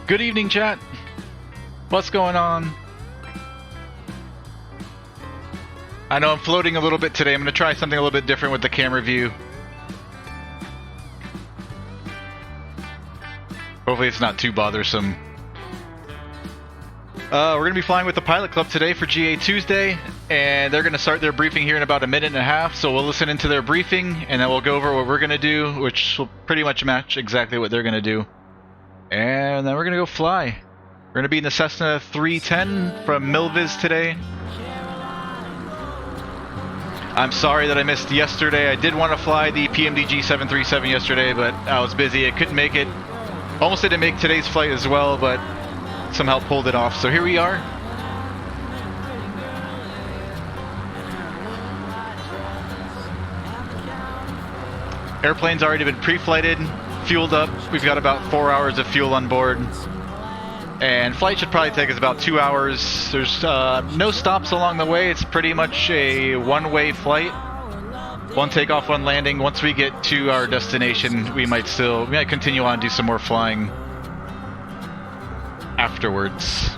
Good evening, chat. What's going on? I know I'm floating a little bit today. I'm going to try something a little bit different with the camera view. Hopefully it's not too bothersome. We're going to be flying with the Pilot Club today for GA Tuesday, and they're going to start their briefing here in about a minute and a half, so we'll listen into their briefing, and then we'll go over what we're going to do, which will pretty much match exactly what they're going to do. And then we're going to go fly. We're going to be in the Cessna 310 from Milviz today. I'm sorry that I missed yesterday. I did want to fly the PMDG 737 yesterday, but I was busy. I couldn't make it. Almost didn't make today's flight as well, but some help pulled it off. So here we are. Airplane's already been pre-flighted, fueled up. We've got about 4 hours of fuel on board. And flight should probably take us about 2 hours. There's no stops along the way. It's pretty much a one-way flight. One takeoff, one landing. Once we get to our destination, we might continue on and do some more flying afterwards.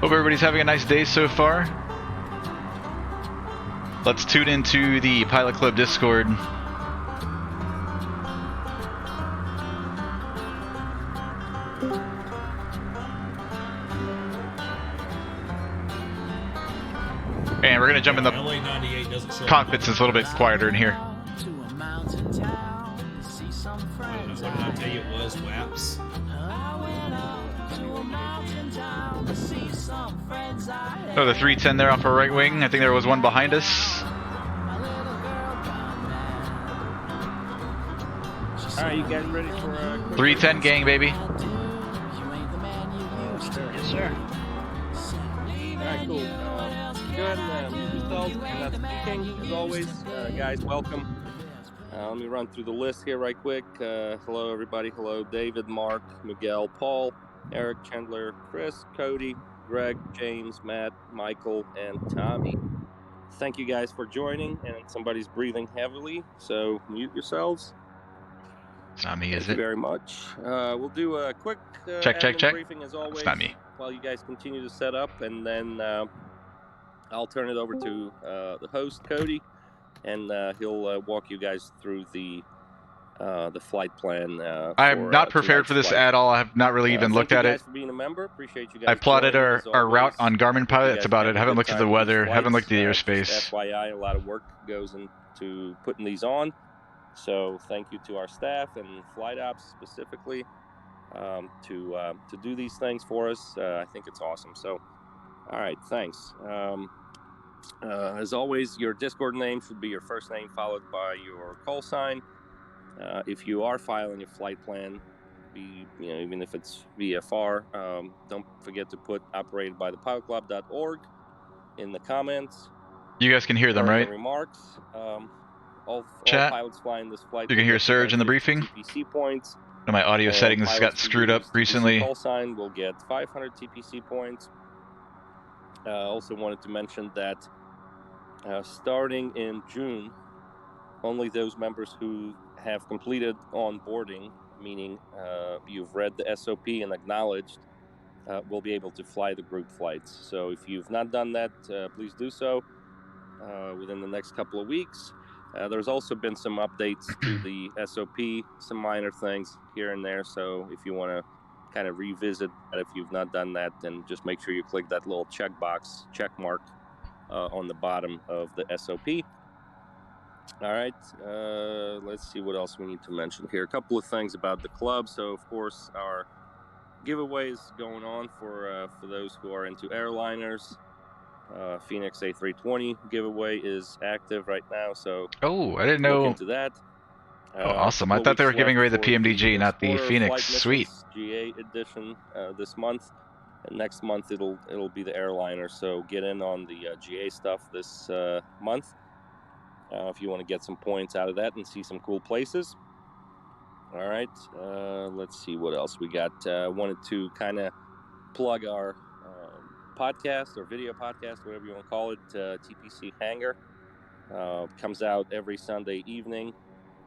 Hope everybody's having a nice day so far. Let's tune into the Pilot Club Discord. And we're gonna jump in the cockpit since it's a little bit quieter in here. What did I tell you it was? WAPs? Oh, the 310 there off our right wing. I think there was one behind us. Alright, you guys ready for 310 gang, baby. Yes, sir. Alright, cool. Go ahead and yourselves. That's speaking. As always, guys, welcome. Let me run through the list here right quick. Hello, everybody. Hello, David, Mark, Miguel, Paul, Eric, Chandler, Chris, Cody, Greg, James, Matt, Michael, and Tommy. Thank you guys for joining, and somebody's breathing heavily, so mute yourselves. It's not me, is Thank you it? very much. We'll do a quick Check. briefing as always. It's not me. While you guys continue to set up, and then I'll turn it over to the host, Cody, and he'll walk you guys through the flight plan. I'm not prepared for this flight. at all. I have not really even looked at Thank you guys it. for being a member. Appreciate you guys. I plotted joining, as our route always. on Garmin Pilot. That's about it. You guys Haven't have a looked good at the time with these weather. Haven't looked at the flights. airspace. Just FYI, a lot of work goes into putting these on. So thank you to our staff and flight ops specifically to do these things for us. I think it's awesome. So, all right, thanks. As always, your Discord name should be your first name followed by your call sign. If you are filing your flight plan, even if it's VFR, don't forget to put operatedbythepilotclub.org in the comments. You guys can hear them, right? The remarks. All Chat. pilots flying this flight. You can hear Surge in the briefing. TPC points. And my audio settings got screwed up recently. Call sign will get 500 TPC points. Also wanted to mention that starting in June, only those members who have completed onboarding, meaning you've read the SOP and acknowledged, will be able to fly the group flights. So if you've not done that, please do so within the next couple of weeks. There's also been some updates to the SOP, some minor things here and there. So if you want to kind of revisit that, if you've not done that, then just make sure you click that little check mark on the bottom of the SOP. All right, let's see what else we need to mention here. A couple of things about the club. So of course our giveaway is going on for those who are into airliners. Phoenix A320 giveaway is active right now, so oh, I didn't know. Look into that. Oh, awesome! I thought they were giving away the PMDG, not the Phoenix. Sweet. GA edition this month, and next month it'll be the airliner. So get in on the GA stuff this month if you want to get some points out of that and see some cool places. All right, let's see what else we got. Wanted to kind of plug our podcast or video podcast, whatever you want to call it. TPC Hangar comes out every Sunday evening,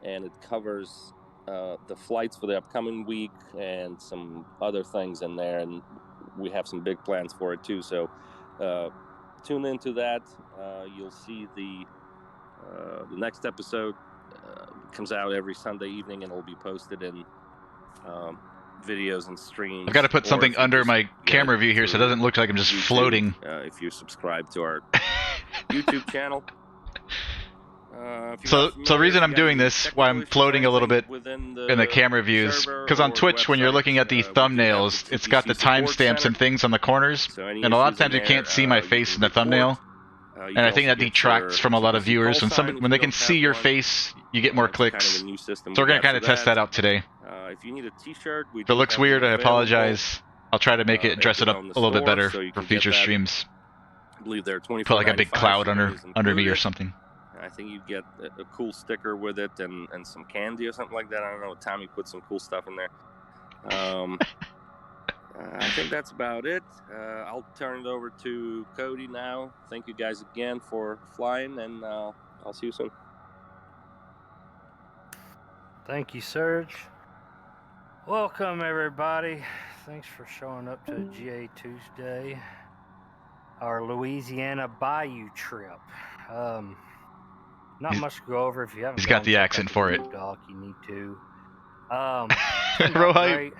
and it covers the flights for the upcoming week and some other things in there, and we have some big plans for it too. So tune into that. You'll see the next episode comes out every Sunday evening, and it'll be posted in videos and streams. I've got to put something under my camera view here so it doesn't look like I'm just YouTube, floating. If you subscribe to our YouTube channel. So the reason I'm doing this, why I'm floating a little bit in the camera views, because on Twitch when you're looking at the thumbnails, it's got the timestamps and things on the corners, and a lot of times you can't see my face in the thumbnail, and I think that detracts from a lot of viewers. When they can see your face, you get more clicks. So we're going to kind of test that out today. If you need a t-shirt, if it looks weird, I apologize. I'll try to make it dress it up a little bit better for future streams. I believe they're $24.95. Put like a big cloud under me or something. I think you get a cool sticker with it and some candy or something like that. I don't know. Tommy put some cool stuff in there. I think that's about it. I'll turn it over to Cody now. Thank you guys again for flying, and I'll see you soon. Thank you, Serge. Welcome, everybody. Thanks for showing up to GA Tuesday, our Louisiana Bayou trip. Not much to go over if you haven't. He's got the accent for it. Doc, you need to. Rohite.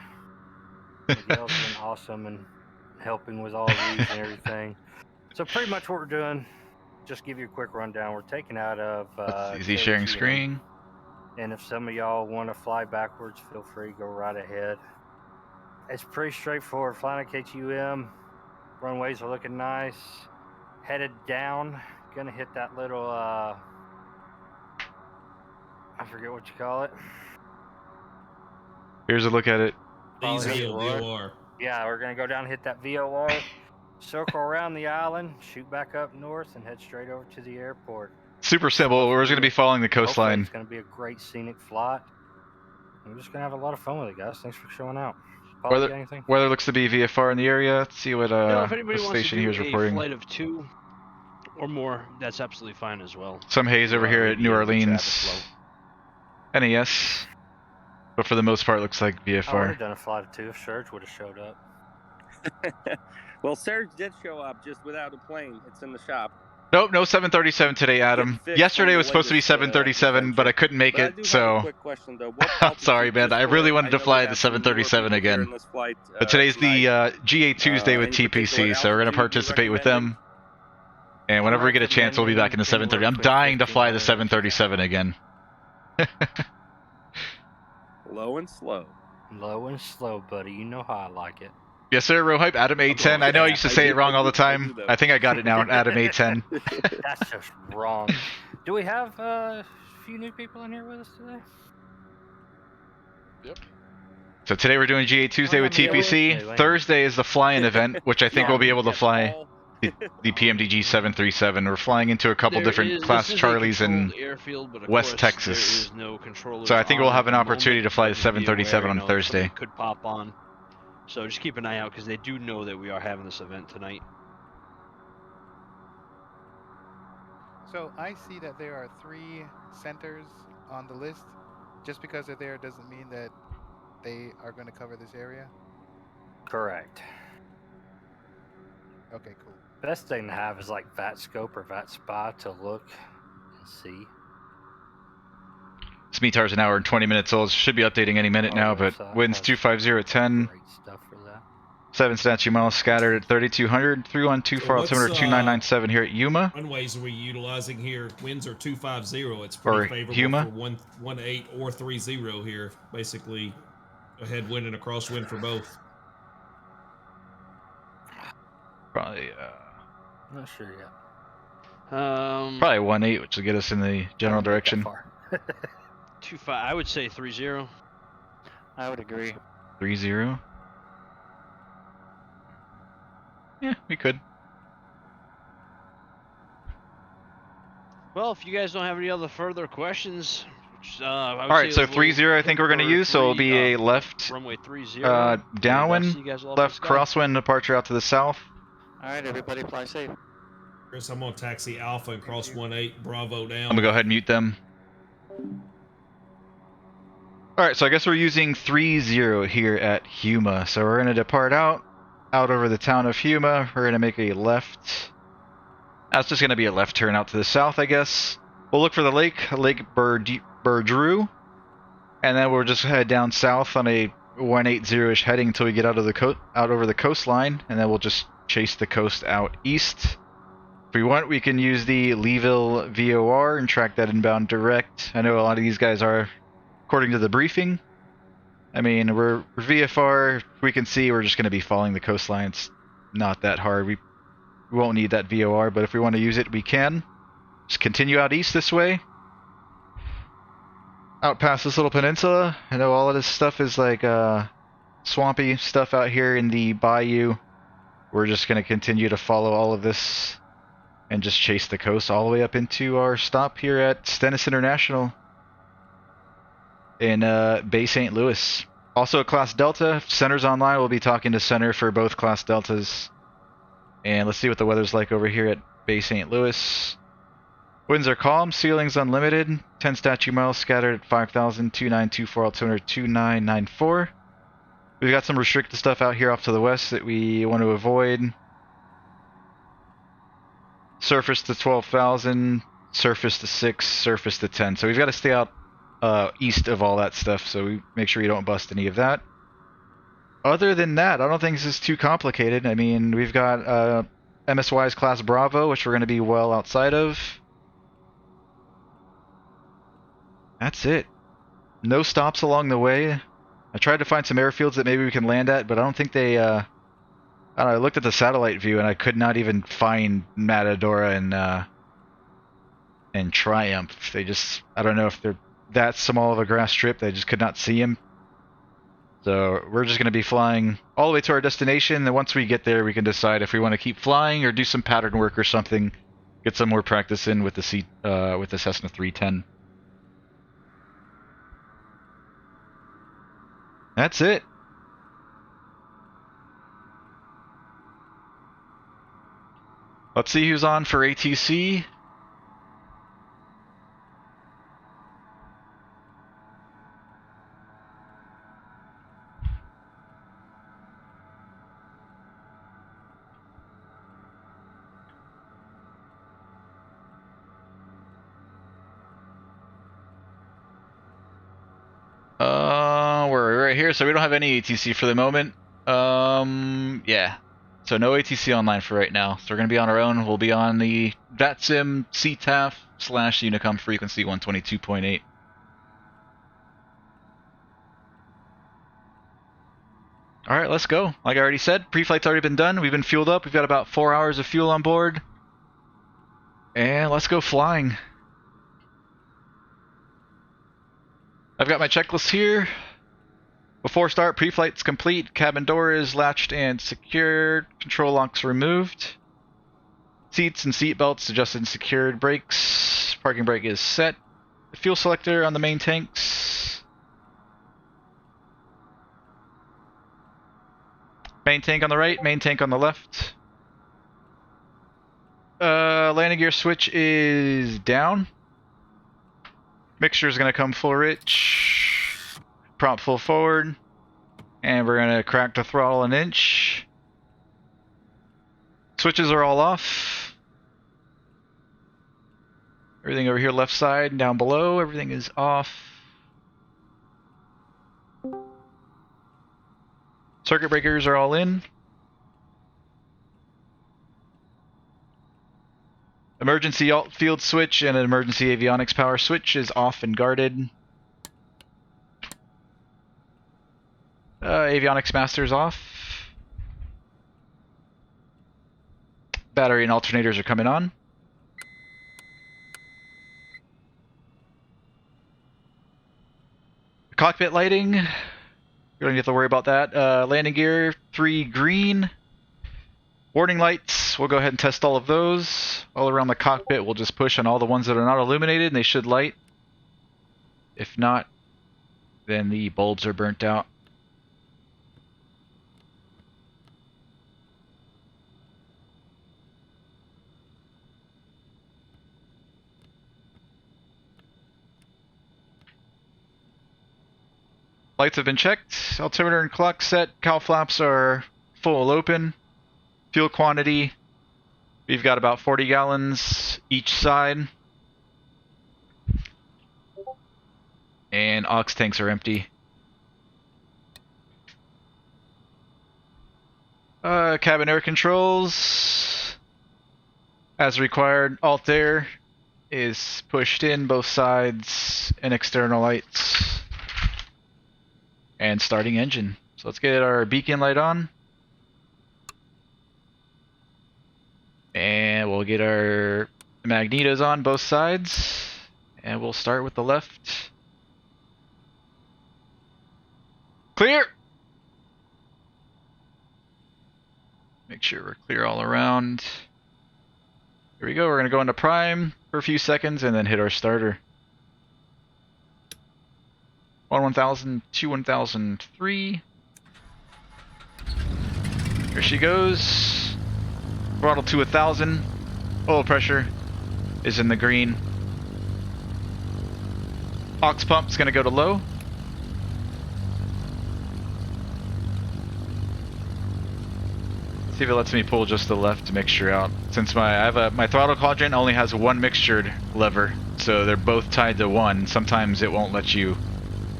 Miguel's been awesome and helping with all these and everything. So pretty much what we're doing, just give you a quick rundown. We're taking out of. Is he sharing KHUM. screen? And if some of y'all want to fly backwards, feel free, go right ahead. It's pretty straightforward. Flying at KHUM, runways are looking nice. Headed down, gonna hit that little, I forget what you call it. Here's a look at it. VOR. Yeah, we're gonna go down and hit that VOR, circle around the island, shoot back up north, and head straight over to the airport. Super simple. We're just going to be following the coastline. It's going to be a great scenic flight. We're just going to have a lot of fun with it, guys. Thanks for showing out. Paul, you got anything? Weather looks to be VFR in the area. Let's see what if anybody the wants station to here do is reporting. a flight of 2 or more, that's absolutely fine as well. Some haze over here at New Orleans. NAS. But for the most part, it looks like I would VFR. have done a flight of 2 if Serge would have showed up. Well, Serge did show up just without a plane. It's in the shop. Nope, no 737 today, Adam. Yesterday was supposed to be 737, but I couldn't make it, so... I'm sorry, man. I really wanted to fly the 737 again. But today's the GA Tuesday with TPC, so we're going to participate with them. And whenever we get a chance, we'll be back in the 730. I'm dying to fly the 737 again. Low and slow. Low and slow, buddy. You know how I like it. Yes, sir, Rohype, Adam A10. I know I used to say it wrong all the time. I think I got it now, Adam A10. That's just wrong. Do we have a few new people in here with us today? Yep. So today we're doing GA Tuesday with TPC. Thursday is the fly-in event, which I think we'll be able to fly the PMDG 737. We're flying into a couple different Class Charlies in West Texas. So I think we'll have an opportunity to fly the 737 on Thursday. Could pop on. So just keep an eye out because they do know that we are having this event tonight. So I see that there are 3 centers on the list. Just because they're there doesn't mean that they are going to cover this area? Correct. Okay, cool. Best thing to have is like VATScope or VATSpy to look and see. SMETAR's an hour and 20 minutes old. Should be updating any minute now, but winds 250 at 10. Great stuff for that. 7 statute miles scattered at 3,200. 312 for altimeter 2997 here at Houma. Runways are we utilizing here? Winds are 250. It's pretty favorable Houma. for 18 or 30 here. Basically, a headwind and a crosswind for both. Probably, Not sure yet. probably 1.8, which will get us in the general direction. 2.5. I would say 3.0. I would agree. 3.0. Yeah, we could. Well, if you guys don't have any other further questions, which, I would All right, say so 3.0 I think we're going to use, so it'll be a left runway 30. downwind, left crosswind departure out to the south. All right, everybody, fly safe. Chris, I'm on taxi Alpha and cross 18 Bravo down. I'm going to go ahead and mute them. Alright, so I guess we're using 3-0 here at Houma. So we're going to depart out over the town of Houma. We're going to make a left. That's just going to be a left turn out to the south, I guess. We'll look for the Lake Burdrew. And then we'll just head down south on a 180-ish heading until we get out over the coastline. And then we'll just chase the coast out east. If we want, we can use the Leeville VOR and track that inbound direct. I know a lot of these guys are, according to the briefing. I mean, we're VFR. We can see we're just going to be following the coastline. It's not that hard. We won't need that VOR, but if we want to use it, we can. Just continue out east this way. Out past this little peninsula. I know all of this stuff is like swampy stuff out here in the bayou. We're just going to continue to follow all of this and just chase the coast all the way up into our stop here at Stennis International in Bay St. Louis. Also at Class Delta. If Center's online, we'll be talking to Center for both Class Deltas. And let's see what the weather's like over here at Bay St. Louis. Winds are calm, ceilings unlimited, 10 statute miles scattered at 5,000, 2924 altimeter 2994. We've got some restricted stuff out here off to the west that we want to avoid. Surface to 12,000, surface to 6, surface to 10. So we've got to stay out east of all that stuff, so we make sure we don't bust any of that. Other than that, I don't think this is too complicated. I mean, we've got MSY's Class Bravo, which we're going to be well outside of. That's it. No stops along the way. I tried to find some airfields that maybe we can land at, but I don't think they... I don't know, I looked at the satellite view and I could not even find Matadora and Triumph. They just... I don't know if they're that small of a grass strip. They just could not see them. So we're just going to be flying all the way to our destination, and once we get there, we can decide if we want to keep flying or do some pattern work or something. Get some more practice in with the Cessna 310. That's it. Let's see who's on for ATC. We're right here, so we don't have any ATC for the moment. Yeah. So no ATC online for right now. So we're going to be on our own. We'll be on the VATSIM CTAF / Unicom frequency 122.8. Alright, let's go. Like I already said, pre-flight's already been done. We've been fueled up. We've got about 4 hours of fuel on board. And let's go flying. I've got my checklist here. Before start, pre-flight's complete. Cabin door is latched and secured. Control locks removed. Seats and seat belts adjusted and secured. Brakes. Parking brake is set. The fuel selector on the main tanks. Main tank on the right, main tank on the left. Landing gear switch is down. Mixture is going to come full rich. Prop full forward. And we're going to crack the throttle an inch. Switches are all off. Everything over here left side and down below, everything is off. Circuit breakers are all in. Emergency alt field switch and an emergency avionics power switch is off and guarded. Avionics master is off. Battery and alternators are coming on. Cockpit lighting. You don't have to worry about that. Landing gear 3 green. Warning lights, we'll go ahead and test all of those. All around the cockpit, we'll just push on all the ones that are not illuminated and they should light. If not, then the bulbs are burnt out. Lights have been checked. Altimeter and clock set. Cowl flaps are full open. Fuel quantity. We've got about 40 gallons each side. And aux tanks are empty. Cabin air controls. As required, alt air is pushed in both sides and external lights. And starting engine. So let's get our beacon light on. And we'll get our magnetos on both sides. And we'll start with the left. Clear! Make sure we're clear all around. Here we go, we're going to go into prime for a few seconds and then hit our starter. 1000, 1003. Here she goes. Throttle to 1000. Oil pressure is in the green. Aux pump is going to go to low. See if it lets me pull just the left mixture out. Since my throttle quadrant only has one mixtured lever, so they're both tied to one. Sometimes it won't let you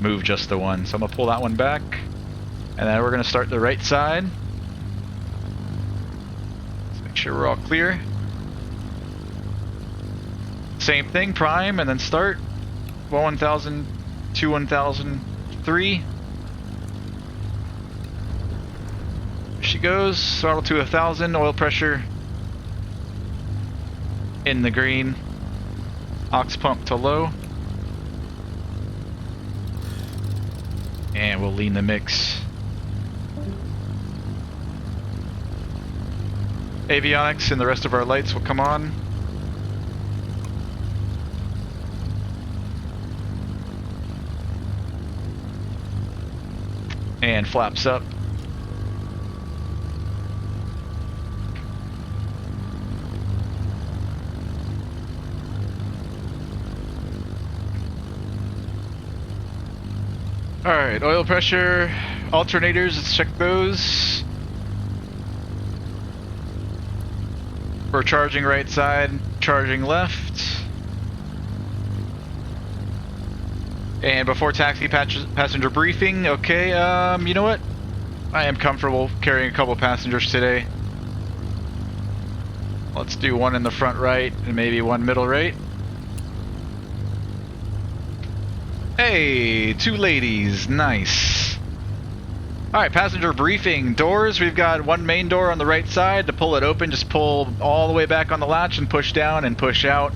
move just the one. So I'm gonna pull that one back, and then we're gonna start the right side. Let's make sure we're all clear. Same thing, prime, and then start. 1000, 1003. She goes, throttle to 1000, oil pressure in the green, aux pump to low, and we'll lean the mix. Avionics and the rest of our lights will come on. And flaps up. Alright, oil pressure, alternators, let's check those. We're charging right side, charging left. And before taxi passenger briefing, okay, you know what? I am comfortable carrying a couple passengers today. Let's do one in the front right and maybe one middle right. Hey, two ladies, nice. Alright, passenger briefing. Doors, we've got one main door on the right side. To pull it open, just pull all the way back on the latch and push down and push out.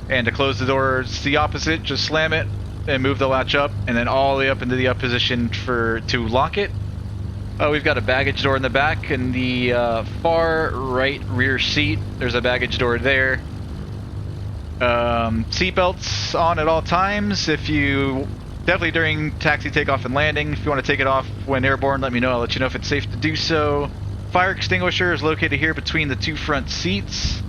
And to close the door, it's the opposite, just slam it and move the latch up, and then all the way up into the up position to lock it. We've got a baggage door in the back, in the far right rear seat. There's a baggage door there. Seatbelts on at all times. If you definitely during taxi takeoff and landing, if you want to take it off when airborne, let me know. I'll let you know if it's safe to do so. Fire extinguisher is located here between the two front seats.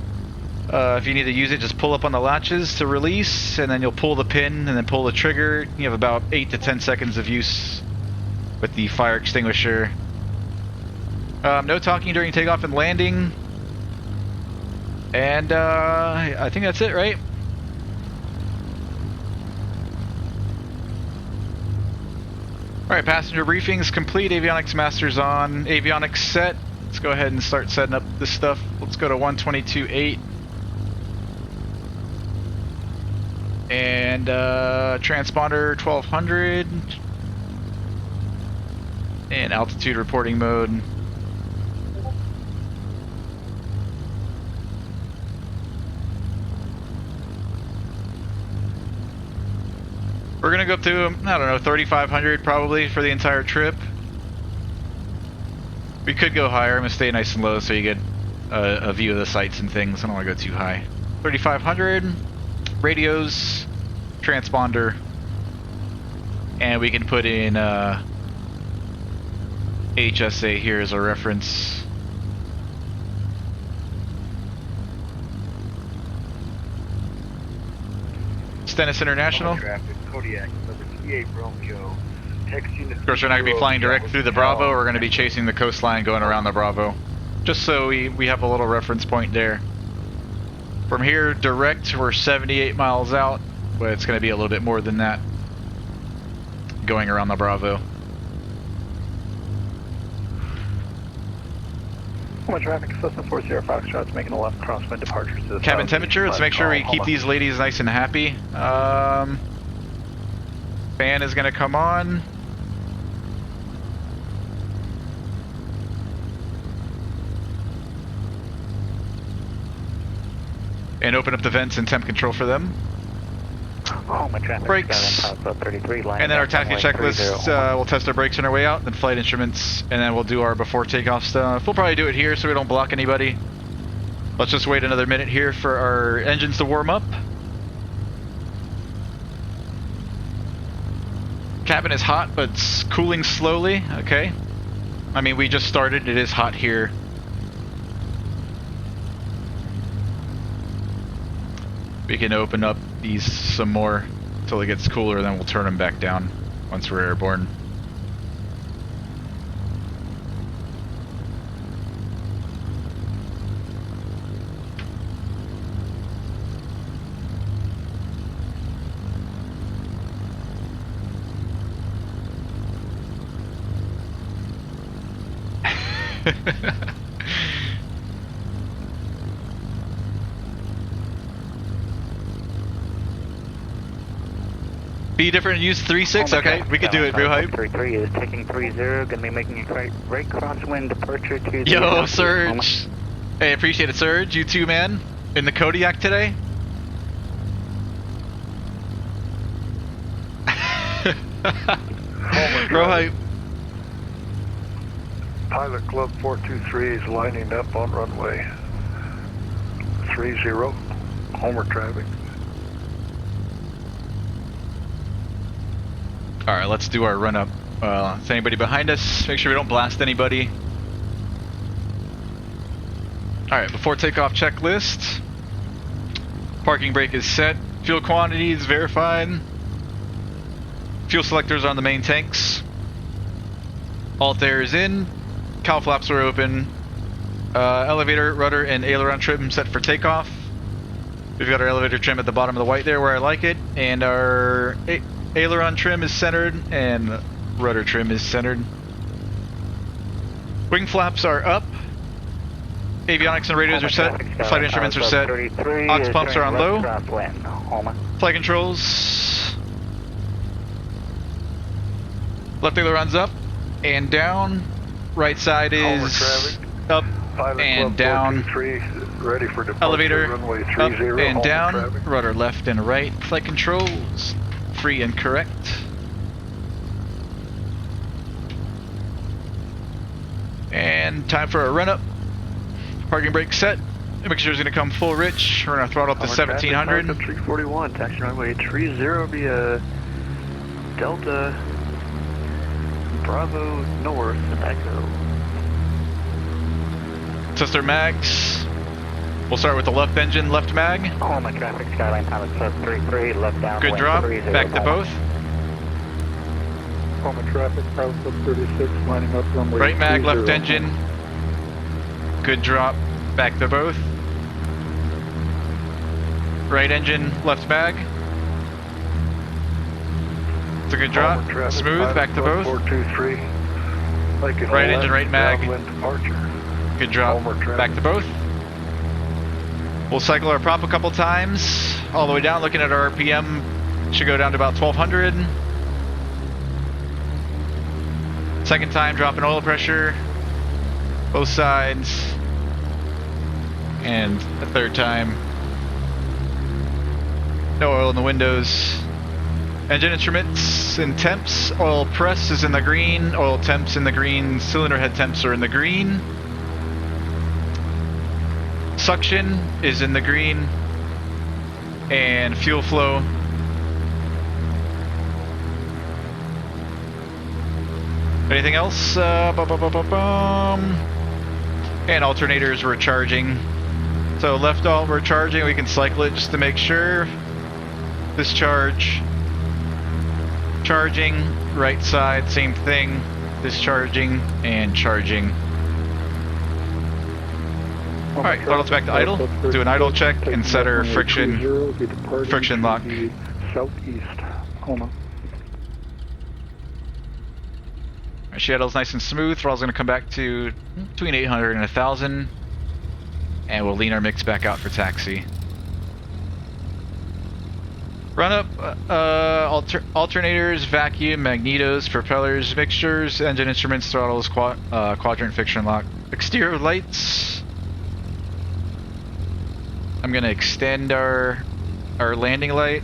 If you need to use it, just pull up on the latches to release, and then you'll pull the pin and then pull the trigger. You have about 8 to 10 seconds of use with the fire extinguisher. No talking during takeoff and landing. And I think that's it, right? Alright, passenger briefings complete. Avionics masters on. Avionics set. Let's go ahead and start setting up this stuff. Let's go to 122.8. And transponder 1200. And altitude reporting mode. We're gonna go up to, I don't know, 3,500 probably for the entire trip. We could go higher. I'm gonna stay nice and low so you get a view of the sights and things. I don't want to go too high. 3,500, radios, transponder, and we can put in KHSA here as a reference. Stennis International. Traffic, Kodiak, number 38 Romeo, Of course, we're not going to be flying direct through the Bravo. We're going to be chasing the coastline going around the Bravo. Just so we have a little reference point there. From here, direct, we're 78 miles out, but it's going to be a little bit more than that going around the Bravo. Houma traffic, Cessna 40 Foxtrot's making a left crosswind departure to the Cabin temperature, let's make sure we keep these ladies nice and happy. Fan is going to come on. And open up the vents and temp control for them. Brakes. And then our tactic checklist, we'll test our brakes on our way out, then flight instruments, and then we'll do our before takeoff stuff. We'll probably do it here so we don't block anybody. Let's just wait another minute here for our engines to warm up. Cabin is hot, but it's cooling slowly. Okay. I mean, we just started. It is hot here. We can open up these some more until it gets cooler, then we'll turn them back down once we're airborne. Be different, use 3.6, okay, we could do it, real hype. 33 is taking 30, gonna be making a right crosswind departure to the... Yo, Surge! Hey, appreciate it, Surge, you too, man. In the Kodiak today? Real hype. Pilot Club 423 is lining up on runway 30, Homer traffic. Alright, let's do our run up. Is anybody behind us? Make sure we don't blast anybody. Alright, before takeoff checklist. Parking brake is set. Fuel quantity is verified. Fuel selectors on the main tanks. Alt air is in. Cowl flaps are open. Elevator, rudder, and aileron trim set for takeoff. We've got our elevator trim at the bottom of the white there where I like it. And our aileron trim is centered and rudder trim is centered. Wing flaps are up. Avionics and radios are set. Flight instruments are set. Aux pumps are on low. Flight controls. Left aileron's up and down. Right side is up and down. Ready for departure, Elevator runway 30, up and down. traffic. Rudder left and right. Flight controls. Free and correct. And time for a run up. Parking brake set. Make sure it's going to come full rich. We're going to throttle up to 1700. 341, taxi runway 30 via Delta Bravo North Echo. Test our mags. We'll start with the left engine, left mag. Houma traffic, Skyline Pilot Club 33, left down. Good drop. Back to both. Houma traffic, Pilot Club 36, lining up runway Right mag, 30. left engine. Good drop. Back to both. Right engine, left mag. It's a good drop. Houma traffic, Smooth. Pilot Back to Club both. 423. Making Right a engine, left right mag. downwind departure. Good drop. Houma traffic. Back to both. We'll cycle our prop a couple times. All the way down, looking at our RPM. Should go down to about 1200. Second time, dropping oil pressure. Both sides. And a third time. No oil in the windows. Engine instruments and temps. Oil press is in the green. Oil temps in the green. Cylinder head temps are in the green. Suction is in the green. And fuel flow. Anything else? And alternators we're charging. So left alt we're charging. We can cycle it just to make sure. Discharge. Charging, right side, same thing. Discharging and charging. Alright, throttles back to idle. Do an idle check and set our friction lock. Southeast, Houma. Shadow's nice and smooth. Throttle's going to come back to between 800 and 1,000. And we'll lean our mix back out for taxi. Run up alternators, vacuum, magnetos, propellers, mixtures, engine instruments, throttles, quadrant, friction lock. Exterior lights. I'm going to extend our landing light.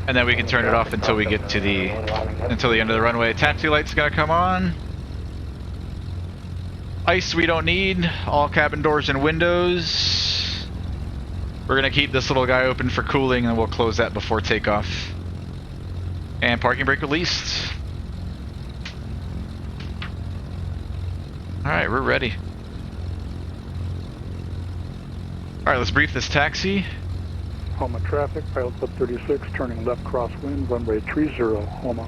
And then we can turn it off until we get to the end of the runway. Taxi light's gonna come on. Ice we don't need. All cabin doors and windows. We're gonna keep this little guy open for cooling and we'll close that before takeoff. And parking brake released. Alright, we're ready. Alright, let's brief this taxi. Houma traffic, Pilot Club 36, turning left crosswind, runway 30, Houma.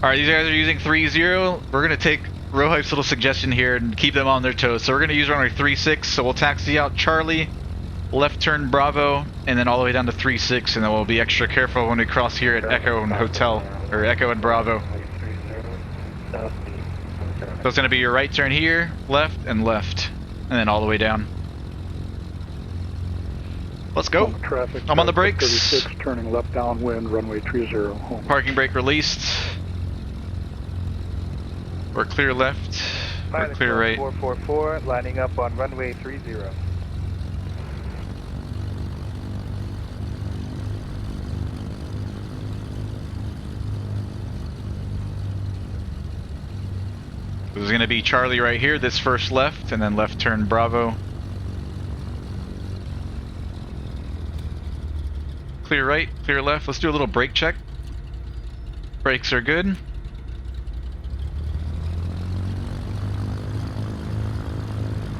Alright, these guys are using 30. We're going to take Rohype's little suggestion here and keep them on their toes. So we're going to use runway 36, so we'll taxi out Charlie, left turn Bravo, and then all the way down to 36, and then we'll be extra careful when we cross here at Echo and Hotel, or Echo and Bravo. So it's going to be your right turn here, left, and then all the way down. Let's go. Traffic, I'm on the brakes. 36, turning left downwind, runway 30, Houma. Parking brake released. We're clear left. We're clear right. 444, lining up on runway 30. This is going to be Charlie right here, this first left, and then left turn Bravo. Clear right, clear left. Let's do a little brake check. Brakes are good.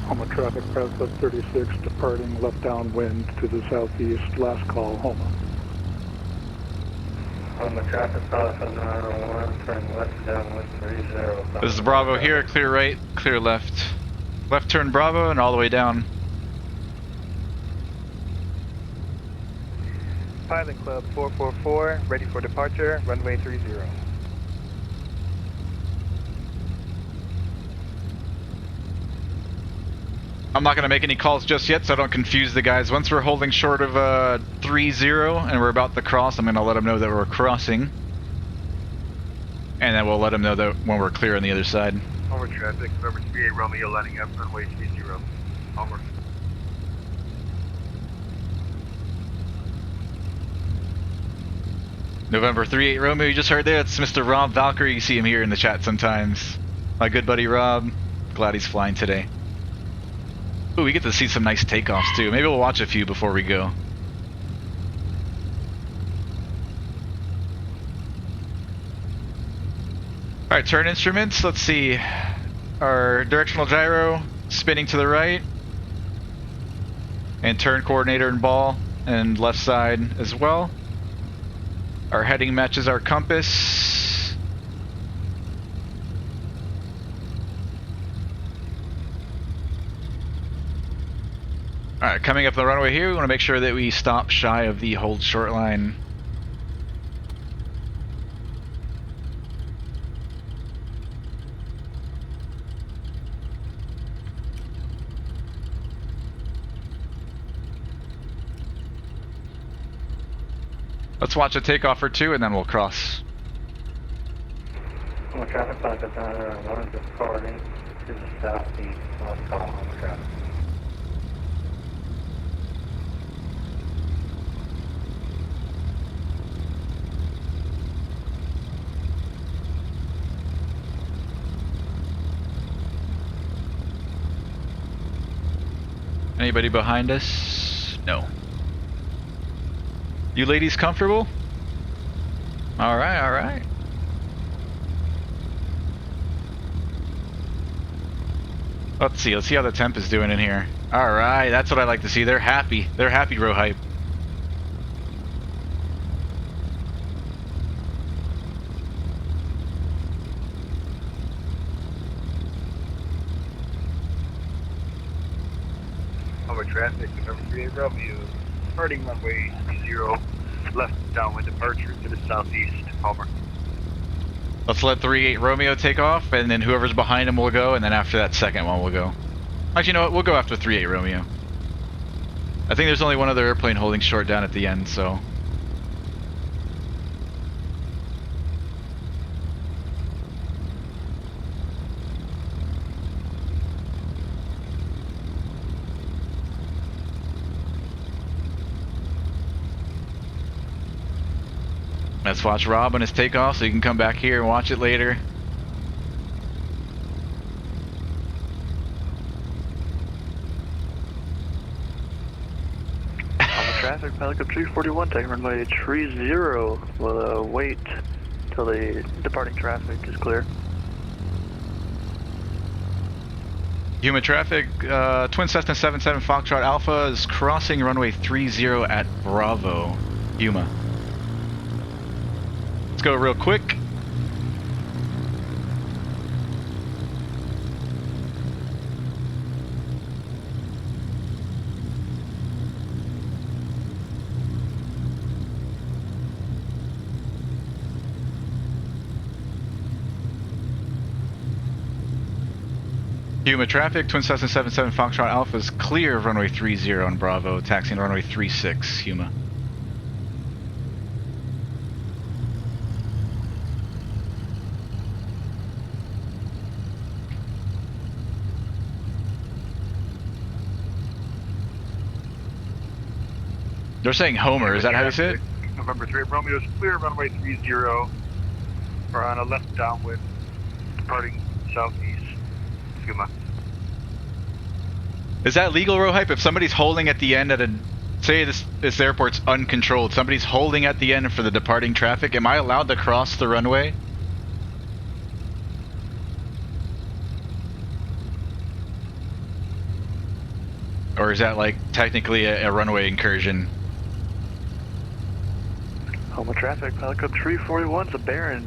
Houma traffic, Pilot Club 36, departing left downwind to the southeast, last call, Houma. Houma traffic, Pilot Club 901, turn left downwind 30. This is Bravo here, clear right, clear left. Left turn Bravo and all the way down. Pilot Club 444, ready for departure, runway 30. I'm not going to make any calls just yet so I don't confuse the guys. Once we're holding short of 30 and we're about to cross, I'm going to let them know that we're crossing. And then we'll let them know that when we're clear on the other side. Houma traffic, November 38 Romeo, lining up, runway 30. Houma. November 38 Romeo, you just heard there, it's Mr. Rob Valkyrie. You see him here in the chat sometimes. My good buddy Rob. Glad he's flying today. Ooh, we get to see some nice takeoffs too. Maybe we'll watch a few before we go. Alright, turn instruments. Let's see. Our directional gyro spinning to the right. And turn coordinator and ball and left side as well. Our heading matches our compass. Alright, coming up the runway here, we want to make sure that we stop shy of the hold short line. Let's watch a takeoff or two and then we'll cross. Houma traffic, Pilot Club 901, departing to the southeast, last call, Houma traffic. Anybody behind us? No. You ladies comfortable? All right, all right. Let's see how the temp is doing in here. All right, that's what I like to see. They're happy. They're happy, row hype. Over traffic, number 38 Romeo, departing runway 0, left downwind departure to the southeast, Homer. Let's let 38 Romeo take off, and then whoever's behind him will go, and then after that second one we'll go. Actually, you know what? We'll go after 38 Romeo. I think there's only one other airplane holding short down at the end, so... Let's watch Rob on his takeoff so you can come back here and watch it later. Traffic, Pilot 341, taking runway 30. We'll wait till the departing traffic is clear. Human traffic, Twin Cessna 77 Foxtrot Alpha is crossing runway 30 at Bravo. Houma. Let's go real quick. Houma traffic, Twin Cessna 77 Foxtrot Alpha is clear of runway 30 on Bravo, taxiing runway 36, Houma. They're saying Homer, is that how you say it? November 3 Romeo is clear, runway 30. We're on a left downwind, departing southeast, Houma. Is that legal, row hype? If somebody's holding at the end at a, say this airport's uncontrolled, somebody's holding at the end for the departing traffic, am I allowed to cross the runway? Or is that like technically a runway incursion? Houma traffic, Pilot 341 is a Baron.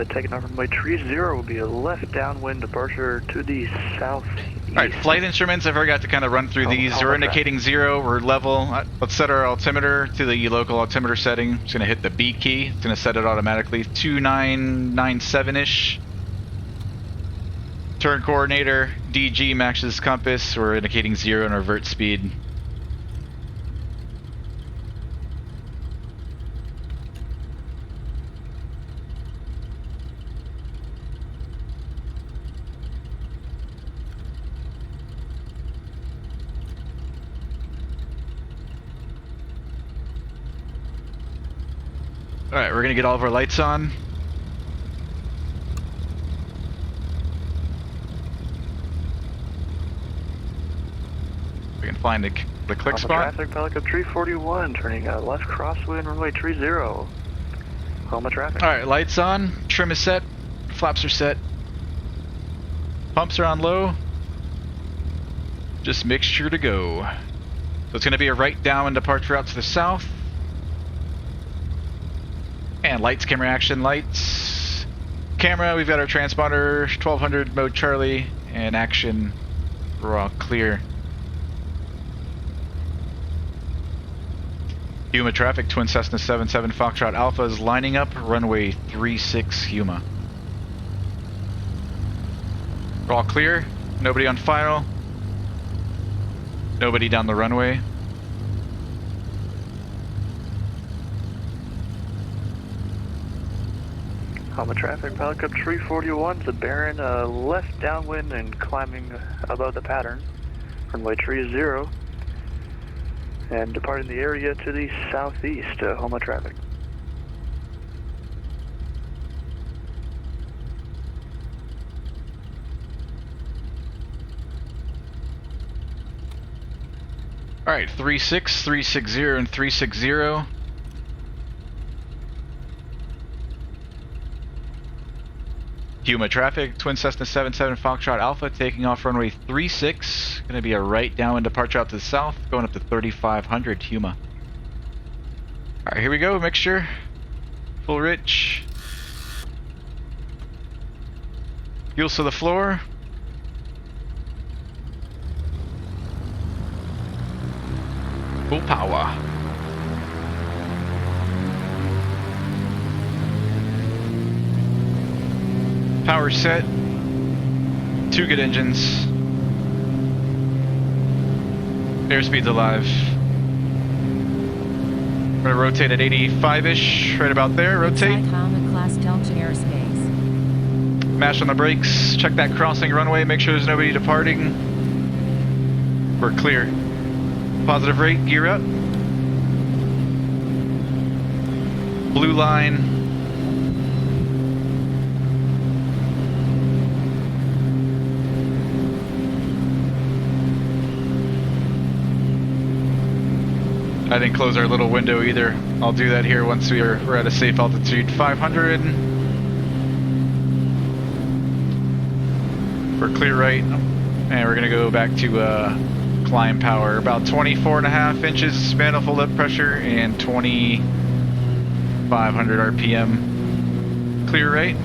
Taking off runway 30 will be a left downwind departure to the southeast. Alright, flight instruments, I forgot to kind of run through these. We're indicating 0, we're level. Let's set our altimeter to the local altimeter setting. Just going to hit the B key. It's going to set it automatically. 2997-ish. Turn coordinator, DG matches compass. We're indicating 0 and revert speed. Alright, we're gonna get all of our lights on. We can find the click spot. Traffic, Pilot 341, turning left crosswind, runway 30. Houma traffic. Alright, lights on, trim is set, flaps are set. Pumps are on low. Just mixture to go. So it's gonna be a right downwind departure out to the south. And lights, camera, action, lights. Camera, we've got our transponder, 1200 mode Charlie, and action, we're all clear. Houma traffic, Twin Cessna 77 Foxtrot Alpha is lining up, runway 36 Houma. We're all clear, nobody on final, nobody down the runway. Houma traffic, Pilot 341 is a Baron, left downwind and climbing above the pattern, runway 30, and departing the area to the southeast, Houma traffic. Alright, 36, 360, and 360. Houma traffic, Twin Cessna 77 Foxtrot Alpha, taking off runway 36. Going to be a right downwind departure out to the south, going up to 3,500 Houma. Alright, here we go, mixture. Full rich. Fuels to the floor. Full power. Power set. 2 good engines. Airspeed's alive. We're gonna rotate at 85-ish, right about there. Rotate. Class Delta airspace. Mash on the brakes. Check that crossing runway. Make sure there's nobody departing. We're clear. Positive rate. Gear up. Blue line. I didn't close our little window either. I'll do that here once we're at a safe altitude. 500. We're clear right, and we're gonna go back to climb power. About 24.5 inches manifold lip pressure and 2,500 RPM. Clear right.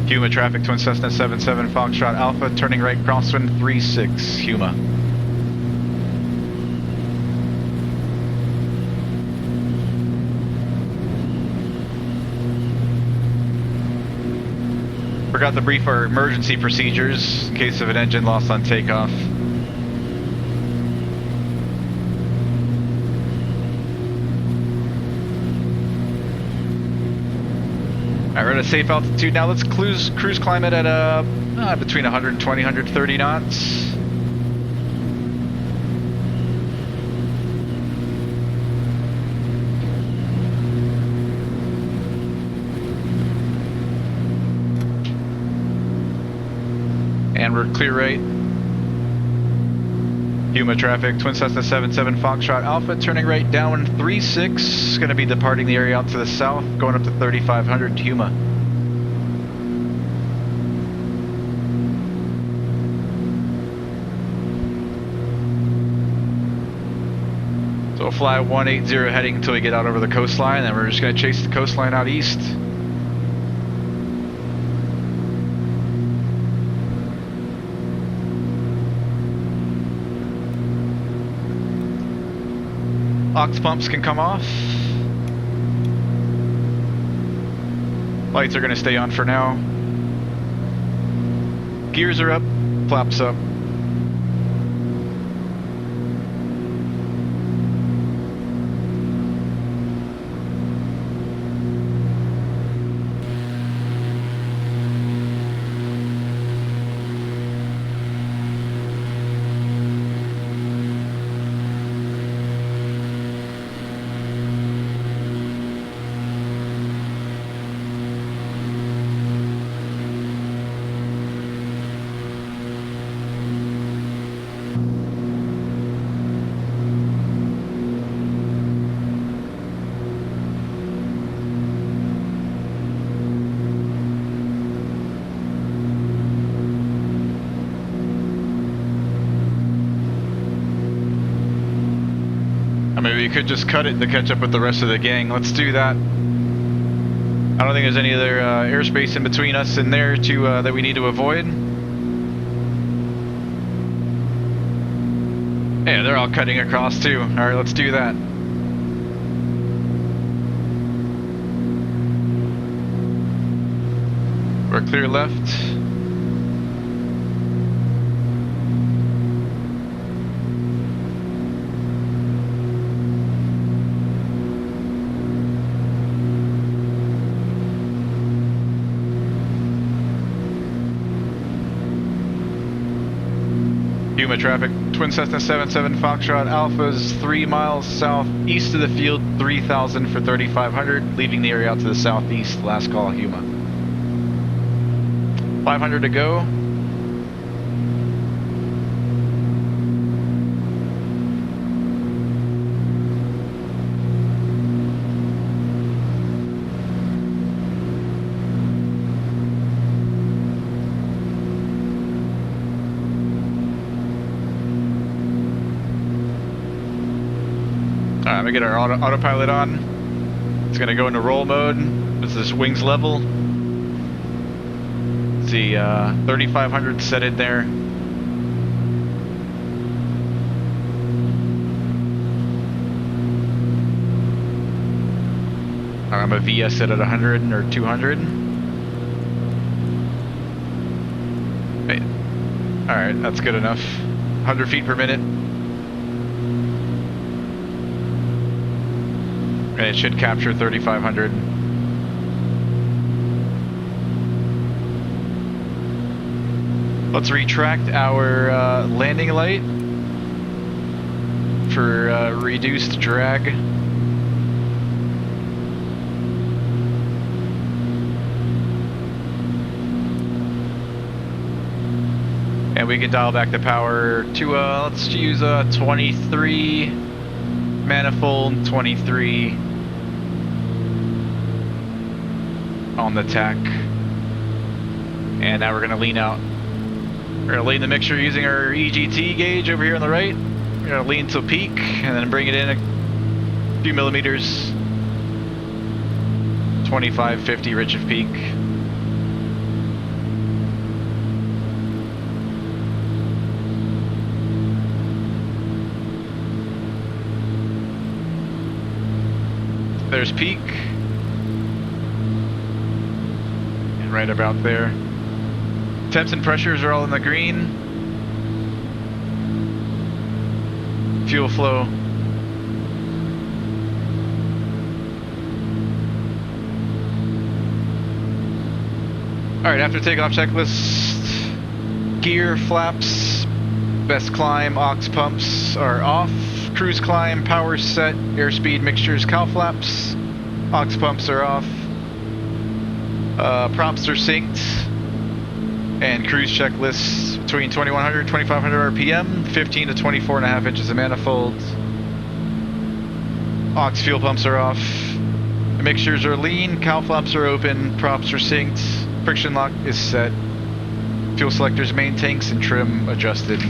Houma traffic, Twin Cessna 77 Foxtrot Alpha, turning right crosswind 36, Houma. Forgot to brief our emergency procedures in case of an engine loss on takeoff. Alright, we're at a safe altitude now. Let's cruise climb it at between 120, 130 knots. And we're clear right. Houma traffic, Twin Cessna 77 Foxtrot Alpha, turning right downwind 36. Going to be departing the area out to the south, going up to 3,500 Houma. So we'll fly 180 heading until we get out over the coastline, and then we're just going to chase the coastline out east. Aux pumps can come off. Lights are going to stay on for now. Gears are up, flaps up. Maybe we could just cut it to catch up with the rest of the gang. Let's do that. I don't think there's any other airspace in between us and there to that we need to avoid. Yeah, they're all cutting across too. All right, let's do that. We're clear left. Houma traffic, Twin Cessna 77 Foxtrot Alpha's 3 miles southeast of the field, 3,000 for 3,500, leaving the area out to the southeast. Last call, Houma. 500 to go. we get our autopilot on. It's gonna go into roll mode. Is this wings level? Let's see, 3,500 set in there. I'm a VS set at 100 or 200. Hey. All right, that's good enough. 100 feet per minute. And it should capture 3,500. Let's retract our landing light for reduced drag. And we can dial back the power to, let's use a 23 manifold, 23 on the tack. And now we're gonna lean out. We're gonna lean the mixture using our EGT gauge over here on the right. We're gonna lean to peak and then bring it in a few millimeters. 25, 50 ridge of peak. There's peak. And right about there. Temps and pressures are all in the green. Fuel flow. Alright, after takeoff checklist, gear, flaps, best climb, aux pumps are off. Cruise climb, power set, airspeed mixtures, cow flaps, aux pumps are off. Props are synced. And cruise checklists between 2100 and 2500 RPM, 15 to 24.5 inches of manifold. Aux fuel pumps are off. The mixtures are lean, cow flaps are open, props are synced, friction lock is set. Fuel selectors, main tanks, and trim adjusted.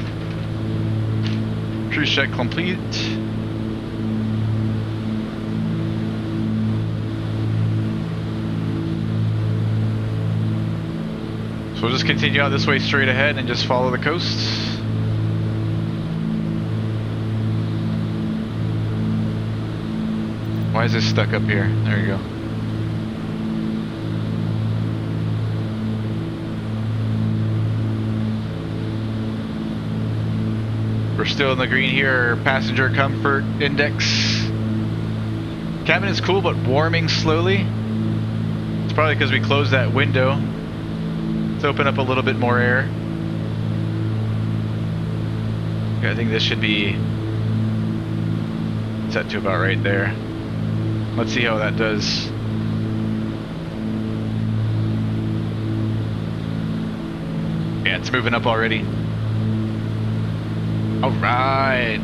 Cruise check complete. So we'll just continue out this way straight ahead and just follow the coast. Why is this stuck up here? There you go. We're still in the green here. Passenger comfort index. Cabin is cool, but warming slowly. It's probably because we closed that window. Let's open up a little bit more air. Okay, I think this should be set to about right there. Let's see how that does. Yeah, it's moving up already. All right.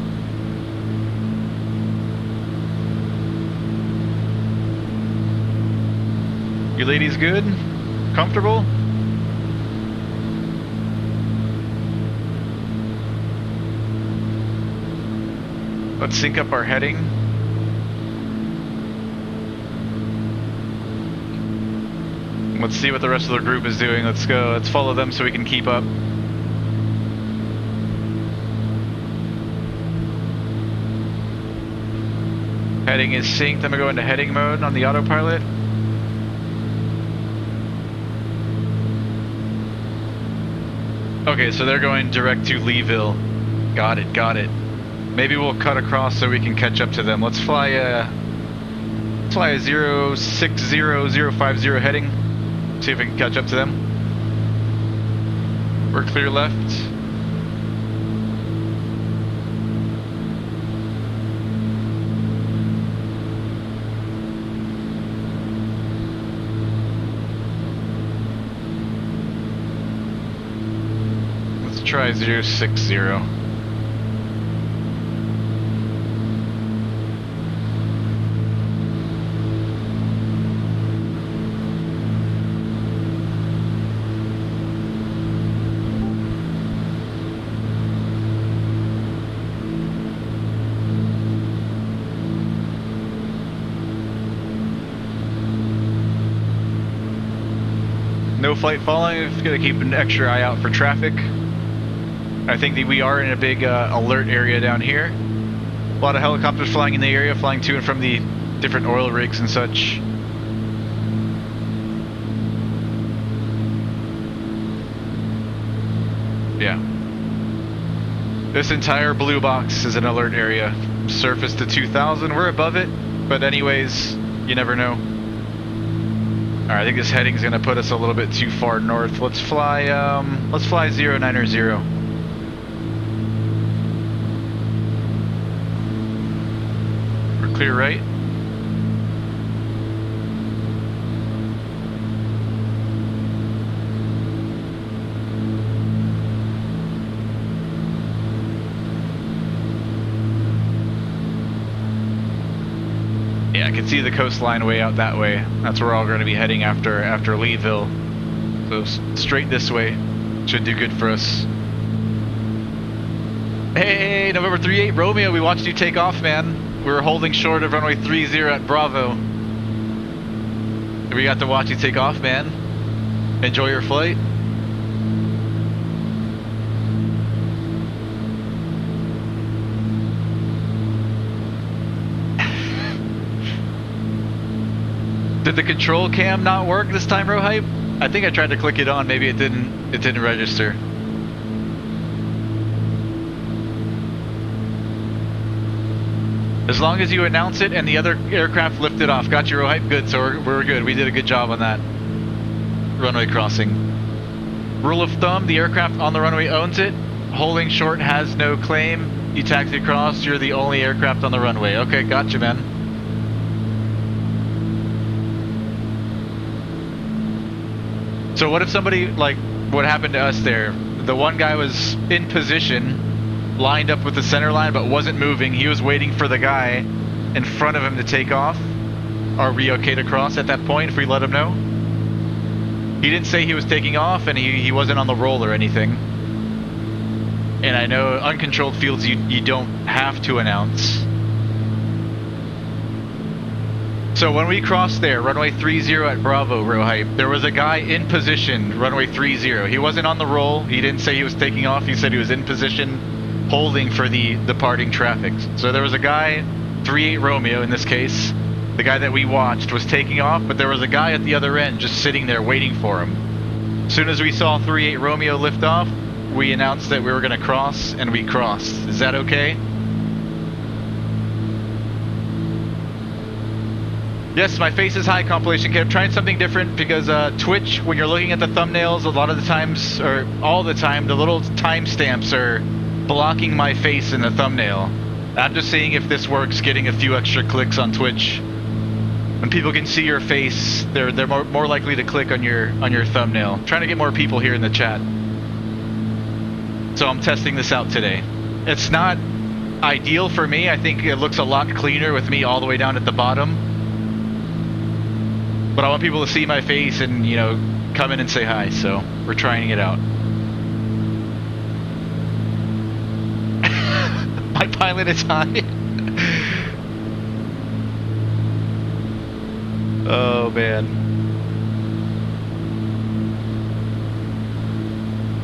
You ladies good? Comfortable? Let's sync up our heading. Let's see what the rest of the group is doing. Let's go. Let's follow them so we can keep up. Heading is synced. I'm gonna go into heading mode on the autopilot. Okay, so they're going direct to Leeville. Got it, got it. Maybe we'll cut across so we can catch up to them. Let's fly a 060050 heading. See if we can catch up to them. We're clear left. Let's try 060. no flight following. We've got to keep an extra eye out for traffic. I think that we are in a big alert area down here. A lot of helicopters flying in the area, flying to and from the different oil rigs and such. Yeah. This entire blue box is an alert area. Surface to 2000, we're above it, but anyways, you never know. Alright, I think this heading's gonna put us a little bit too far north. Let's fly 09er0. We're clear right? Yeah, I can see the coastline way out that way. That's where we're all going to be heading after Leeville. So straight this way should do good for us. Hey, November 38 Romeo, we watched you take off, man. We were holding short of runway 30 at Bravo. We got to watch you take off, man. Enjoy your flight. Did the control cam not work this time, Rohype? I think I tried to click it on, maybe it didn't register. As long as you announce it and the other aircraft lift it off. Got you, Rohype? Good, so we're good. We did a good job on that runway crossing. Rule of thumb, the aircraft on the runway owns it. Holding short has no claim. You taxi across, you're the only aircraft on the runway. Okay, gotcha, man. So what if somebody, like what happened to us there, the one guy was in position, lined up with the center line, but wasn't moving. He was waiting for the guy in front of him to take off. Are we okay to cross at that point if we let him know? He didn't say he was taking off, and he wasn't on the roll or anything. And I know uncontrolled fields you don't have to announce. So when we crossed there, runway 30 at Bravo, Rohype, there was a guy in position, runway 30. He wasn't on the roll. He didn't say he was taking off. He said he was in position, holding for the departing traffic. So there was a guy, 38 Romeo in this case, the guy that we watched was taking off, but there was a guy at the other end just sitting there waiting for him. As soon as we saw 38 Romeo lift off, we announced that we were going to cross, and we crossed. Is that okay? Yes, my face is high compilation. I'm trying something different because Twitch, when you're looking at the thumbnails, a lot of the times, or all the time, the little timestamps are blocking my face in the thumbnail. I'm just seeing if this works, getting a few extra clicks on Twitch. When people can see your face, they're more likely to click on your thumbnail. I'm trying to get more people here in the chat. So I'm testing this out today. It's not ideal for me. I think it looks a lot cleaner with me all the way down at the bottom. But I want people to see my face and, you know, come in and say hi, so we're trying it out. My pilot is high. Oh, man.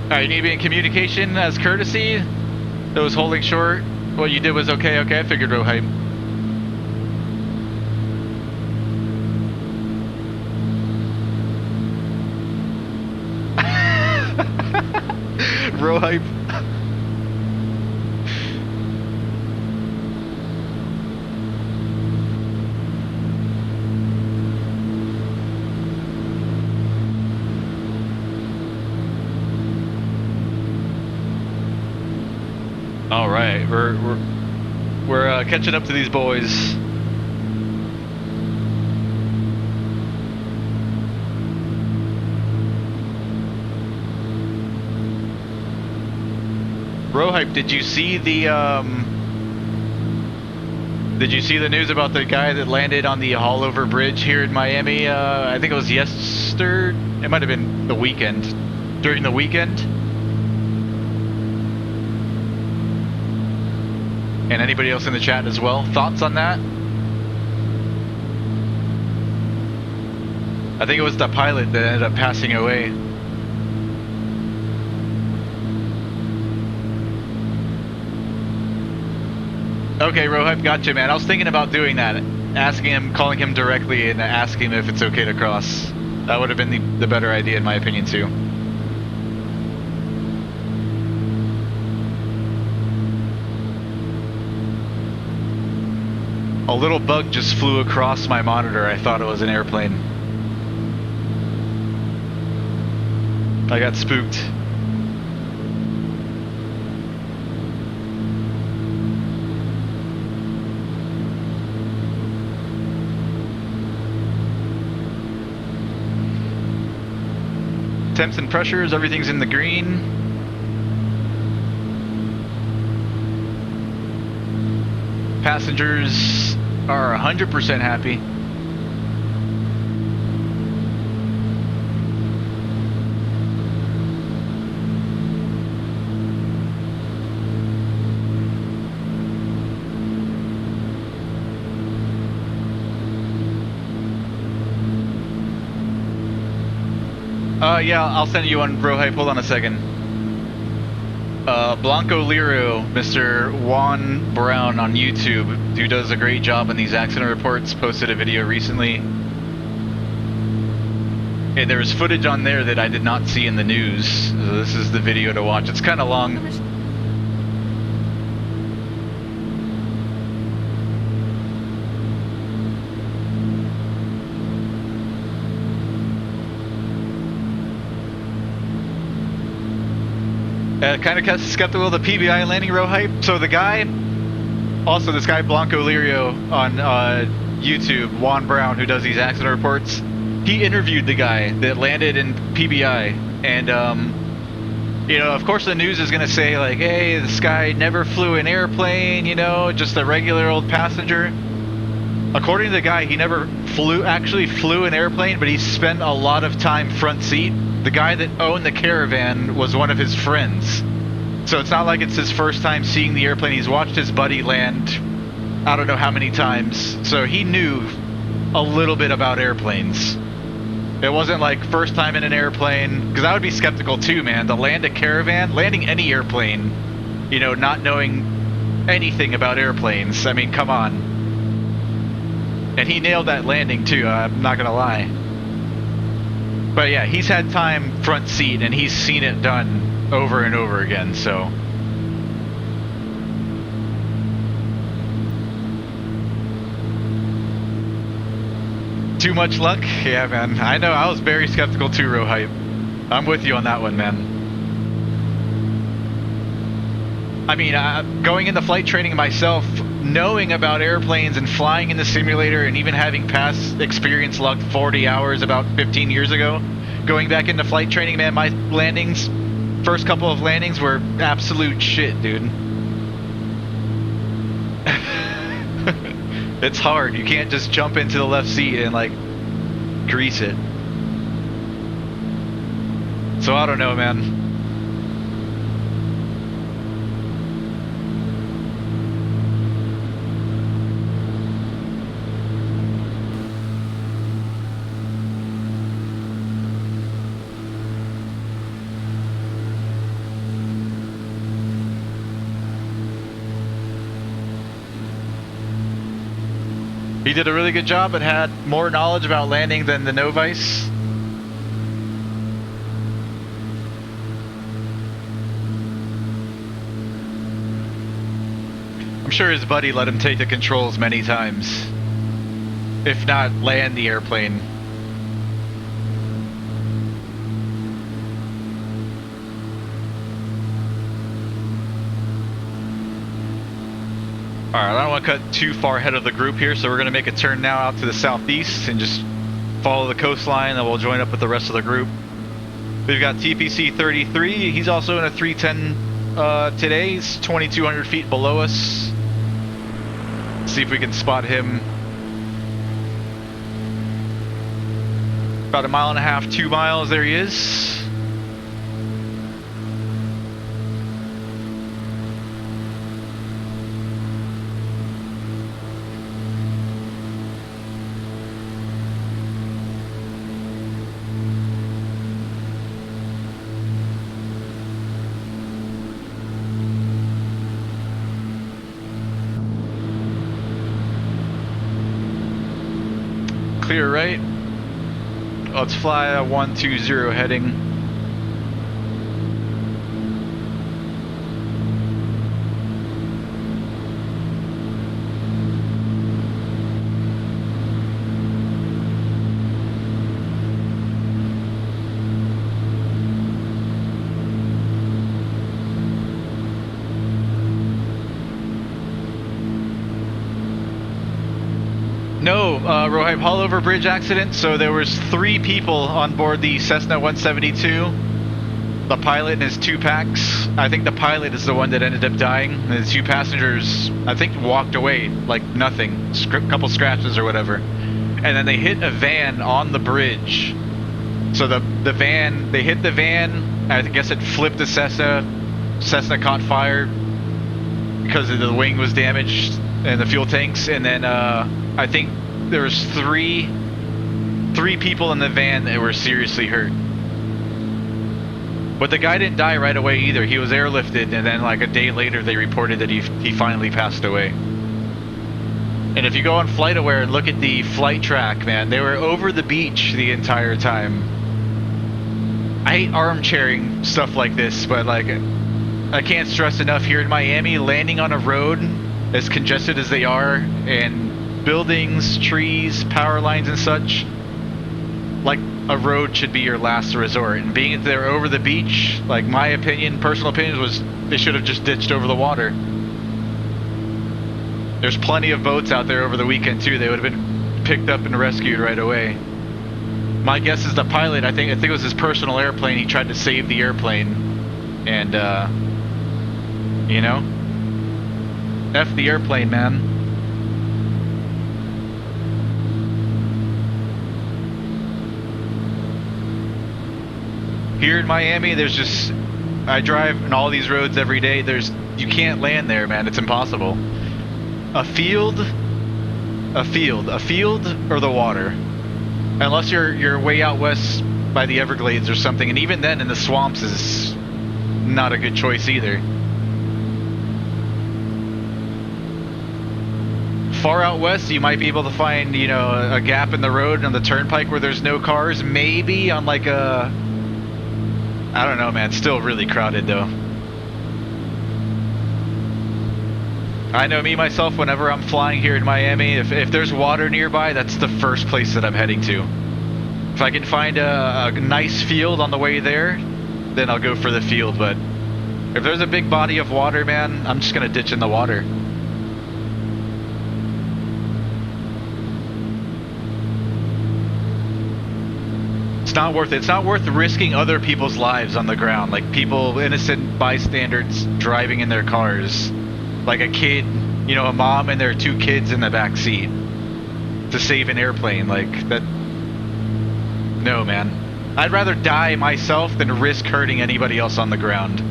Alright, you need to be in communication as courtesy. Those holding short. What you did was okay, I figured, Rohype. Rohype. All right, we're catching up to these boys. Rohype, did you see the news about the guy that landed on the Haulover Bridge here in Miami? I think it was yesterday. It might have been the weekend. During the weekend. And anybody else in the chat as well? Thoughts on that? I think it was the pilot that ended up passing away. Okay, Rohib, gotcha, man. I was thinking about doing that. Asking him, calling him directly and asking him if it's okay to cross. That would have been the better idea in my opinion too. A little bug just flew across my monitor. I thought it was an airplane. I got spooked. Temps and pressures, everything's in the green. Passengers are 100% happy. Yeah, I'll send you one, Rohype. Hold on a second. Blanco Liro, Mr. Juan Brown on YouTube, who does a great job on these accident reports, posted a video recently. And there was footage on there that I did not see in the news. So this is the video to watch. It's kind of long. Kind of skeptical of the PBI landing row hype. So the guy, also this guy Blanco Lirio on YouTube, Juan Brown, who does these accident reports, he interviewed the guy that landed in PBI, and you know, of course the news is gonna say like, hey, this guy never flew an airplane, you know, just a regular old passenger. According to the guy, he never actually flew an airplane, but he spent a lot of time front seat. The guy that owned the Caravan was one of his friends. So it's not like it's his first time seeing the airplane. He's watched his buddy land I don't know how many times. So he knew a little bit about airplanes. It wasn't like first time in an airplane, because I would be skeptical too, man. To land a Caravan, landing any airplane, you know, not knowing anything about airplanes. I mean, come on. And he nailed that landing too, I'm not gonna lie. But yeah, he's had time front seat and he's seen it done over and over again, so. Too much luck? Yeah, man. I know, I was very skeptical too, Rohype. I'm with you on that one, man. I mean, going into flight training myself, knowing about airplanes and flying in the simulator and even having past experience logged 40 hours about 15 years ago, going back into flight training, man, my landings, first couple of landings were absolute shit, dude. It's hard. You can't just jump into the left seat and like grease it. So I don't know, man. He did a really good job, but had more knowledge about landing than the novice. I'm sure his buddy let him take the controls many times, if not land the airplane. Alright, I don't want to cut too far ahead of the group here, so we're going to make a turn now out to the southeast and just follow the coastline, and we'll join up with the rest of the group. We've got TPC 33, he's also in a 310 today, he's 2,200 feet below us. Let's see if we can spot him. About 1.5 miles, 2 miles, there he is. clear right. Let's fly a 120 heading. No, Rohype Haulover Bridge accident. So there was 3 people on board the Cessna 172. The pilot and his 2 packs. I think the pilot is the one that ended up dying. The 2 passengers, I think, walked away like nothing. Couple scratches or whatever. And then they hit a van on the bridge. So the van, they hit the van. I guess it flipped the Cessna. Cessna caught fire because the wing was damaged and the fuel tanks. And then I think there was three people in the van that were seriously hurt. But the guy didn't die right away either. He was airlifted, and then like a day later they reported that he finally passed away. And if you go on FlightAware and look at the flight track, man, they were over the beach the entire time. I hate armchairing stuff like this, but like I can't stress enough, here in Miami, landing on a road as congested as they are, and buildings, trees, power lines and such, like a road should be your last resort. And being there over the beach, like my opinion, personal opinion, was they should have just ditched over the water. There's plenty of boats out there over the weekend too. They would have been picked up and rescued right away. My guess is the pilot, I think it was his personal airplane, he tried to save the airplane, and you know, F the airplane, man. Here in Miami, there's just, I drive on all these roads every day. You can't land there, man. It's impossible. A field or the water. Unless you're way out west by the Everglades or something, and even then in the swamps is not a good choice either. Far out west, you might be able to find, you know, a gap in the road on the turnpike where there's no cars. Maybe on like a, I don't know, man. Still really crowded though. I know me myself, whenever I'm flying here in Miami, if there's water nearby, that's the first place that I'm heading to. If I can find a nice field on the way there, then I'll go for the field. But if there's a big body of water, man, I'm just gonna ditch in the water. It's not worth it. It's not worth risking other people's lives on the ground, like people, innocent bystanders driving in their cars, like a kid, you know, a mom and their 2 kids in the back seat to save an airplane. Like that, no, man. I'd rather die myself than risk hurting anybody else on the ground.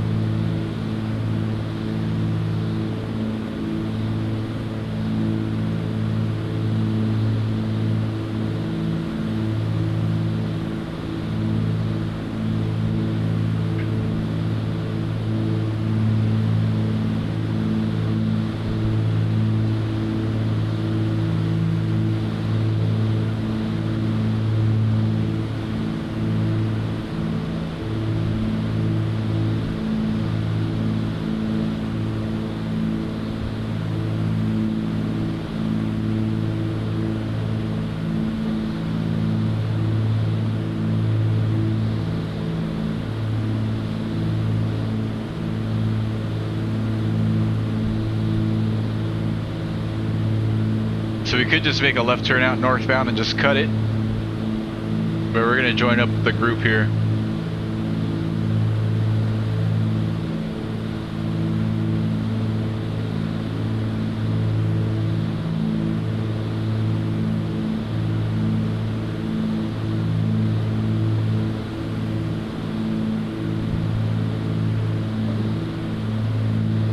So we could just make a left turn out northbound and just cut it. But we're gonna join up the group here.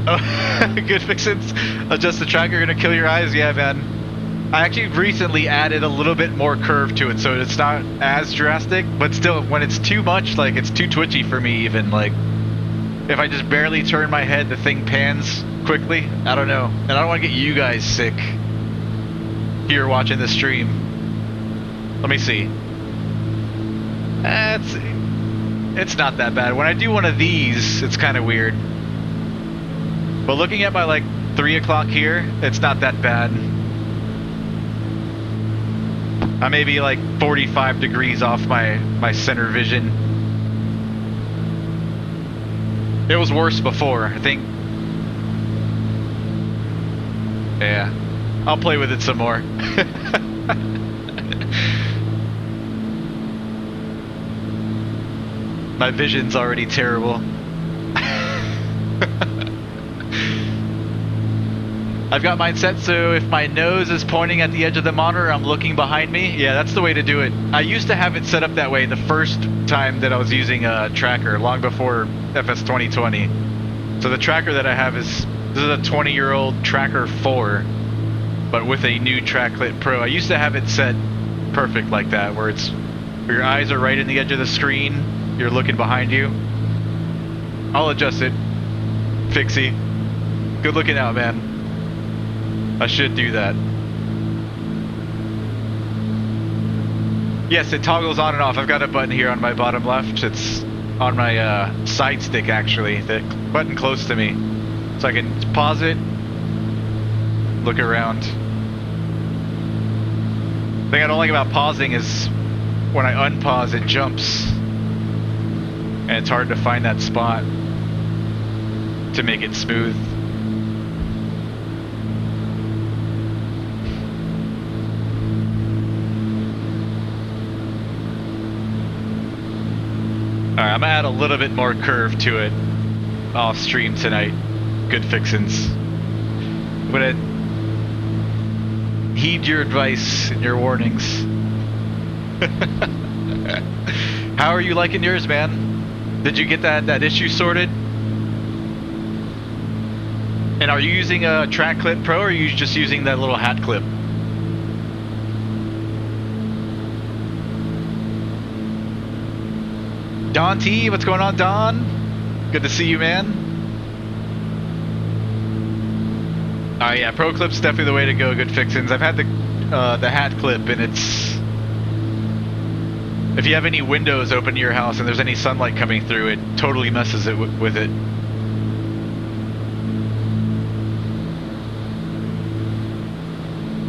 Oh, good fixins. Adjust the tracker, gonna kill your eyes. Yeah, man. I actually recently added a little bit more curve to it, so it's not as drastic, but still, when it's too much, like, it's too twitchy for me even. Like, if I just barely turn my head, the thing pans quickly. I don't know. And I don't want to get you guys sick here watching the stream. Let me see. It's not that bad. When I do one of these, it's kind of weird. But looking at my like 3 o'clock here, it's not that bad. I may be like 45 degrees off my center vision. It was worse before, I think. Yeah, I'll play with it some more. My vision's already terrible. I've got mine set so if my nose is pointing at the edge of the monitor, I'm looking behind me. Yeah, that's the way to do it. I used to have it set up that way the first time that I was using a tracker, long before FS 2020. So the tracker that I have is, this is a 20-year-old Tracker 4, but with a new TrackIR Pro. I used to have it set perfect like that, where your eyes are right in the edge of the screen, you're looking behind you. I'll adjust it. Fixie. Good looking out, man. I should do that. Yes, it toggles on and off. I've got a button here on my bottom left. It's on my side stick, actually. The button close to me. So I can pause it, look around. The thing I don't like about pausing is when I unpause, it jumps. And it's hard to find that spot to make it smooth. Alright, I'm gonna add a little bit more curve to it off stream tonight. Good fixins. I'm gonna heed your advice and your warnings. How are you liking yours, man? Did you get that issue sorted? And are you using a TrackIR Pro or are you just using that little hat clip? Don T, what's going on, Don? Good to see you, man. Yeah, Pro Clip's definitely the way to go. Good fixins. I've had the hat clip, and it's, if you have any windows open in your house and there's any sunlight coming through, it totally messes it with it.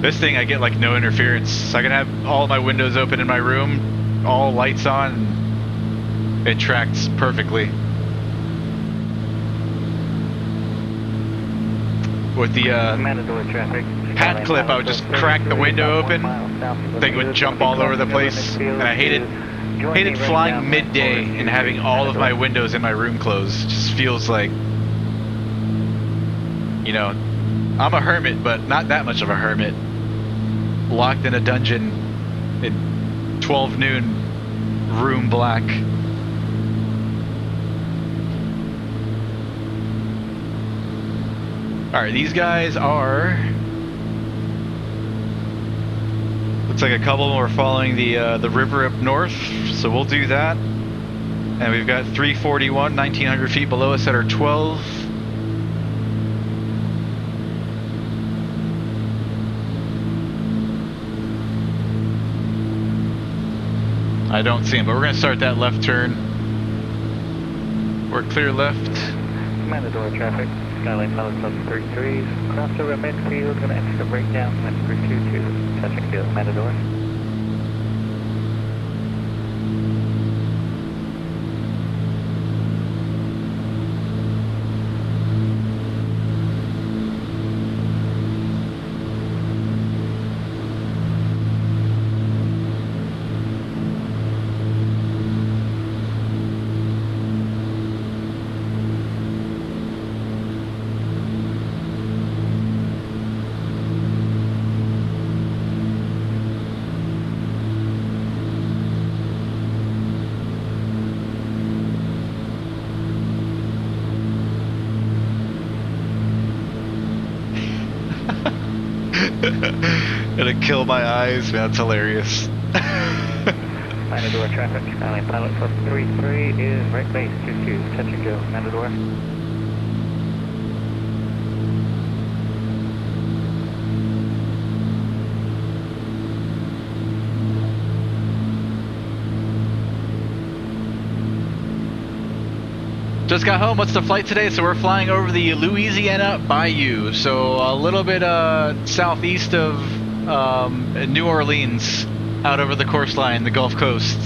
This thing, I get like no interference. I can have all my windows open in my room, all lights on, and it tracks perfectly. With the hat clip, I would just crack the window open, thing would jump all over the place, and I hated flying midday and having all of my windows in my room closed. It just feels like, you know, I'm a hermit, but not that much of a hermit. Locked in a dungeon at 12 noon, room black. Alright, these guys are, looks like a couple more following the river up north, so we'll do that. And we've got 341, 1900 feet below us at our 12. I don't see him, but we're going to start that left turn. We're clear left. Mandatory traffic. Skyline Pilot plus 33. Crossover midfield, going to exit the breakdown. That's 322. Touch and kill. Matador. It'll kill my eyes, man. That's hilarious. Matador traffic. Skyline Pilot plus 33 is right base 22. Touch and go. Matador. just got home. What's the flight today? So we're flying over the Louisiana Bayou. So a little bit southeast of New Orleans, out over the coastline, the Gulf Coast.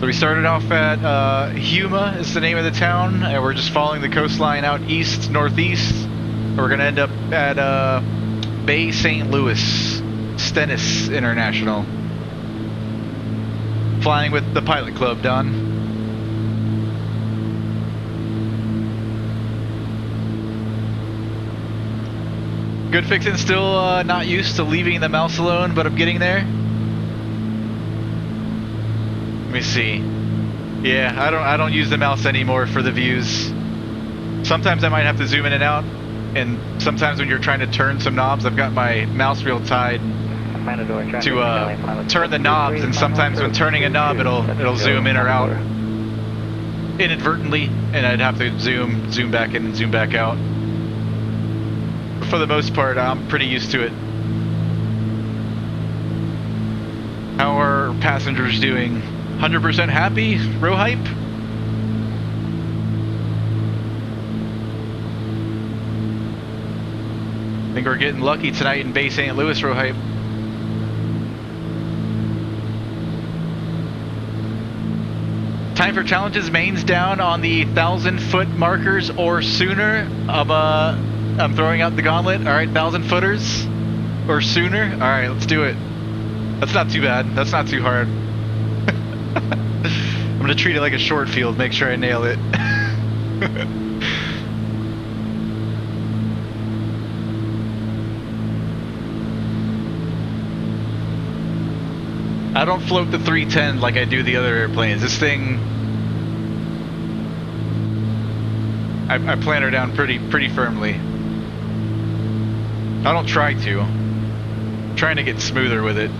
So we started off at Houma is the name of the town, and we're just following the coastline out east, northeast. We're gonna end up at Bay St. Louis, Stennis International. Flying with the Pilot Club, Don. Good fixin', still not used to leaving the mouse alone, but I'm getting there. Let me see. Yeah, I don't use the mouse anymore for the views. Sometimes I might have to zoom in and out, and sometimes when you're trying to turn some knobs, I've got my mouse wheel tied to turn the knobs, and sometimes when turning a knob, it'll zoom in or out inadvertently, and I'd have to zoom back in and zoom back out. But for the most part, I'm pretty used to it. How are passengers doing? 100% happy? Row hype? I think we're getting lucky tonight in Bay St. Louis, row hype. Time for challenges, mains down on the 1,000-foot markers or sooner. I'm throwing out the gauntlet. All right, 1,000-footers or sooner. All right, let's do it. That's not too bad. That's not too hard. I'm gonna treat it like a short field, make sure I nail it. I don't float the 310 like I do the other airplanes. This thing, I plan her down pretty firmly. I don't try to. I'm trying to get smoother with it.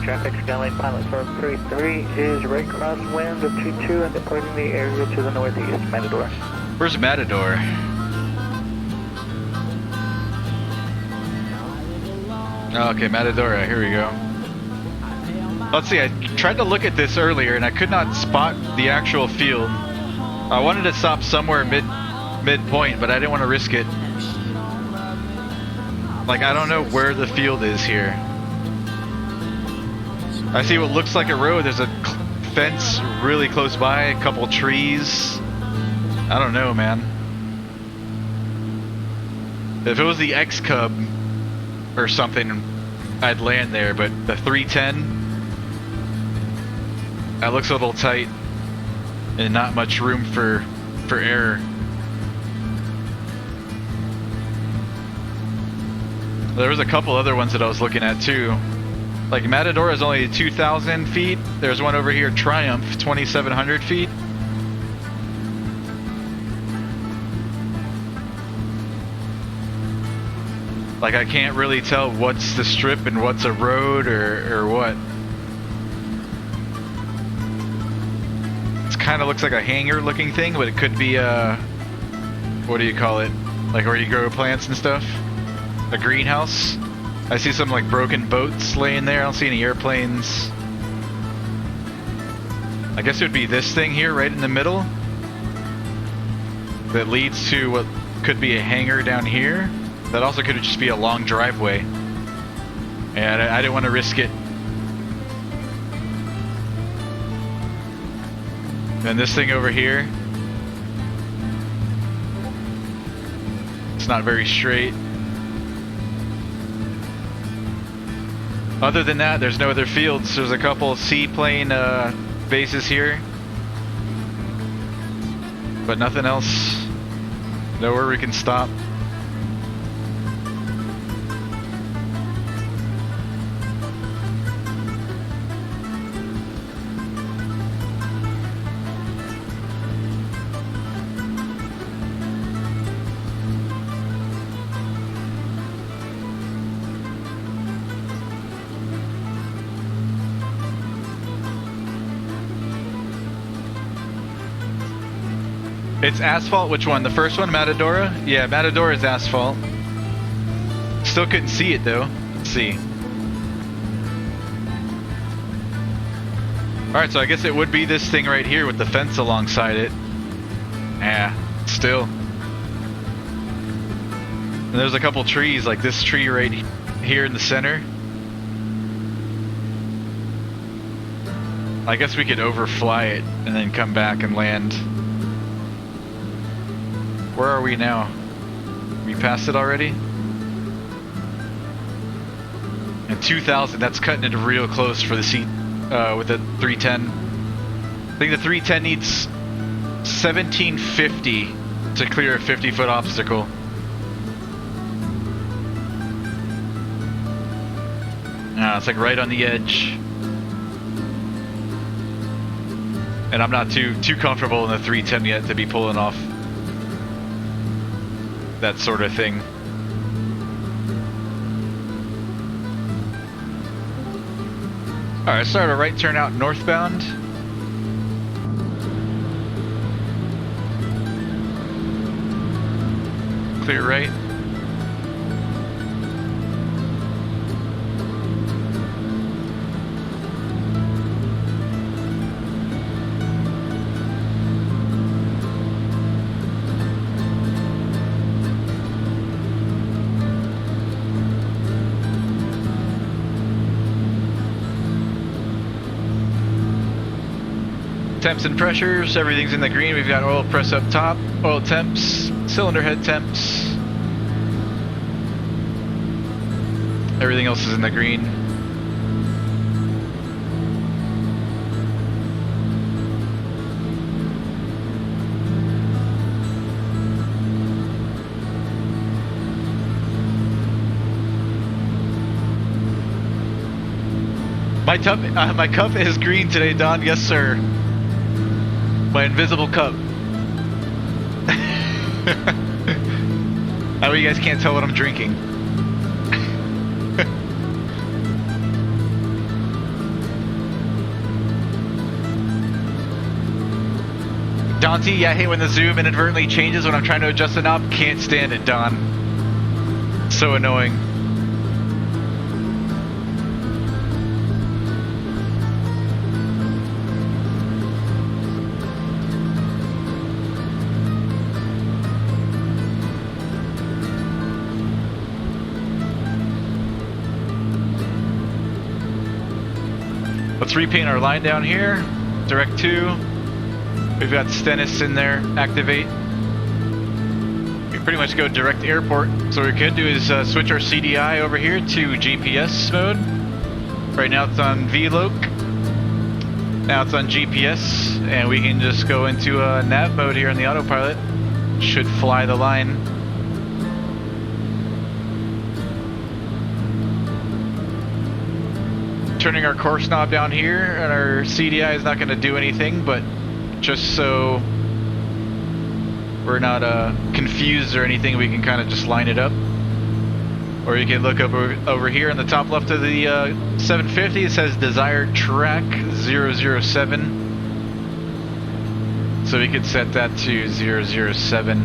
Traffic, Skyline Pilot Firm 33 is right crosswind of 22 and departing the area to the northeast. Matador. Where's Matador? Oh, okay, Matador, here we go. Let's see, I tried to look at this earlier and I could not spot the actual field. I wanted to stop somewhere midpoint, but I didn't want to risk it. Like, I don't know where the field is here. I see what looks like a road. There's a fence really close by, a couple trees. I don't know, man. If it was the X Cub or something, I'd land there, but the 310, that looks a little tight and not much room for error. There was a couple other ones that I was looking at too. Like Matador is only 2,000 feet. There's one over here, Triumph, 2,700 feet. Like I can't really tell what's the strip and what's a road or what. It kind of looks like a hangar looking thing, but it could be a, what do you call it? Like where you grow plants and stuff? A greenhouse? I see some like broken boats laying there. I don't see any airplanes. I guess it would be this thing here right in the middle that leads to what could be a hangar down here. That also could just be a long driveway. And I didn't want to risk it. And this thing over here, it's not very straight. Other than that, there's no other fields. There's a couple seaplane bases here, but nothing else. Nowhere we can stop. It's asphalt. Which one? The first one, Matadora? Yeah, Matadora is asphalt. Still couldn't see it though. Let's see. Alright, so I guess it would be this thing right here with the fence alongside it. Yeah, still. And there's a couple trees, like this tree right here in the center. I guess we could overfly it and then come back and land. Where are we now? We passed it already? And 2,000, that's cutting it real close for the seat with the 310. I think the 310 needs 1750 to clear a 50-foot obstacle. It's like right on the edge. And I'm not too comfortable in the 310 yet to be pulling off that sort of thing. Alright, start a right turn out northbound. Clear right. Temps and pressures, everything's in the green. We've got oil press up top, oil temps, cylinder head temps. Everything else is in the green. My cup is green today, Don. Yes, sir. My invisible cup. That way you guys can't tell what I'm drinking. Dante, yeah, I hate when the zoom inadvertently changes when I'm trying to adjust the knob. Can't stand it, Don. So annoying. Let's repaint our line down here. Direct 2. We've got Stennis in there. Activate. We pretty much go direct airport. So what we could do is switch our CDI over here to GPS mode. Right now it's on VLOC. Now it's on GPS. And we can just go into nav mode here in the autopilot. Should fly the line. Turning our course knob down here, and our CDI is not going to do anything, but just so we're not confused or anything, we can kind of just line it up. Or you can look over here in the top left of the 750, it says desired track 007. So we could set that to 007.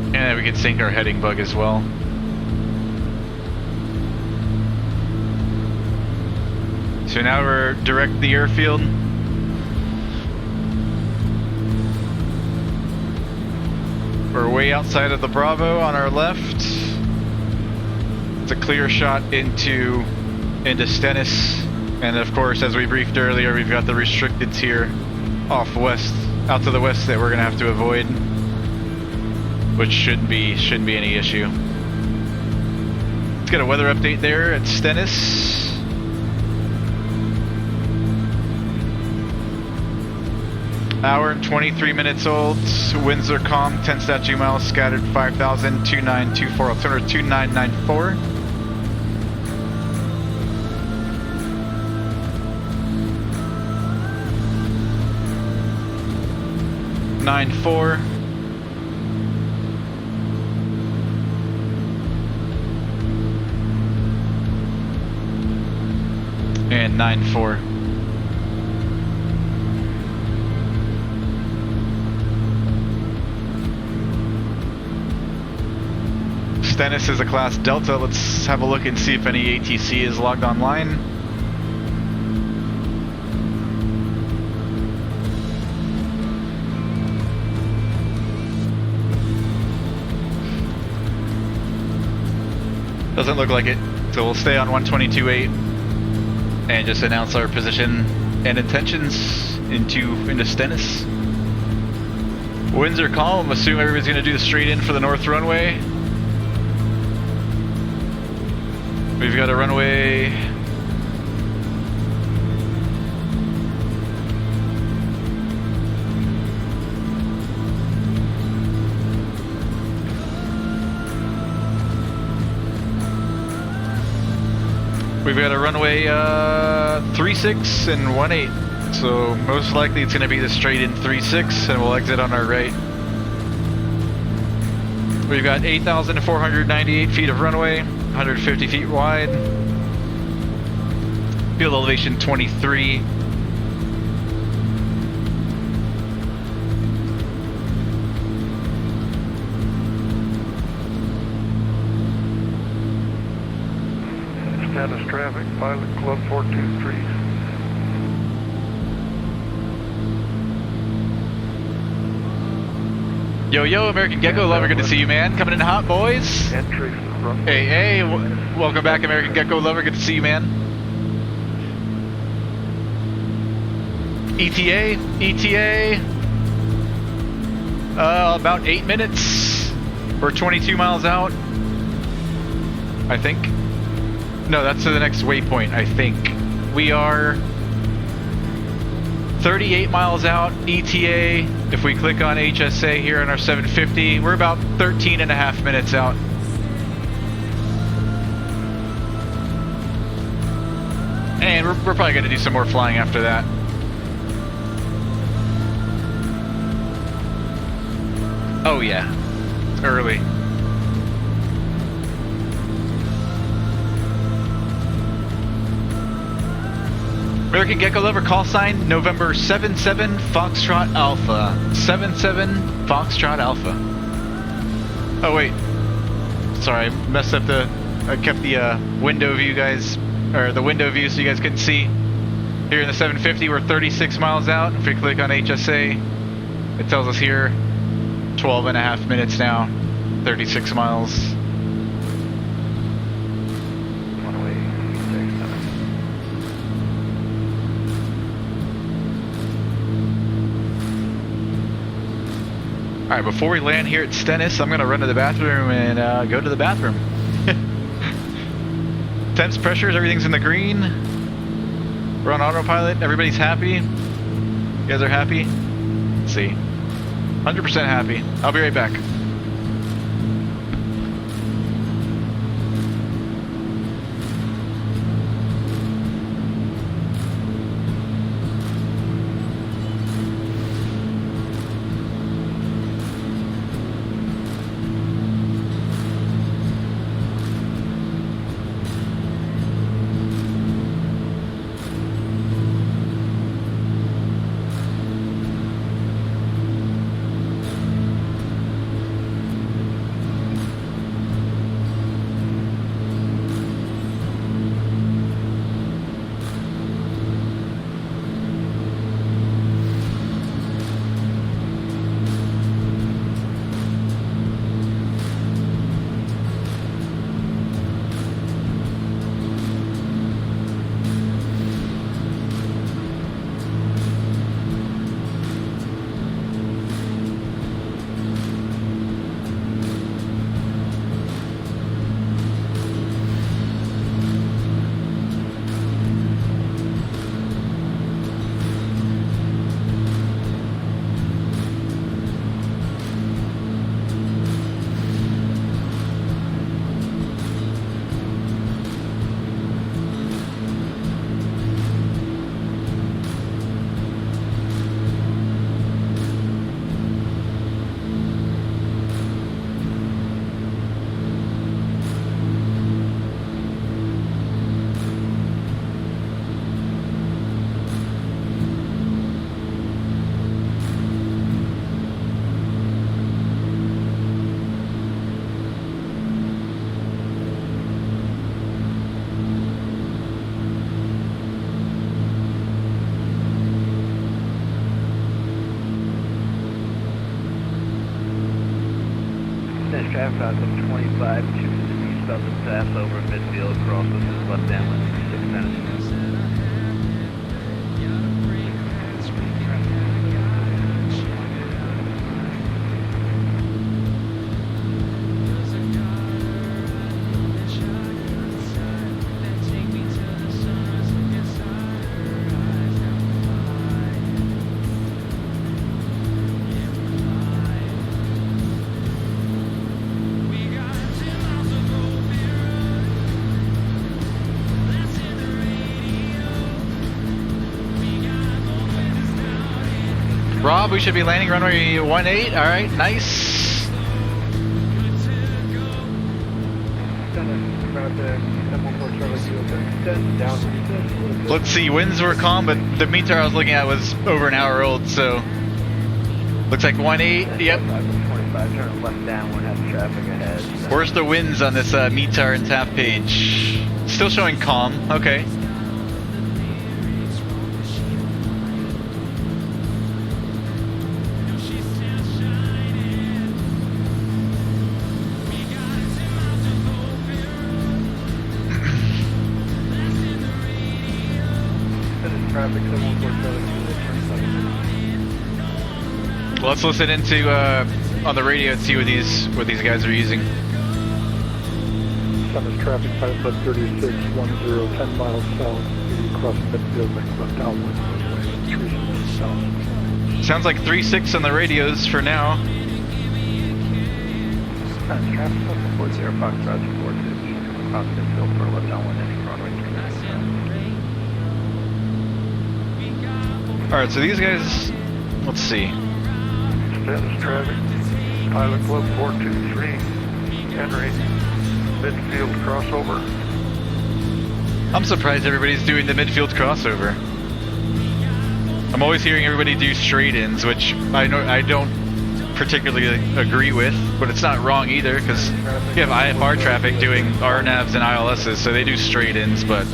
And then we could sync our heading bug as well. So now we're direct the airfield. We're way outside of the Bravo on our left. It's a clear shot into Stennis. And of course, as we briefed earlier, we've got the restricteds here off west, out to the west that we're gonna have to avoid, which shouldn't be any issue. get a weather update there at Stennis. Hour and 23 minutes old. Winds are calm. 10 statute miles scattered. 5,000. 2924. Altimeter 2994. Four. And 9-4. Stennis is a class Delta. Let's have a look and see if any ATC is logged online. Doesn't look like it, so we'll stay on 122.8 and just announce our position and intentions into Stennis. Winds are calm. Assume everybody's going to do the straight in for the north runway. We've got a runway. We've got a runway 36 and 18, so most likely it's going to be the straight in 36, and we'll exit on our right. We've got 8,498 feet of runway, 150 feet wide, field elevation 23. Status traffic, Pilot Club 423. Yo, yo, American Gecko Lover, good to see you, man. Coming in hot, boys. Entry from Hey, hey, welcome back, American Gecko Lover, good to see you, man. ETA. About 8 minutes. We're 22 miles out, I think. No, that's to the next waypoint, I think. We are 38 miles out, ETA. If we click on HSA here on our 750, we're about 13 and a half minutes out. And we're probably going to do some more flying after that. Oh yeah, it's early. American Gecko Lover, call sign November 77 Foxtrot Alpha. 77 Foxtrot Alpha. Oh wait, sorry, I messed up I kept the window view, guys, or the window view so you guys couldn't see. Here in the 750, we're 36 miles out. If we click on HSA, it tells us here 12 and a half minutes now, 36 miles. All right, before we land here at Stennis, I'm gonna run to the bathroom and go to the bathroom. Temps, pressures, everything's in the green. We're on autopilot, everybody's happy. You guys are happy? Let's see. 100% happy. I'll be right back. traffic Pilot 25, choose the east south of pass over midfield, cross this is left downwind, 6 minutes. Rob, we should be landing runway 18. All right, nice. Let's see, winds were calm, but the meter I was looking at was over an hour old, so looks like 18. Yep. 25, turn left downwind, have traffic ahead. Where's the winds on this METAR and TAF page? Still showing calm. Okay. Let's listen into on the radio and see what these guys are using. Summit traffic Pilot 36, 10 miles south, across midfield, left downwind, runway 36 south. Sounds like 3-6 on the radios for now. Traffic 40 Fox Roger 46, across midfield for left downwind, heading runway 39. Alright, so these guys, let's see. Status traffic, Pilot Club 423, Henry, midfield crossover. I'm surprised everybody's doing the midfield crossover. I'm always hearing everybody do straight-ins, which I don't particularly agree with, but it's not wrong either, because you have IFR traffic doing RNAVs and ILSs, so they do straight-ins, but...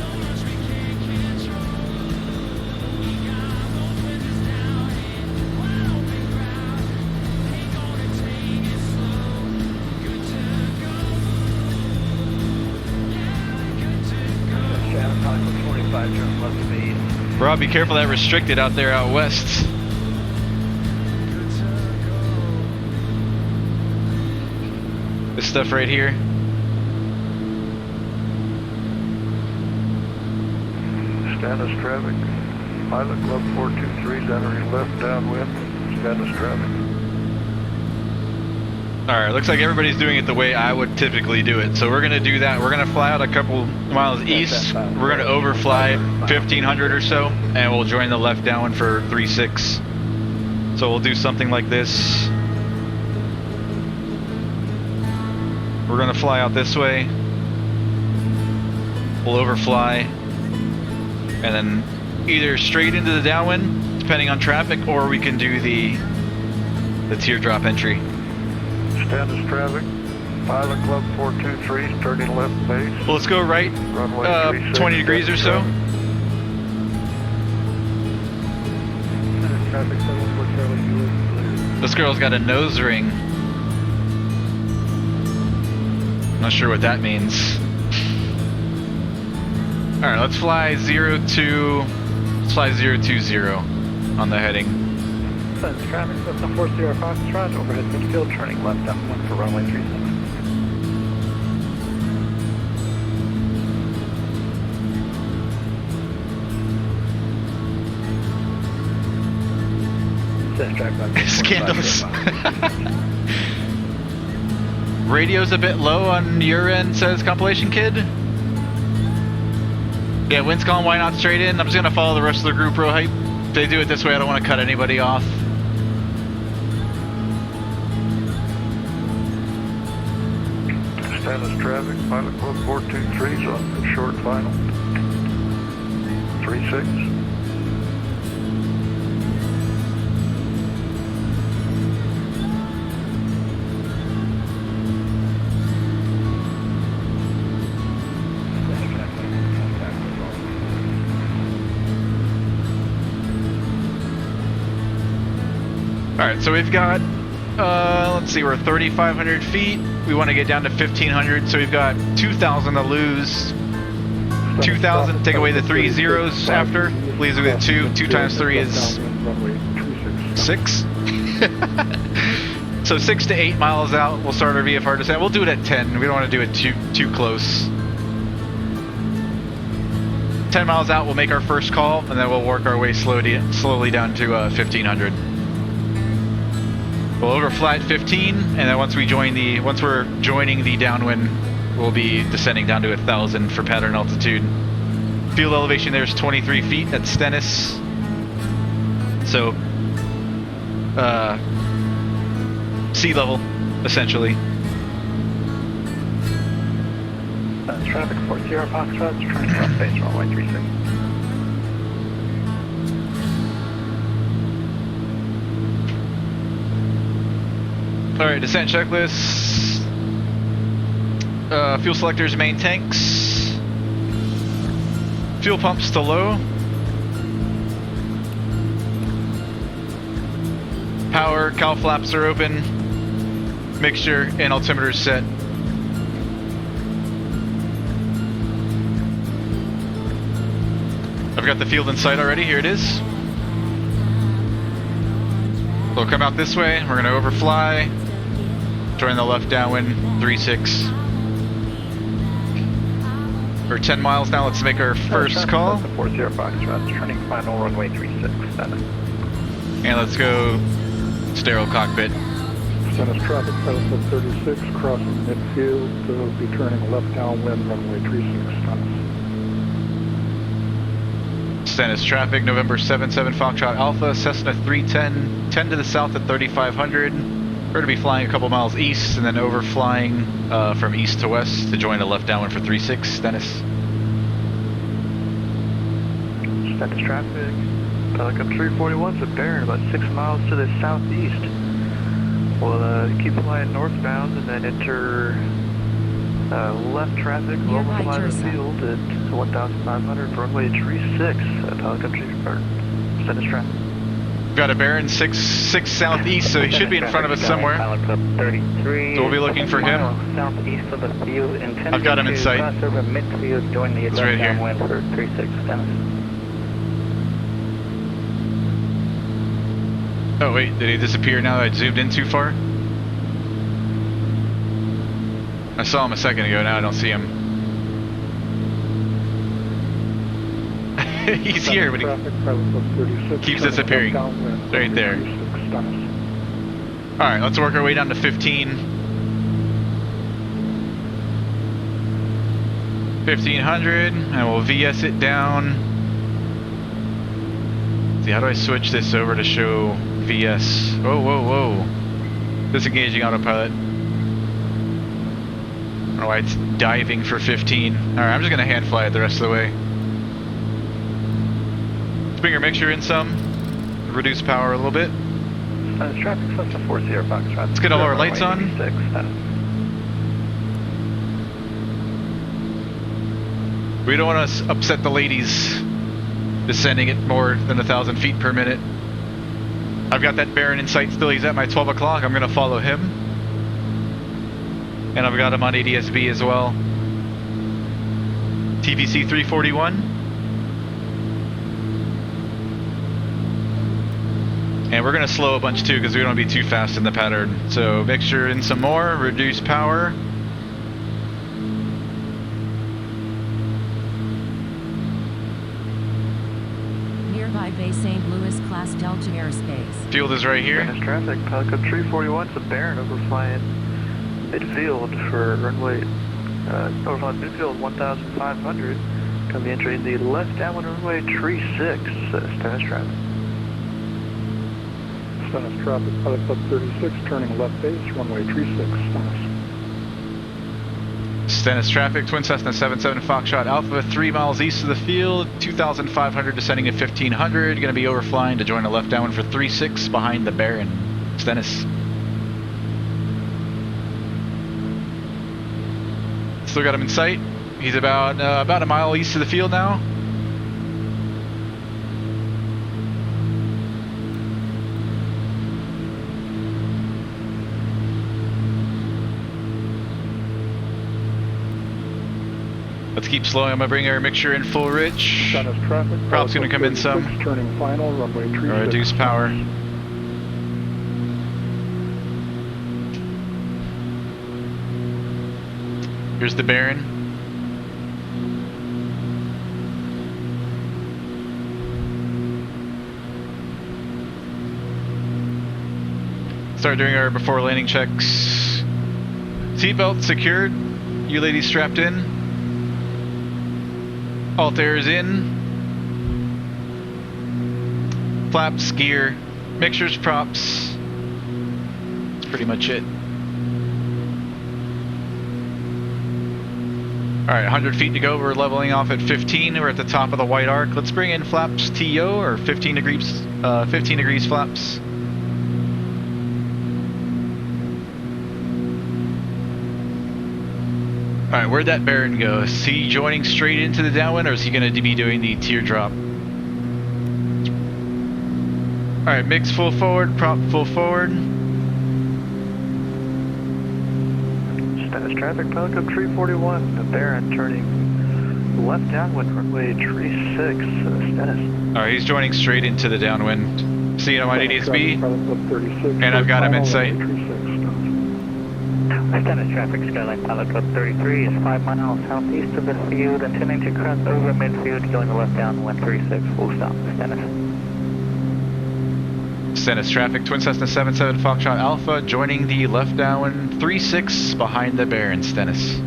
Rob, be careful that restricted out there out west. This stuff right here. Status traffic, Pilot Club 423 is entering left downwind, status traffic. Alright, looks like everybody's doing it the way I would typically do it. So we're going to do that. We're going to fly out a couple miles east. We're going to overfly 1500 or so, and we'll join the left downwind for 3-6. So we'll do something like this. We're going to fly out this way. We'll overfly. And then either straight into the downwind, depending on traffic, or we can do the teardrop entry. Status traffic, Pilot Club 423 is turning left base. Well, let's go right, 20 degrees or so. This girl's got a nose ring. Not sure what that means. Alright, let's fly 020 on the heading. Traffic system 40 Foxtrot, overhead midfield, turning left downwind for runway 37. Scandalous. Radio's a bit low on your end, says Compilation Kid. Yeah, wind's calm, why not straight in? I'm just gonna follow the rest of the group real hype. If they do it this way, I don't want to cut anybody off. Status traffic, Pilot Club 423 is on the short final. 3-6. Alright, so we've got, let's see, we're 3,500 feet. we want to get down to 1500, so we've got 2,000 to lose. 2,000, take away the 3 zeros after, leaves me with 2. 2 times 3 is 6. So 6 to 8 miles out, we'll start our VFR descent. We'll do it at 10. We don't want to do it too close. 10 miles out, we'll make our first call, and then we'll work our way slowly down to 1500. We'll overfly at 15, and then once we're joining the downwind, we'll be descending down to 1,000 for pattern altitude. Field elevation there is 23 feet at Stennis. So, sea level, essentially. Traffic 40 Foxtrot, turning left base, runway 36. Alright, descent checklist. Fuel selectors, main tanks. Fuel pumps to low. Power, cowl flaps are open. Mixture and altimeter set. I've got the field in sight already, here it is. We'll come out this way, we're gonna overfly. Join the left downwind, 36. We're 10 miles now, let's make our first call. 40 Foxtrot, turning final runway 36, Stennis. And let's go sterile cockpit. Stennis traffic, Pilot 36, crossing midfield, be turning left downwind, runway 36, Stennis. Stennis traffic, November 77 Foxtrot Alpha, Cessna 310, 10 to the south at 3500. We're going to be flying a couple miles east and then overflying from east to west to join a left downwind for 36, Stennis. Stennis traffic, Pelican 341's a bearing about 6 miles to the southeast. We'll keep flying northbound and then enter left traffic, overfly the field at 1,500, runway 36, Pelican 3, or Stennis traffic. Got a bearing 6 southeast, so he should be in front of us somewhere. So we'll be looking for him. Southeast of the field, I've got him in sight. Over midfield, join the it's right here. Downwind for 36, Stennis. Oh wait, did he disappear now that I zoomed in too far? I saw him a second ago, now I don't see him. He's here, but he keeps disappearing. Right there. Alright, let's work our way down to 15. 1500, and we'll VS it down. Let's see, how do I switch this over to show VS? Whoa, whoa, whoa. Disengaging autopilot. I don't know why it's diving for 15. Alright, I'm just gonna hand fly it the rest of the way. Let's bring our mixture in some. Reduce power a little bit. Traffic Cessna 40 Foxtrot. Let's get all our lights on. 86, We don't want to upset the ladies descending at more than 1,000 feet per minute. I've got that Baron in sight still. He's at my 12 o'clock. I'm going to follow him. And I've got him on ADSB as well. TPC 341. And we're going to slow a bunch too because we don't want to be too fast in the pattern. So mixture in some more, reduce power. Nearby base St. Louis class Delta Airspace. Field is right here. Stennis traffic, Pelican 341's a Baron overflying midfield for runway, overflying midfield 1,500. Going to be entering the left downwind runway 36, Stennis traffic. Stennis traffic, Pilot Club 36, turning left base, runway 36, Stennis. Stennis traffic, Twin Cessna 77 Foxtrot Alpha, 3 miles east of the field, 2,500 descending at 1,500. Going to be overflying to join a left downwind for 36 behind the Baron. Stennis. Still got him in sight. He's about a mile east of the field now. Let's keep slowing. I'm gonna bring our mixture in full rich. Stennis traffic. Prop's gonna come in 36, some. Turning final, runway 36. Or reduce power. Here's the Baron. Start doing our before landing checks. Seatbelt secured. You ladies strapped in. Alt air is in. Flaps, gear, mixtures, props. That's pretty much it. Alright, 100 feet to go. We're leveling off at 15. We're at the top of the white arc. Let's bring in flaps TO, or 15 degrees flaps. Alright, where'd that Baron go? Is he joining straight into the downwind, or is he going to be doing the teardrop? Alright, mix full forward, prop full forward. Stennis traffic, Pilot Club 341, the Baron turning left downwind, runway 36, Stennis. Alright, he's joining straight into the downwind. See him on ADSB, Pilot Club 36. and I've got him in sight. Stennis traffic, Skyline Pilot Club 33 is 5 miles southeast of the field, intending to cross over midfield, going left downwind 36, full stop, Stennis. Stennis traffic, Twin Cessna 77 Foxtrot Alpha, joining the left downwind 36 behind the Baron, Stennis.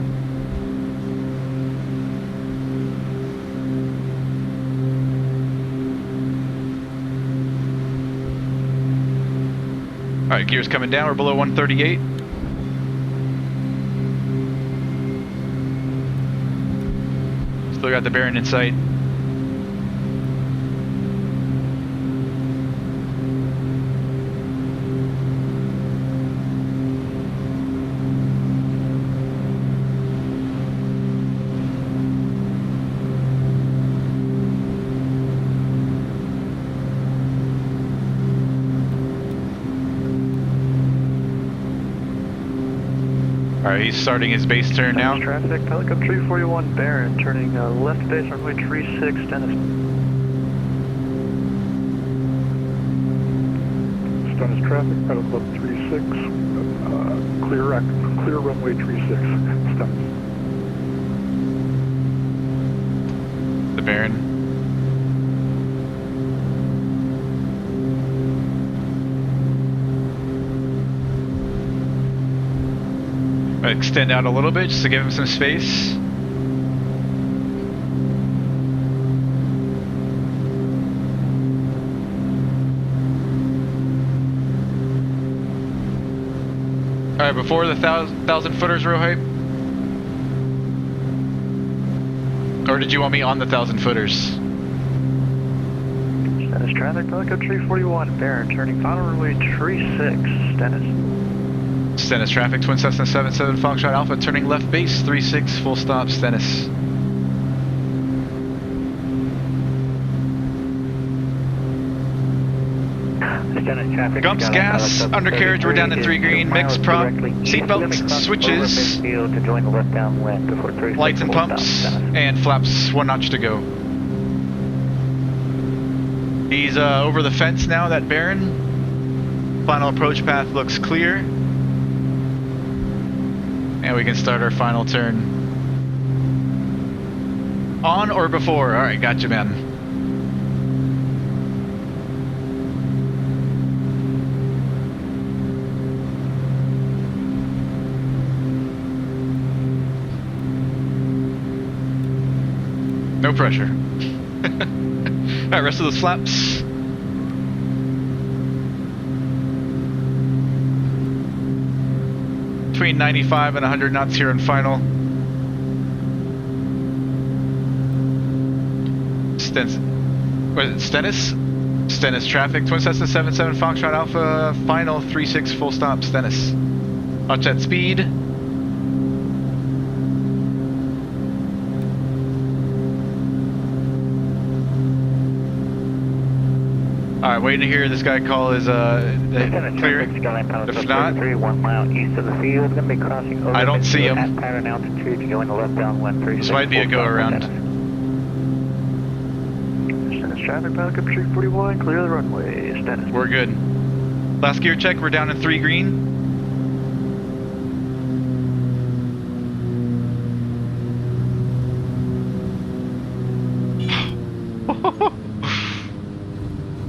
Alright, gears coming down, we're below 138. Still got the Baron in sight. Alright, he's starting his base turn now. Traffic, Pilot Club 341, Baron turning left base, runway 36, Stennis. Stennis traffic, Pilot Club 36, clear runway 36, Stennis. The Baron. Extend out a little bit just to give him some space. Alright, before the 1,000 footers row height? Or did you want me on the 1,000 footers? Stennis traffic, Pilot Club 341, Baron turning final runway 36, Stennis. Stennis traffic, Twin Cessna 77 Foxtrot Alpha, turning left base 36, full stop, Stennis. Gumps gas, undercarriage, we're down to 3 green, mix prop, seatbelts, switches, lights and pumps, and flaps 1 notch to go. He's over the fence now, that Baron. Final approach path looks clear. And we can start our final turn. On or before? Alright, gotcha, man. No pressure. Alright, rest of those flaps. Between 95 and 100 knots here in final. Stennis? Stennis traffic, Twin Cessna 77 Foxtrot Alpha, final 36 full stop, Stennis. Watch that speed. Alright, waiting to hear this guy call his clear. If not, 1 mile east of the field. Going to be crossing over. I don't see him. At pattern altitude, going to left downwind 36. This might be a go around. Stennis traffic, Pilot Cup 341, clear the runway. Stennis. We're good. Last gear check, we're down in 3 green.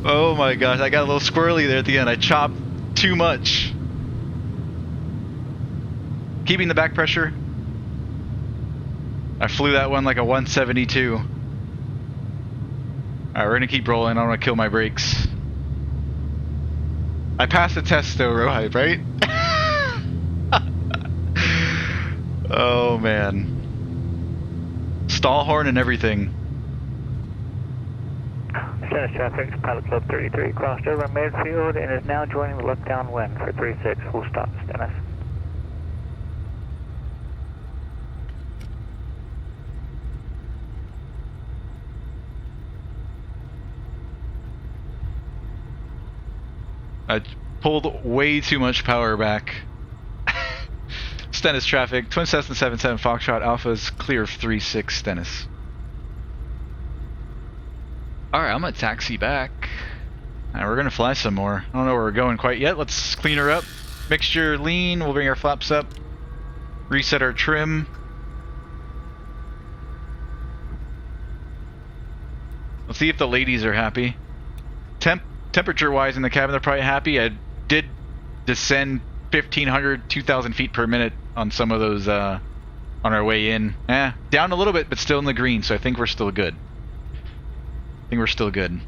Oh my gosh, I got a little squirrely there at the end. I chopped too much. Keeping the back pressure. I flew that one like a 172. Alright, we're gonna keep rolling. I don't want to kill my brakes. I passed the test though, Rohit, right? Oh man. Stall horn and everything. Stennis traffic, Pilot Club 33 crossed over midfield and is now joining the left downwind for 36. Full stop, Stennis. I pulled way too much power back. Stennis traffic, Twin Cessna 77 Foxtrot Alpha's clear of 36 Stennis. Alright, I'm gonna taxi back. And we're gonna fly some more. I don't know where we're going quite yet. Let's clean her up. Mixture lean, we'll bring our flaps up. Reset our trim. Let's see if the ladies are happy. Temperature wise in the cabin, they're probably happy. I did descend 1,500, 2,000 feet per minute on some of those on our way in. Down a little bit, but still in the green, so I think we're still good. I think we're still good.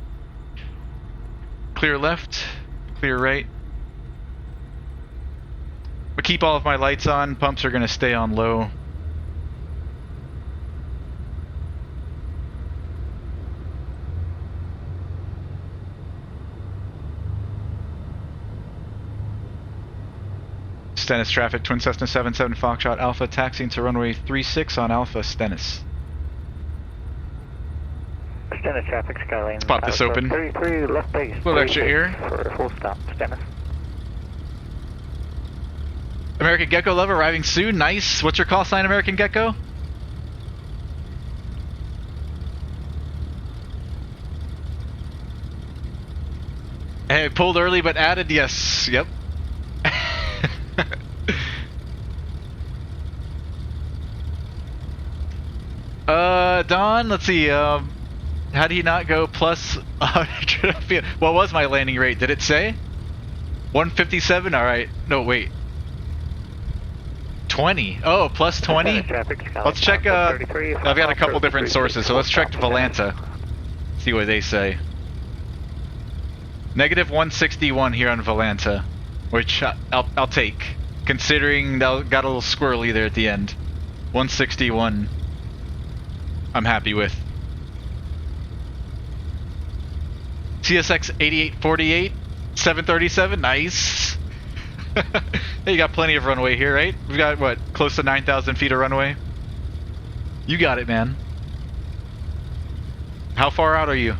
Clear left, clear right. But keep all of my lights on. Pumps are going to stay on low. Stennis traffic, Twin Cessna 77 Foxtrot Alpha, taxiing to runway 36 on Alpha, Stennis. Stennis traffic, Skylane. Let's pop this open. 33 left base. A little extra air. For a full stop, Stennis. American Gecko Love arriving soon. Nice. What's your call sign, American Gecko? Hey, pulled early but added. Yes. Yep. Don, let's see, how did he not go plus 100 feet? What was my landing rate? Did it say? 157? Alright. No, wait. 20. Oh, plus 20? Let's check, I've got a couple different sources, so let's check Volanta. See what they say. Negative 161 here on Volanta, which I'll take, considering that got a little squirrely there at the end. 161. I'm happy with. CSX 8848, 737, nice. Hey, you got plenty of runway here, right? We've got, what, close to 9,000 feet of runway? You got it, man. How far out are you?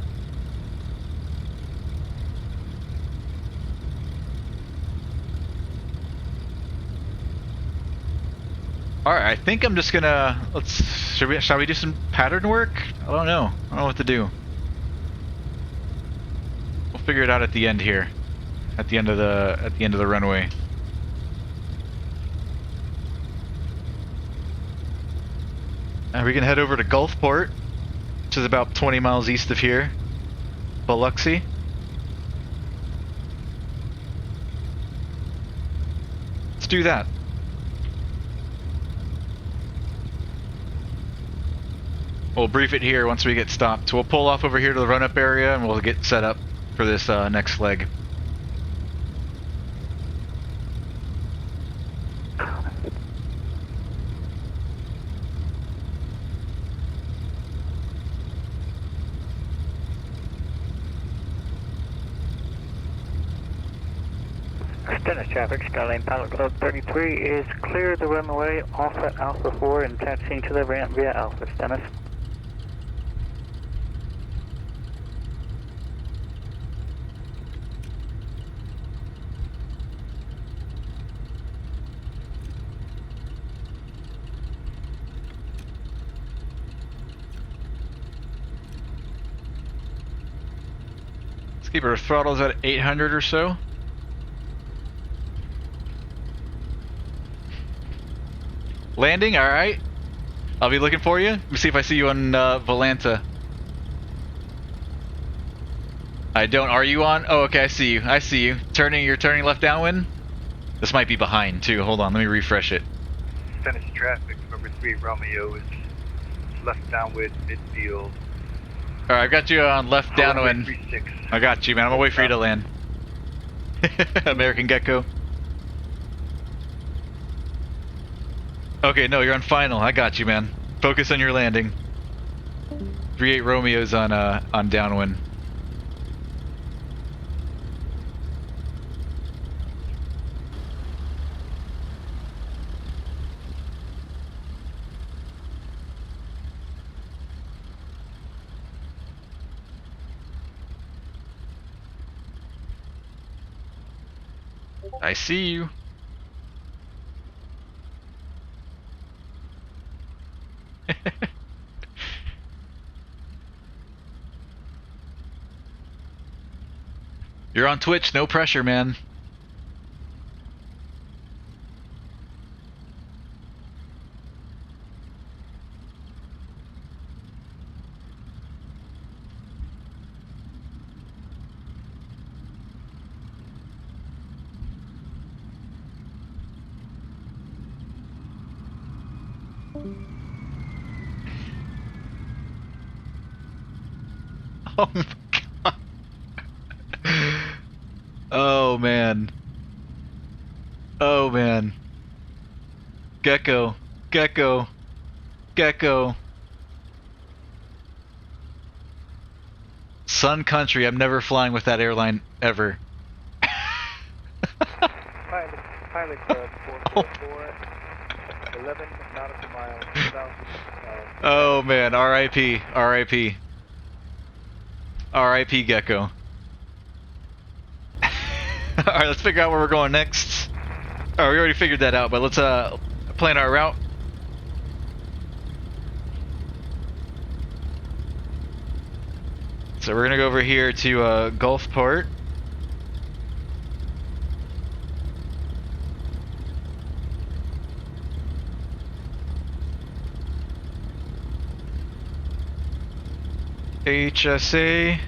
Alright, I think I'm just gonna, shall we do some pattern work? I don't know what to do. We'll figure it out at the end here. At the end of the runway. And we can head over to Gulfport, which is about 20 miles east of here. Biloxi. Let's do that. We'll brief it here once we get stopped. So we'll pull off over here to the run-up area and we'll get set up for this next leg. Stennis traffic, Skylane Pilot Club 33 is clear the runway off at Alpha 4 and taxiing to the ramp via Alpha, Stennis. Keep our throttles at 800 or so. Landing, alright. I'll be looking for you. Let me see if I see you on Volanta. I don't. Are you on? Oh, okay, I see you. I see you. You're turning left downwind? This might be behind, too. Hold on, let me refresh it. Finish traffic, number 3 Romeo is left downwind, midfield. Alright, I've got you on left downwind. 36. I got you, man. I'm gonna wait for you to land. American Gecko. Okay, no, you're on final. I got you, man. Focus on your landing. 38 Romeo's on downwind. I see you. You're on Twitch, no pressure, man. Oh my god. Oh man. Oh man. Gecko. Gecko. Gecko. Sun Country, I'm never flying with that airline ever. Pilot 444, 11 nautical miles south. Oh man, RIP, RIP. RIP Gecko. Alright, let's figure out where we're going next. Oh, we already figured that out, but let's plan our route. So we're gonna go over here to Gulfport. KHSA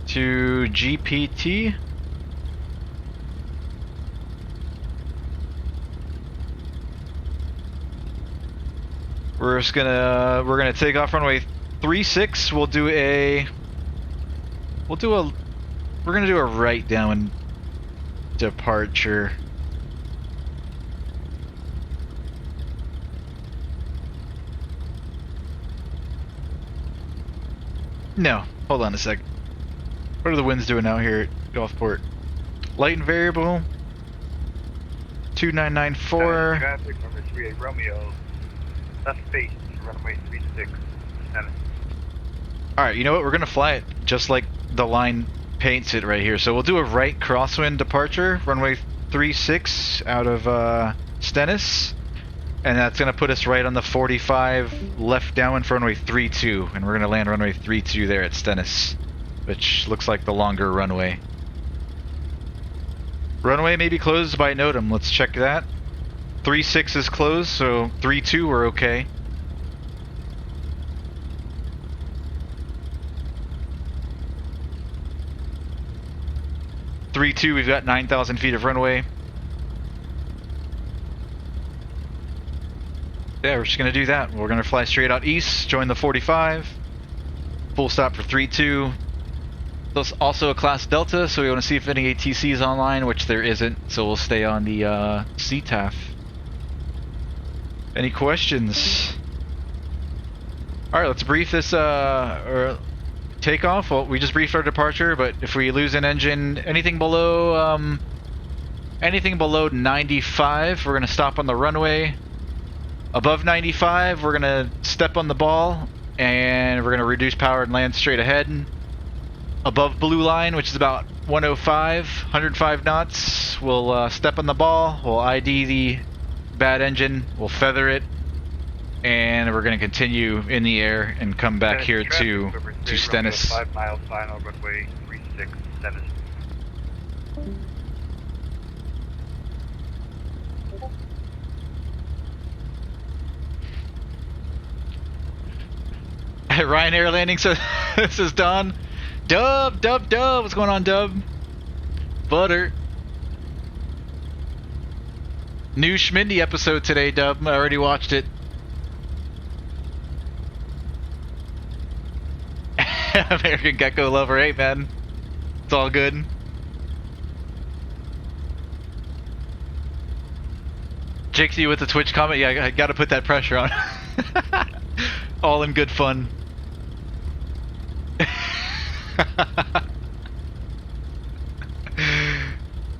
to GPT. We're gonna take off runway 36. We're gonna do a right down departure. No, hold on a sec. What are the winds doing out here at Gulfport? Light and variable. 2994. Traffic number 38 Romeo. Left face, runway 36. Alright, you know what? We're gonna fly it just like the line paints it right here. So we'll do a right crosswind departure, runway 36 out of Stennis. And that's gonna put us right on the 45 left downwind for runway 32, and we're gonna land runway 32 there at Stennis, which looks like the longer runway. Runway may be closed by NOTAM. Let's check that. 36 is closed, so 32 we're okay. (32) we've got 9,000 feet of runway. Yeah, we're just gonna do that. We're gonna fly straight out east, join the 45, full stop for 32. There's also a class Delta, so we want to see if any ATC is online, which there isn't, so we'll stay on the CTAF. Any questions? Alright, let's brief this or takeoff. Well, we just briefed our departure, but if we lose an engine, anything below 95, we're gonna stop on the runway. Above 95, we're gonna step on the ball, and we're gonna reduce power and land straight ahead. Above blue line, which is about 105 knots, we'll step on the ball, we'll ID the bad engine, we'll feather it, and we're going to continue in the air and come back here to Stennis. 5 mile final, runway 36, Stennis. Ryan Air Landing says, this is Don. Dub, what's going on, Dub? Butter. New Schmindy episode today, Dub. I already watched it. American Gecko Lover 8, man. It's all good. Jixie with the Twitch comment. Yeah, I gotta put that pressure on. All in good fun.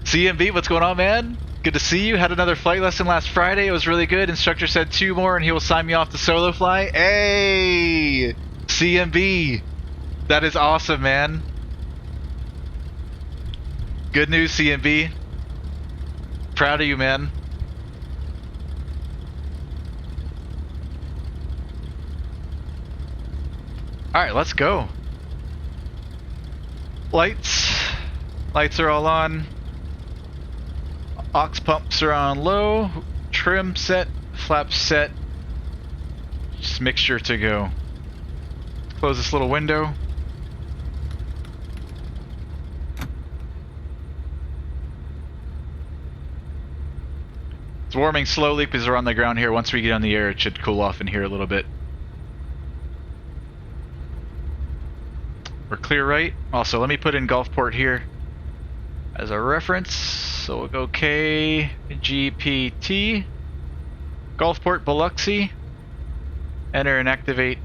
CMB, what's going on, man? Good to see you. Had another flight lesson last Friday. It was really good. Instructor said 2 more and he will sign me off to solo fly. Hey! CMB! That is awesome, man. Good news, CMB. Proud of you, man. Alright, let's go. Lights are all on. Aux pumps are on low. Trim set. Flaps set. Just mixture to go. Close this little window. It's warming slowly because we're on the ground here. Once we get on the air, it should cool off in here a little bit. We're clear right. Also, let me put in Gulfport here as a reference. So we'll go KGPT, Gulfport Biloxi, enter and activate.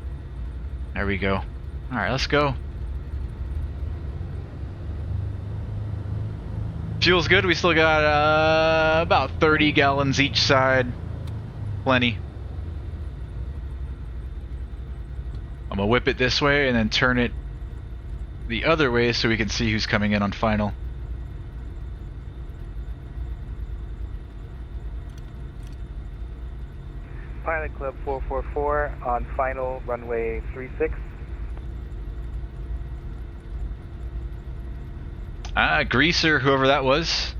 There we go. Alright, let's go. Fuel's good. We still got about 30 gallons each side. Plenty. I'm gonna whip it this way and then turn it the other way so we can see who's coming in on final. Pilot Club 444 on final, runway 36. Greaser, whoever that was.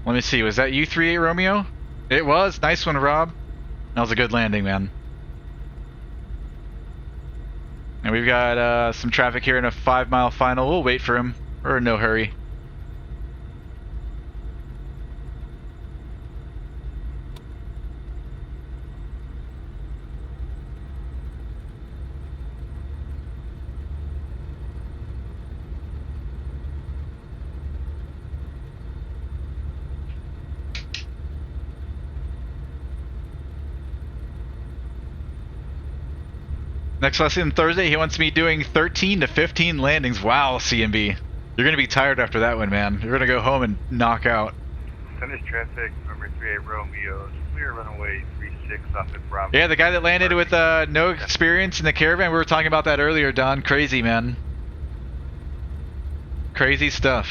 Let me see, was that you 38 Romeo? It was. Nice one, Rob. That was a good landing, man. And we've got some traffic here in a 5 mile final. We'll wait for him. We're in no hurry. Next lesson Thursday, he wants me doing 13 to 15 landings. Wow, CMB. You're going to be tired after that one, man. You're going to go home and knock out. Stennis traffic, number 38 Romeo, clear runway 36 off at Bravo. Yeah, the guy that landed with no experience in the Caravan, we were talking about that earlier, Don. Crazy, man. Crazy stuff.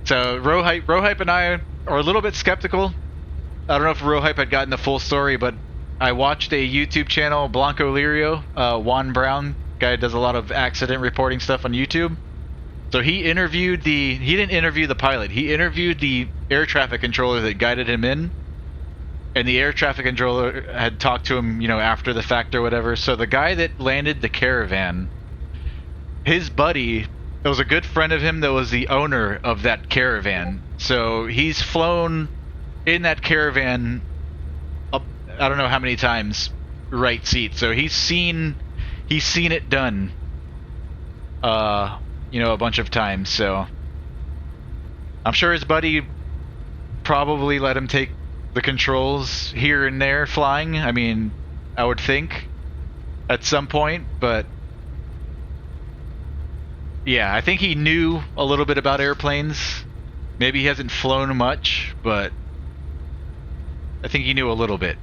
So, Rohype and I are a little bit skeptical. I don't know if Rohype had gotten the full story, but I watched a YouTube channel, Blanco Lirio, Juan Brown, guy does a lot of accident reporting stuff on YouTube. So he interviewed he didn't interview the pilot, he interviewed the air traffic controller that guided him in. And the air traffic controller had talked to him, you know, after the fact or whatever. So the guy that landed the Caravan, his buddy, it was a good friend of him that was the owner of that Caravan. So he's flown in that Caravan I don't know how many times right seat, so he's seen it done you know, a bunch of times. So I'm sure his buddy probably let him take the controls here and there flying. I mean, I would think at some point, but yeah, I think he knew a little bit about airplanes. Maybe he hasn't flown much, but I think he knew a little bit.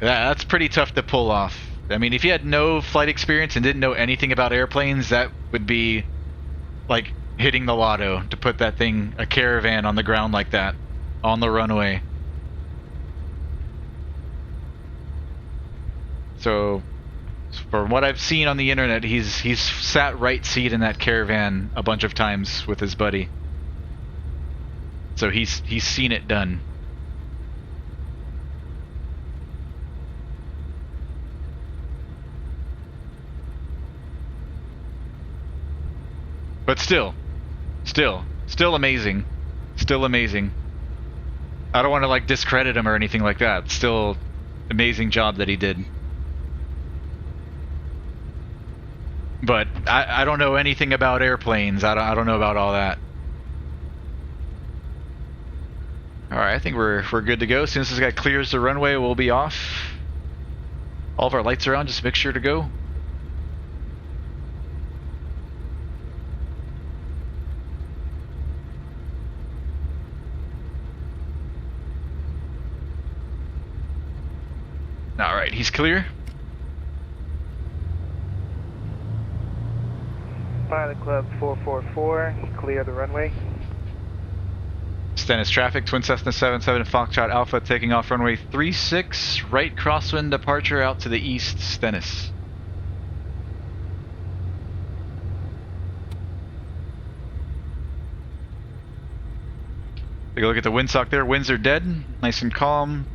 That's pretty tough to pull off. I mean, if you had no flight experience and didn't know anything about airplanes, that would be like hitting the lotto to put that thing, a Caravan, on the ground like that, on the runway. So, from what I've seen on the internet, he's sat right seat in that Caravan a bunch of times with his buddy. So he's seen it done. But still amazing. Still amazing. I don't want to like discredit him or anything like that. Still amazing job that he did. But I don't know anything about airplanes. I don't know about all that. Alright, I think we're good to go. As soon as this guy clears the runway, we'll be off. All of our lights are on, just make sure to go. Alright, he's clear. Pilot Club 444, clear the runway. Stennis traffic, Twin Cessna 77 Foxtrot Alpha taking off runway 36, right crosswind departure out to the east, Stennis. Take a look at the windsock there, winds are dead, nice and calm.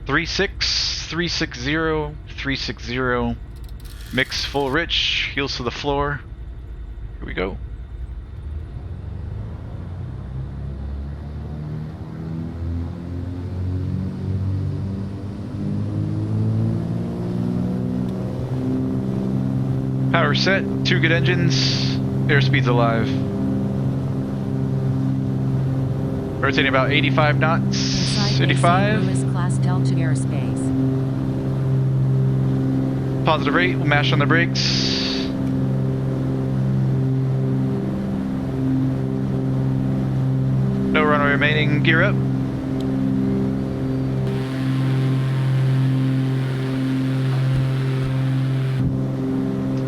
36, 360, 360, mix full rich, heels to the floor. Here we go. Power set, 2 good engines, airspeed's alive. Rotating about 85 knots, 85. Lewis class Delta airspace. Positive rate, we'll mash on the brakes. No runway remaining, gear up.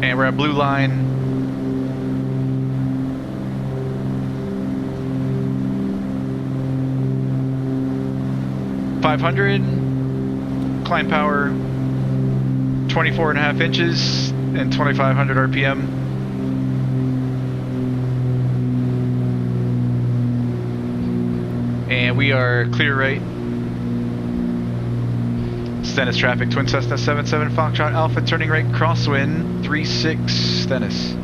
And we're at blue line. .500, climb power 24.5 inches and 2,500 RPM. And we are clear right. Stennis traffic, Twin Cessna 77 Foxtrot Alpha turning right crosswind 36 Stennis.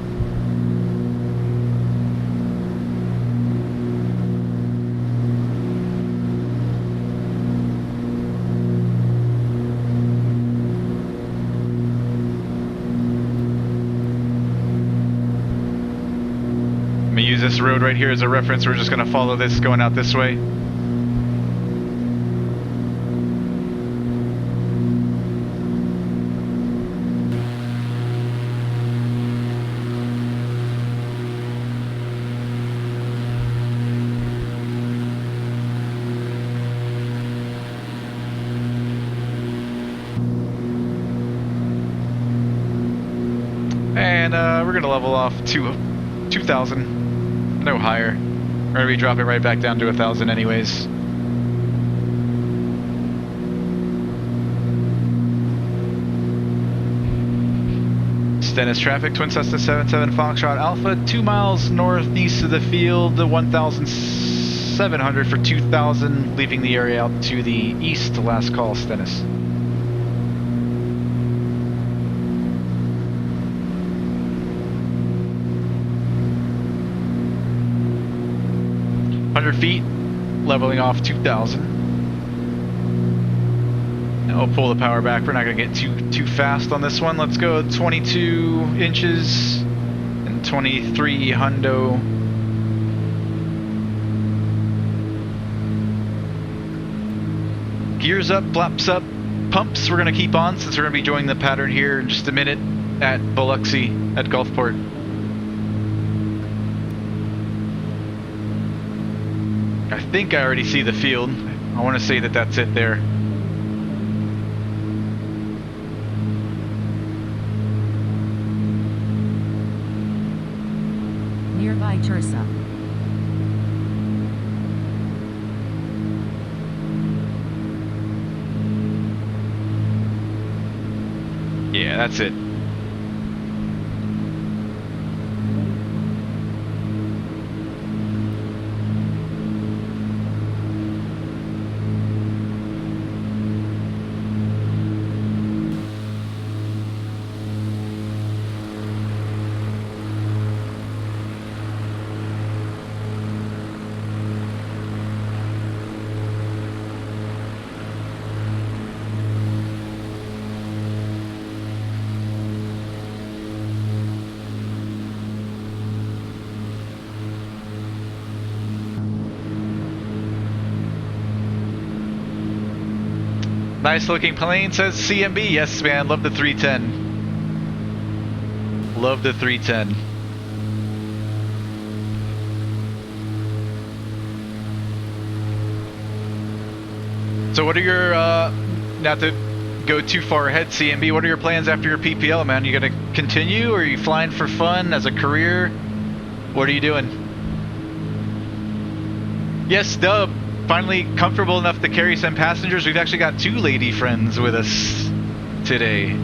I'm gonna use this road right here as a reference. We're just gonna follow this going out this way. And we're gonna level off to 2,000, no higher. We're gonna be dropping right back down to 1,000 anyways. Stennis traffic, Twin Cessna 77 Foxtrot Alpha, 2 miles northeast of the field, 1,700 for 2,000, leaving the area out to the east. Last call, Stennis. Feet, leveling off 2,000. And we'll pull the power back. We're not going to get too fast on this one. Let's go 22 inches and 23 hundo. Gears up, flaps up, pumps. We're going to keep on since we're going to be joining the pattern here in just a minute at Biloxi at Gulfport. I think I already see the field. I want to say that that's it there. Nearby Tursa. that's it. Nice looking plane, says CMB. Yes, man. Love the 310. Love the 310. So what are your, not to go too far ahead, CMB, what are your plans after your PPL, man? You gonna continue, or are you flying for fun as a career? What are you doing? Yes, Dub. Finally comfortable enough to carry some passengers. We've actually got 2 lady friends with us today.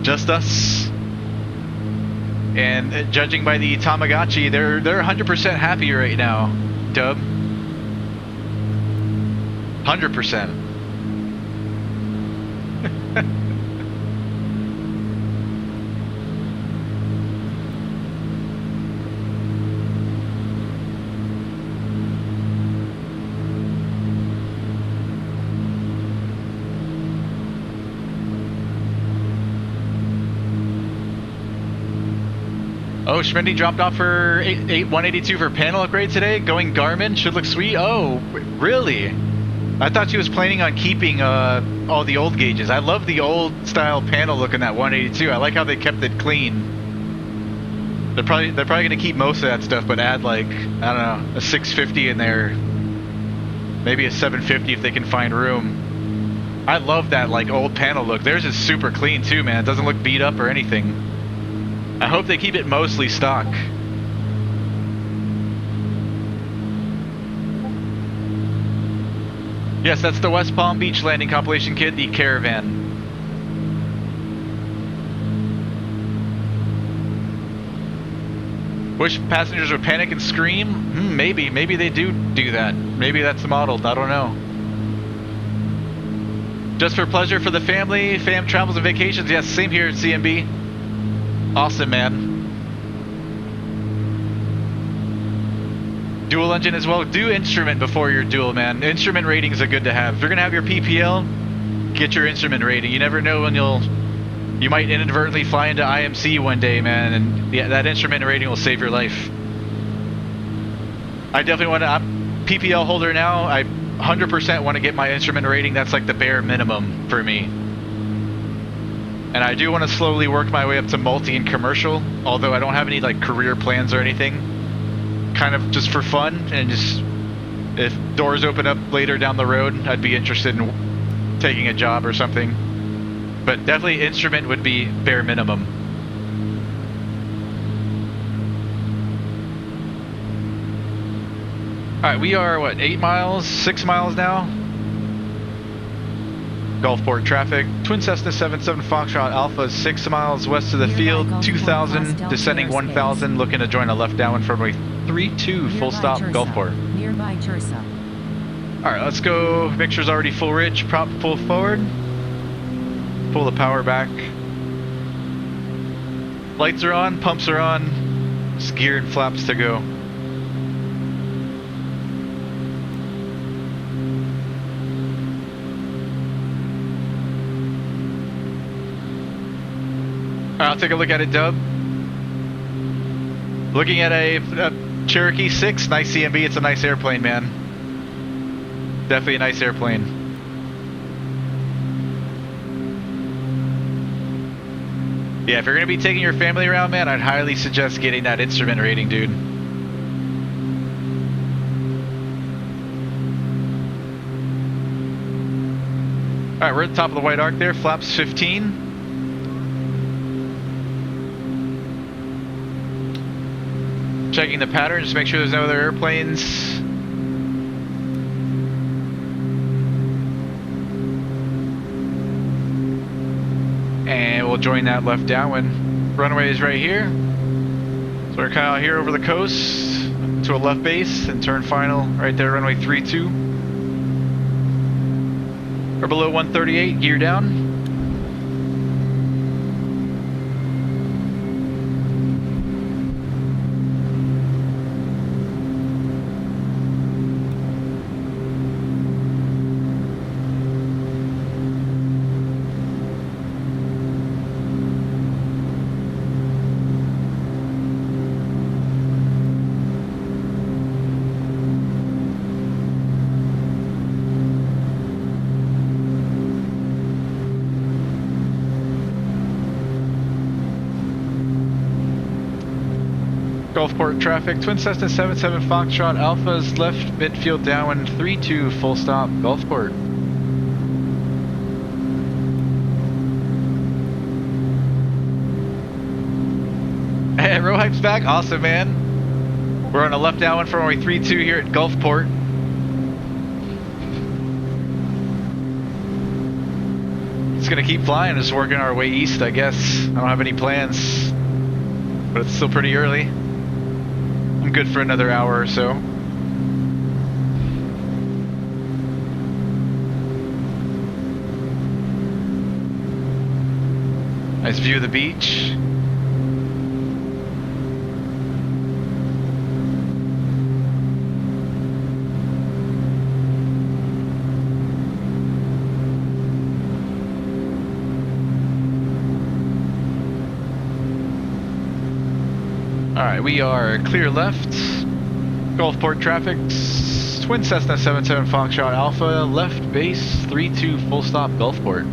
Just us. And judging by the Tamagotchi, they're 100% happy right now, Dub. 100%. Oh, Schmindy dropped off for 182 for panel upgrade today. Going Garmin, should look sweet. Oh, really? I thought she was planning on keeping all the old gauges. I love the old style panel look in that 182. I like how they kept it clean. They're probably gonna keep most of that stuff, but add like, I don't know, a 650 in there. Maybe a 750 if they can find room. I love that like old panel look. Theirs is super clean too, man. It doesn't look beat up or anything. I hope they keep it mostly stock. Yes, that's the West Palm Beach landing compilation kit, the Caravan. Wish passengers would panic and scream? Maybe they do that. Maybe that's the model, I don't know. Just for pleasure for the family, fam travels and vacations. Yes, same here at CMB. Awesome, man. Dual engine as well. Do instrument before your dual, man. Instrument ratings are good to have. If you're gonna have your PPL, get your instrument rating. You never know when you might inadvertently fly into IMC one day, man, and yeah, that instrument rating will save your life. I definitely want to. I'm PPL holder now. I 100% want to get my instrument rating. That's like the bare minimum for me. And I do want to slowly work my way up to multi and commercial, although I don't have any like career plans or anything. Kind of just for fun, and just if doors open up later down the road, I'd be interested in taking a job or something. But definitely instrument would be bare minimum. Alright, we are what, 8 miles, 6 miles now? Gulfport traffic. Twin Cessna 77 Foxtrot Alpha 6 miles west of the field, 2000, descending 1000, looking to join a left downwind for runway 32, full stop, Gulfport. Nearby Tursa. Alright, let's go. Mixture's already full rich, prop full forward. Pull the power back. Lights are on, pumps are on. Just gear and flaps to go. I'll take a look at it, Dub. Looking at a Cherokee 6, nice CMB. It's a nice airplane, man. Definitely a nice airplane. Yeah, if you're going to be taking your family around, man, I'd highly suggest getting that instrument rating, dude. Alright, we're at the top of the white arc there, flaps 15. Checking the pattern, just make sure there's no other airplanes. And we'll join that left downwind. Runway is right here. So we're kind of here over the coast to a left base and turn final right there, runway 32. Or below 138, gear down. Gulfport traffic, Twin Cessna 77 Foxtrot Alpha's left midfield downwind 32 full stop Gulfport. Hey, Rohype's back, awesome man. We're on a left downwind for runway 32 here at Gulfport. Just gonna keep flying, just working our way east, I guess. I don't have any plans, but it's still pretty early. I'm good for another hour or so. Nice view of the beach. Alright, we are clear left. Gulfport traffic, Twin Cessna 77 Foxtrot Alpha, left base, 32 full stop Gulfport.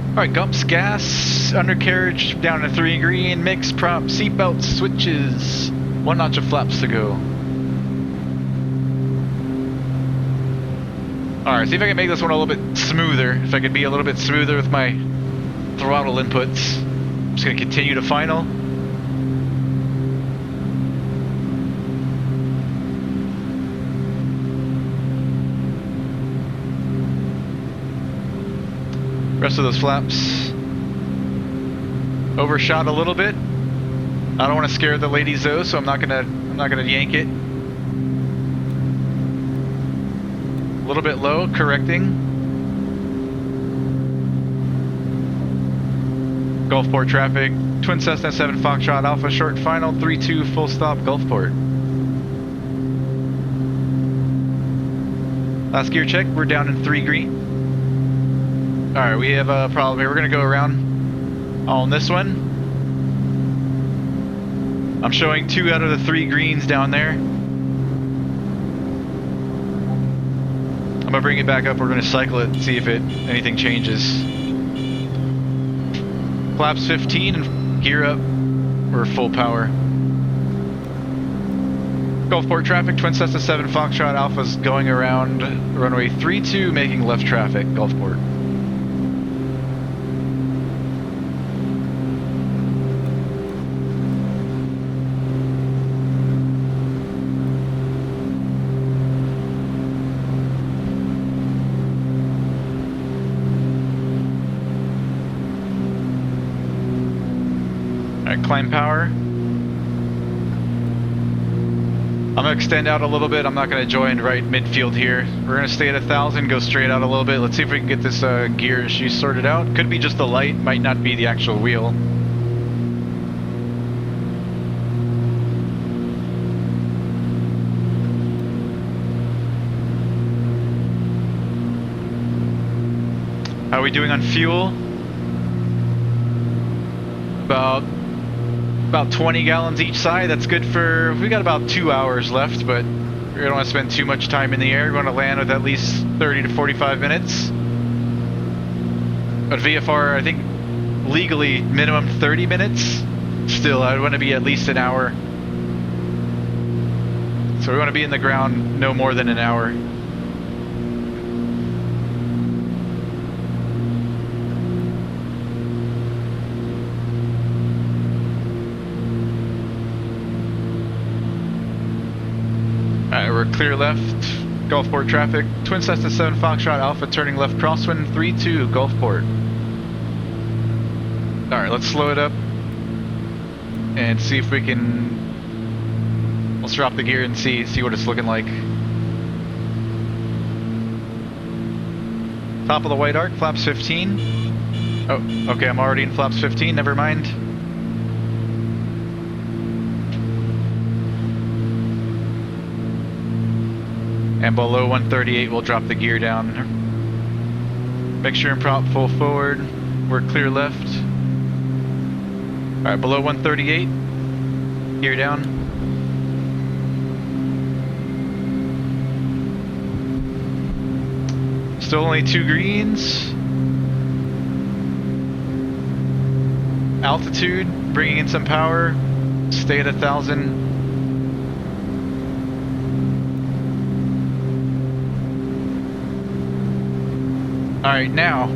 Alright, Gumps, gas, undercarriage down to 3 green, mix, prop, seatbelt, switches, 1 notch of flaps to go. Alright, see if I can make this one a little bit smoother, if I could be a little bit smoother with my throttle inputs. I'm just going to continue to final. Rest of those flaps overshot a little bit. I don't want to scare the ladies though, so I'm not gonna yank it. A little bit low, correcting. Gulfport traffic, Twin Cessna 7 Foxtrot Alpha, short final, 32 full stop Gulfport. Last gear check, we're down in 3 green. Alright, we have a problem here. We're going to go around on this one. I'm showing 2 out of the 3 greens down there. I'm going to bring it back up. We're going to cycle it and see if anything changes. Flaps 15 and gear up. We're full power. Gulfport traffic, Twin Cessna 7 Foxtrot Alpha's going around runway 32, making left traffic, Gulfport. Climb power. I'm gonna extend out a little bit. I'm not gonna join right midfield here. We're gonna stay at 1,000, go straight out a little bit. Let's see if we can get this gear issue sorted out. Could be just the light, might not be the actual wheel. How are we doing on fuel? About 20 gallons each side. That's good for, we got about 2 hours left, but we don't want to spend too much time in the air. We want to land with at least 30 to 45 minutes. But VFR, I think legally minimum 30 minutes. Still, I'd want to be at least an hour. So we want to be in the ground no more than an hour. We're clear left, Gulfport traffic, Twin Cessna 7 Foxtrot Alpha turning left crosswind 32 Gulfport. Alright, let's slow it up and see if we can... Let's drop the gear and see what it's looking like. Top of the white arc, flaps 15. Oh, okay, I'm already in flaps 15, never mind. And below 138, we'll drop the gear down. Mixture and prop full forward. We're clear left. Alright, below 138. Gear down. Still only 2 greens. Altitude, bringing in some power. Stay at 1,000. Alright, now,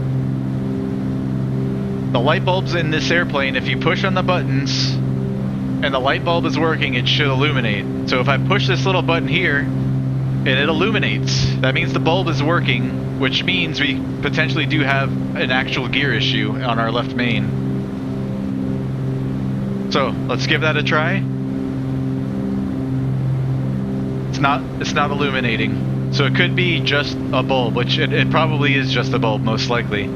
the light bulbs in this airplane, if you push on the buttons and the light bulb is working, it should illuminate. So if I push this little button here and it illuminates, that means the bulb is working, which means we potentially do have an actual gear issue on our left main. So let's give that a try. It's not illuminating. So it could be just a bulb, which it probably is just a bulb, most likely.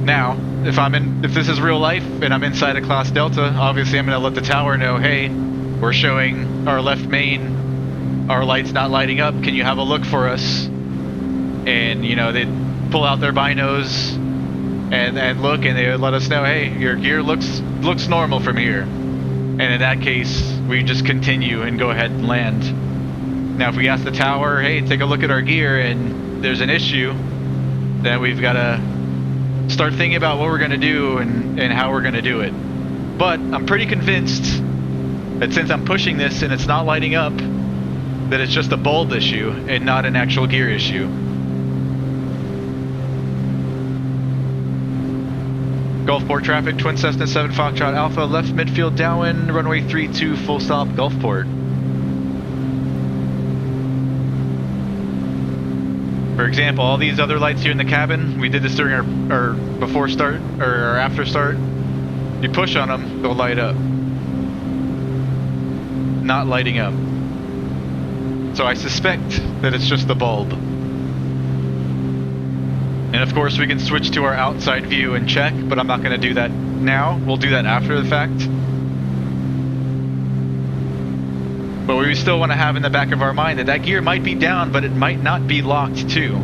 Now, if this is real life and I'm inside a class Delta, obviously I'm going to let the tower know, hey, we're showing our left main, our light's not lighting up, can you have a look for us? And, you know, they'd pull out their binos and look, and they would let us know, hey, your gear looks normal from here. And in that case, we just continue and go ahead and land. Now, if we ask the tower, hey, take a look at our gear, and there's an issue, then we've got to start thinking about what we're going to do and how we're going to do it. But I'm pretty convinced that since I'm pushing this and it's not lighting up, that it's just a bulb issue and not an actual gear issue. Gulfport traffic, Twin Cessna 7 Foxtrot Alpha, left midfield downwind, runway 32, full stop, Gulfport. For example, all these other lights here in the cabin, we did this during our before start, or our after start. You push on them, they'll light up. Not lighting up. So I suspect that it's just the bulb. And of course we can switch to our outside view and check, but I'm not going to do that now. We'll do that after the fact. But we still want to have in the back of our mind that gear might be down, but it might not be locked too.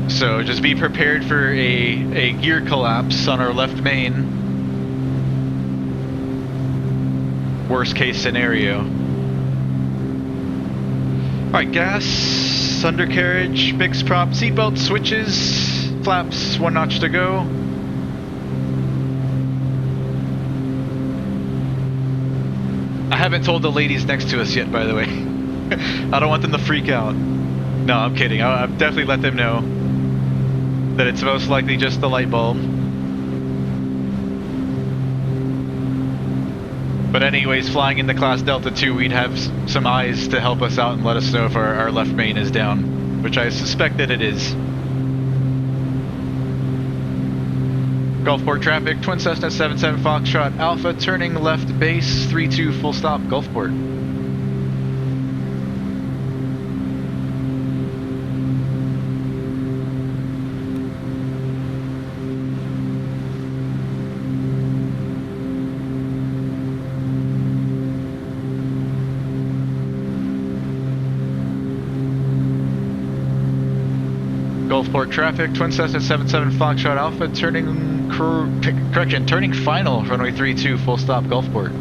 So just be prepared for a gear collapse on our left main. Worst case scenario. Alright, gas, undercarriage, mixed prop, seatbelt switches, flaps, 1 notch to go. I haven't told the ladies next to us yet, by the way. I don't want them to freak out. No, I'm kidding. I'll definitely let them know that it's most likely just the light bulb. But anyways, flying into Class Delta 2, we'd have some eyes to help us out and let us know if our left main is down, which I suspect that it is. Gulfport traffic, Twin Cessna 77 Foxtrot Alpha, turning left base, 32 full stop, Gulfport. Gulfport traffic, Twin Cessna 77 Foxtrot Alpha, turning final, runway 32, full stop, Gulfport.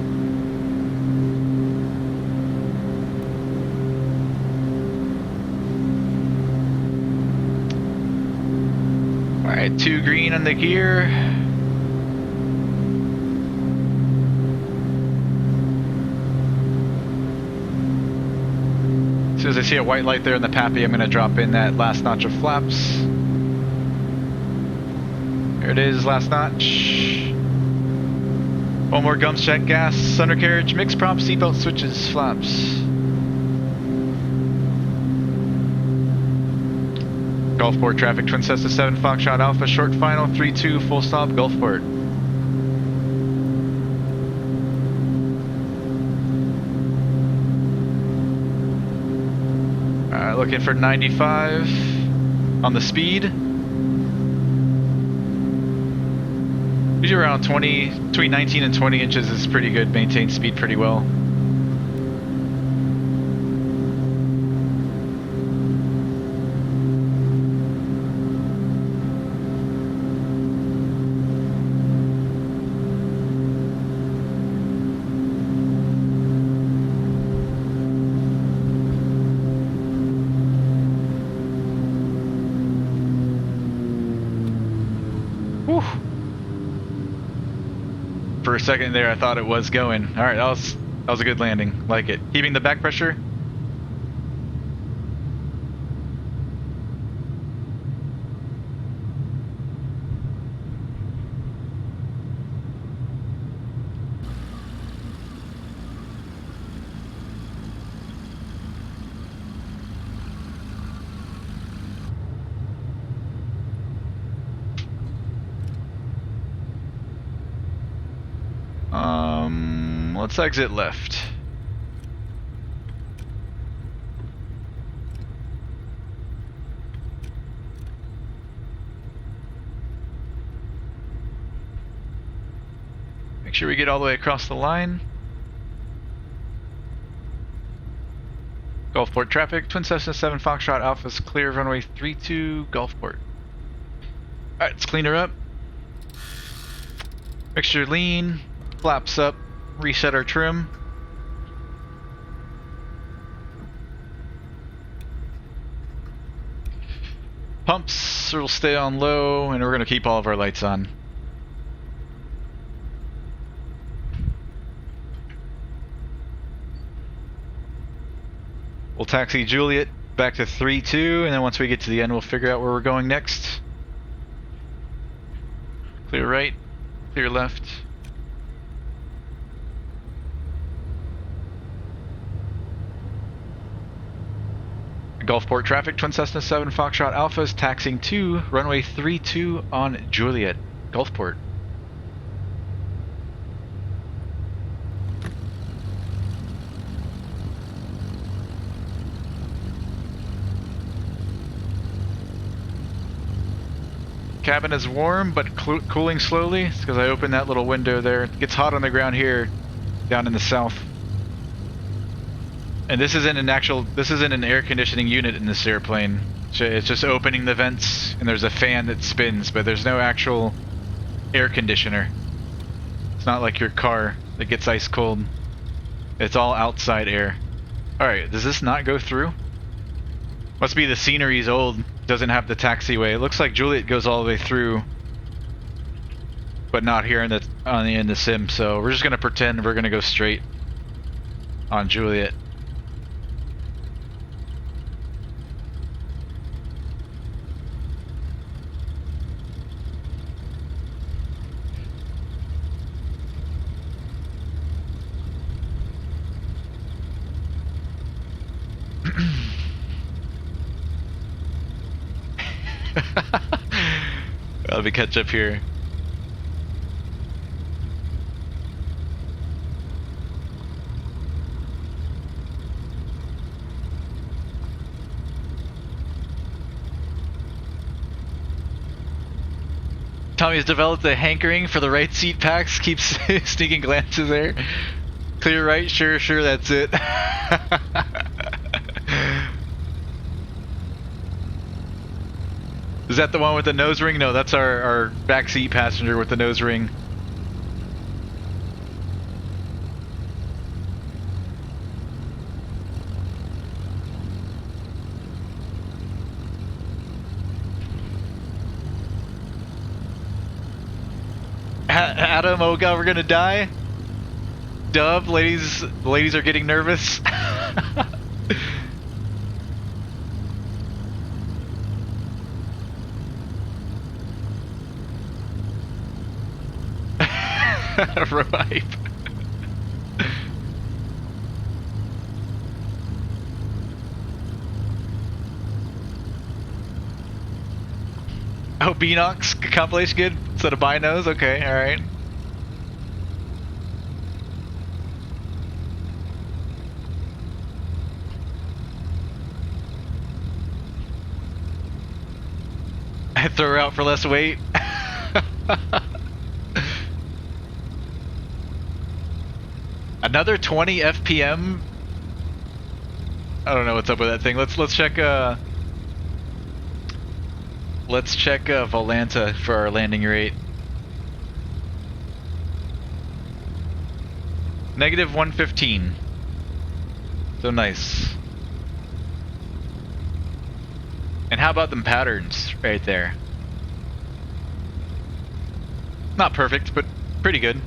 Alright, 2 green on the gear. As soon as I see a white light there in the PAPI, I'm going to drop in that last notch of flaps. There it is, last notch. One more gums check, gas, undercarriage, mixed prop, seatbelt switches, flaps. Gulfport traffic, Twin Cessna 7 Foxtrot Alpha, short final, 3-2, full stop, Gulfport. Looking for 95 on the speed. Usually around 20, between 19 and 20 inches is pretty good, maintains speed pretty well. For a second there, I thought it was going. All right, that was a good landing. Like it. Keeping the back pressure. Let's exit left. Make sure we get all the way across the line. Gulfport traffic, Twin Cessna 7 Foxtrot Alpha's clear, runway 32, Gulfport. Alright, let's clean her up. Mixture lean, flaps up, reset our trim. Pumps will stay on low, and we're going to keep all of our lights on. We'll taxi Juliet back to 3-2, and then once we get to the end, we'll figure out where we're going next. Clear right, clear left. Gulfport traffic, Twin Cessna 7 Foxtrot Alpha is taxiing to runway 32 on Juliet, Gulfport. Cabin is warm but cooling slowly. It's because I opened that little window there. It gets hot on the ground here, down in the south. And this isn't an air conditioning unit in this airplane. It's just opening the vents, and there's a fan that spins, but there's no actual air conditioner. It's not like your car that gets ice cold. It's all outside air. Alright, does this not go through? Must be the scenery's old. Doesn't have the taxiway. It looks like Juliet goes all the way through, but not here in the sim. So we're just gonna pretend we're gonna go straight on Juliet. Let me catch up here. Tommy's developed a hankering for the right seat packs, keeps sneaking glances there. Clear right, sure, that's it. Is that the one with the nose ring? No, that's our backseat passenger with the nose ring. Adam, oh god, we're gonna die. Dub, ladies are getting nervous. Right. Oh, Beanox compilation good instead of binos? Okay, alright. I throw her out for less weight. Another 20 FPM. I don't know what's up with that thing. Let's check Volanta for our landing rate. Negative 115. So nice. And how about them patterns right there? Not perfect, but pretty good.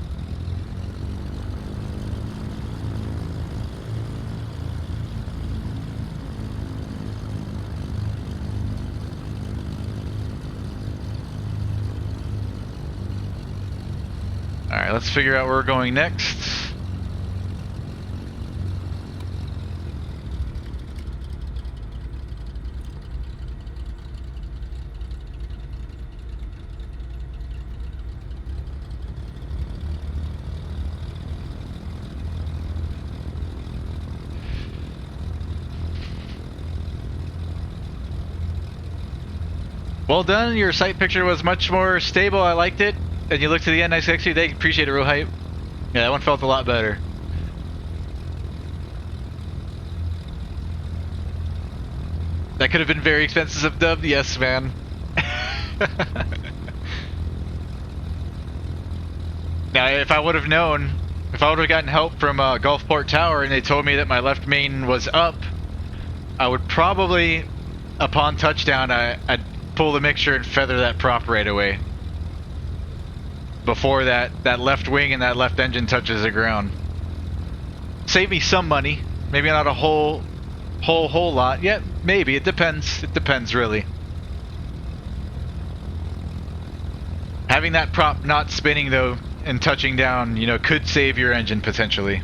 Alright, let's figure out where we're going next. Well done, your sight picture was much more stable, I liked it. And you look to the end, nice actually, they appreciate it real hype. Yeah, that one felt a lot better. That could have been very expensive dubbed, yes man. Now if I would have known, if I would have gotten help from Gulfport Tower and they told me that my left main was up, I would probably, upon touchdown, I'd pull the mixture and feather that prop right away. Before that left wing and that left engine touches the ground. Save me some money. Maybe not a whole lot. Yeah, maybe. It depends. It depends, really. Having that prop not spinning, though, and touching down, you know, could save your engine, potentially.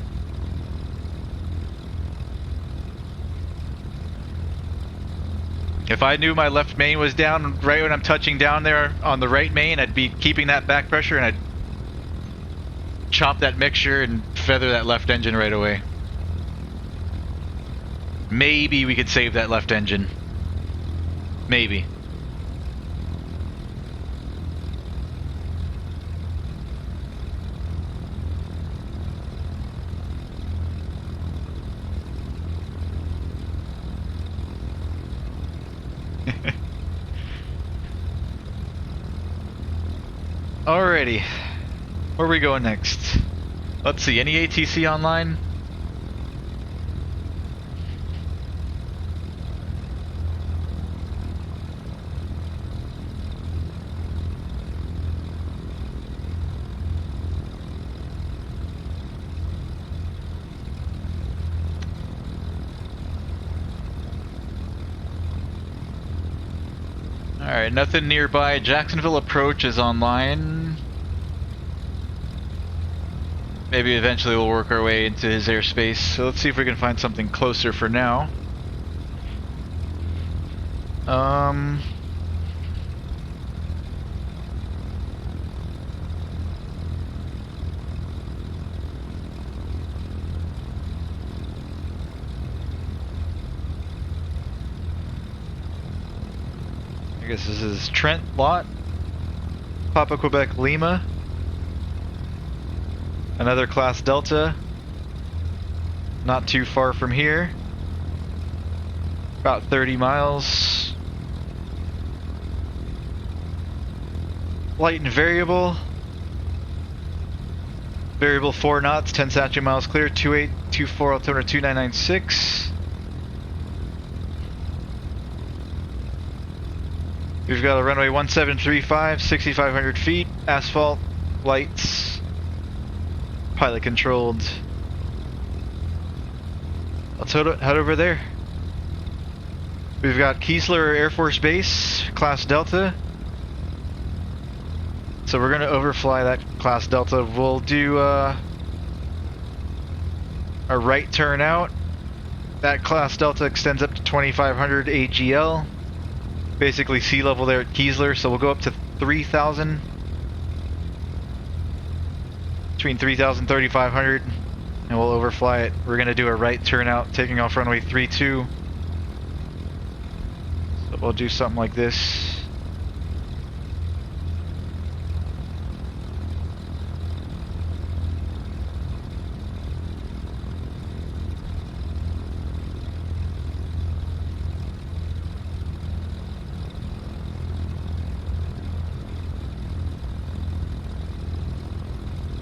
If I knew my left main was down right when I'm touching down there on the right main, I'd be keeping that back pressure and I'd chop that mixture and feather that left engine right away. Maybe we could save that left engine. Maybe. Alrighty, where are we going next? Let's see, any ATC online? Alright, nothing nearby. Jacksonville Approach is online. Maybe eventually we'll work our way into his airspace. So let's see if we can find something closer for now. I guess this is Trent Lot, Papa Quebec Lima, another Class Delta, not too far from here, about 30 miles, light and variable 4 knots, 10 statute miles clear, 2824 altimeter 2996. We've got a runway 1735, 6,500 feet, asphalt, lights, pilot controlled. Let's head over there. We've got Keesler Air Force Base, Class Delta. So we're going to overfly that Class Delta. We'll do a right turn out. That Class Delta extends up to 2,500 AGL. basically sea level there at Keesler, so we'll go up to 3,000. Between 3,000 and 3,500, and we'll overfly it. We're gonna do a right turnout, taking off runway 32. So we'll do something like this.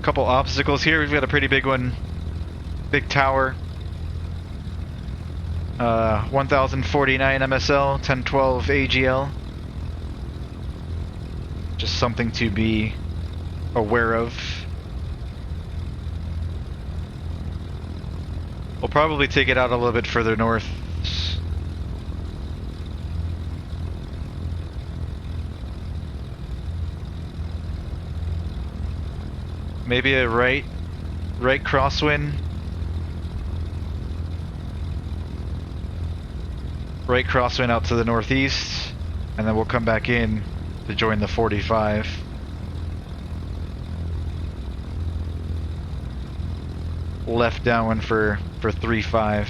Couple obstacles here. We've got a pretty big one, big tower. 1049 MSL, 1012 AGL. Just something to be aware of. We'll probably take it out a little bit further north. Maybe a right crosswind. Right crosswind out to the northeast, and then we'll come back in to join the 45. Left downwind for 3-5.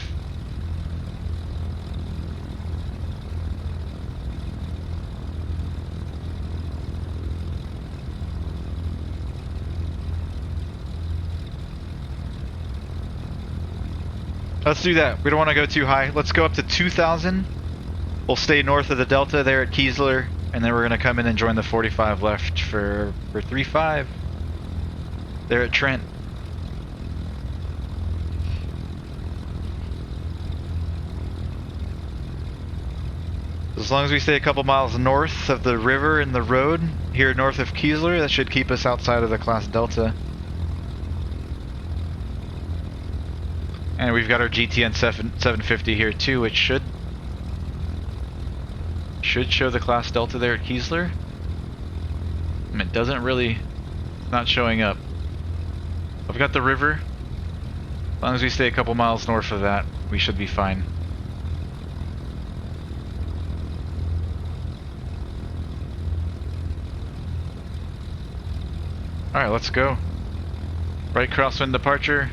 Let's do that. We don't want to go too high. Let's go up to 2,000. We'll stay north of the Delta there at Keesler, and then we're going to come in and join the 45 left for 3-5 there at Trent. As long as we stay a couple miles north of the river and the road here north of Keesler, that should keep us outside of the class Delta. And we've got our GTN 750 here too, which should show the class Delta there at Keesler. I mean, it doesn't really, not showing up. I've got the river. As long as we stay a couple miles north of that, we should be fine. Alright, let's go. Right crosswind departure.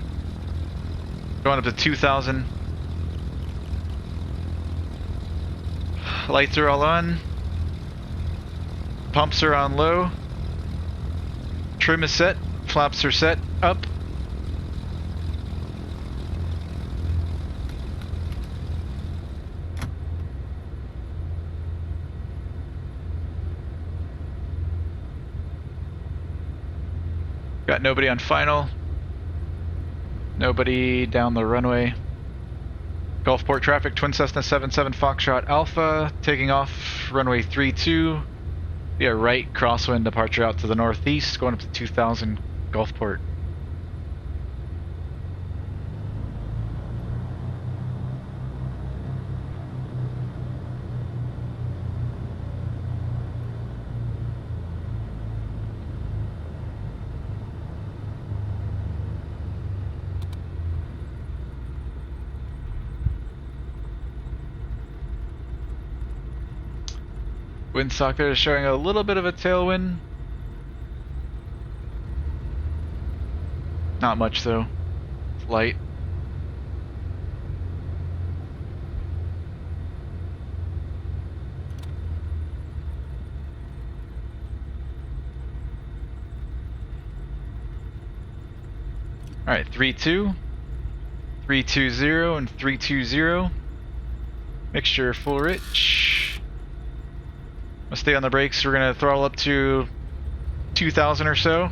Going up to 2,000. Lights are all on. Pumps are on low. Trim is set. Flaps are set. Up. Got nobody on final. Nobody down the runway. Gulfport traffic, Twin Cessna 77 Foxtrot Alpha, taking off runway 32 via right crosswind departure out to the northeast, going up to 2,000 Gulfport. Windsock there is showing a little bit of a tailwind. Not much though. It's light. Alright, 3-2, 3-2-0, and 3-2-0. Mixture full rich. Let's stay on the brakes. We're gonna throttle up to 2,000 or so.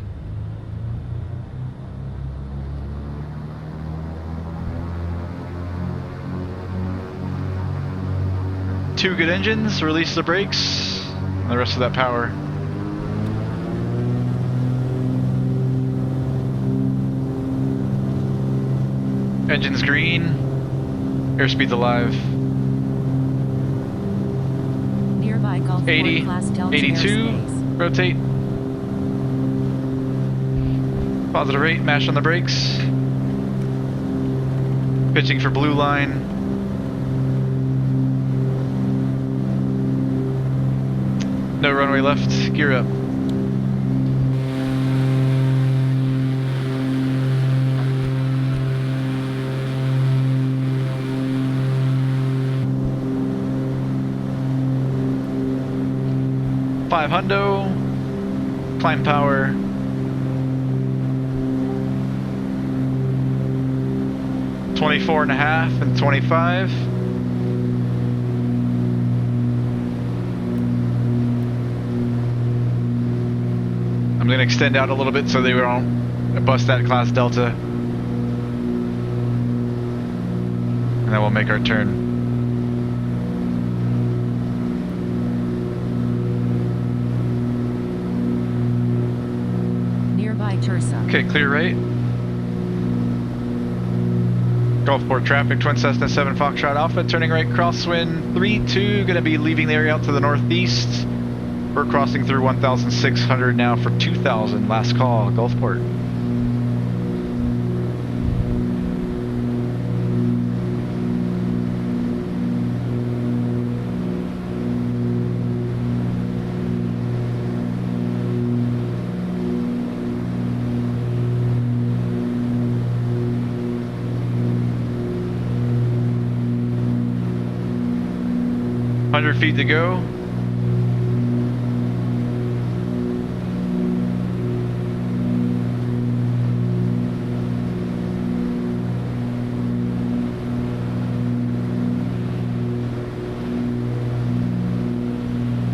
Two good engines, release the brakes, and the rest of that power. Engine's green, airspeed's alive. 80, 82, rotate. Positive rate, mash on the brakes. Pitching for blue line. No runway left. Gear up. Hundo, climb power, 24.5 and 25. I'm going to extend out a little bit so they don't bust that class Delta. And then we'll make our turn. Okay, clear right. Gulfport traffic, Twin Cessna 7 Foxtrot Alpha, turning right crosswind 32, going to be leaving the area out to the northeast. We're crossing through 1,600 now for 2,000, last call, Gulfport. Feet to go.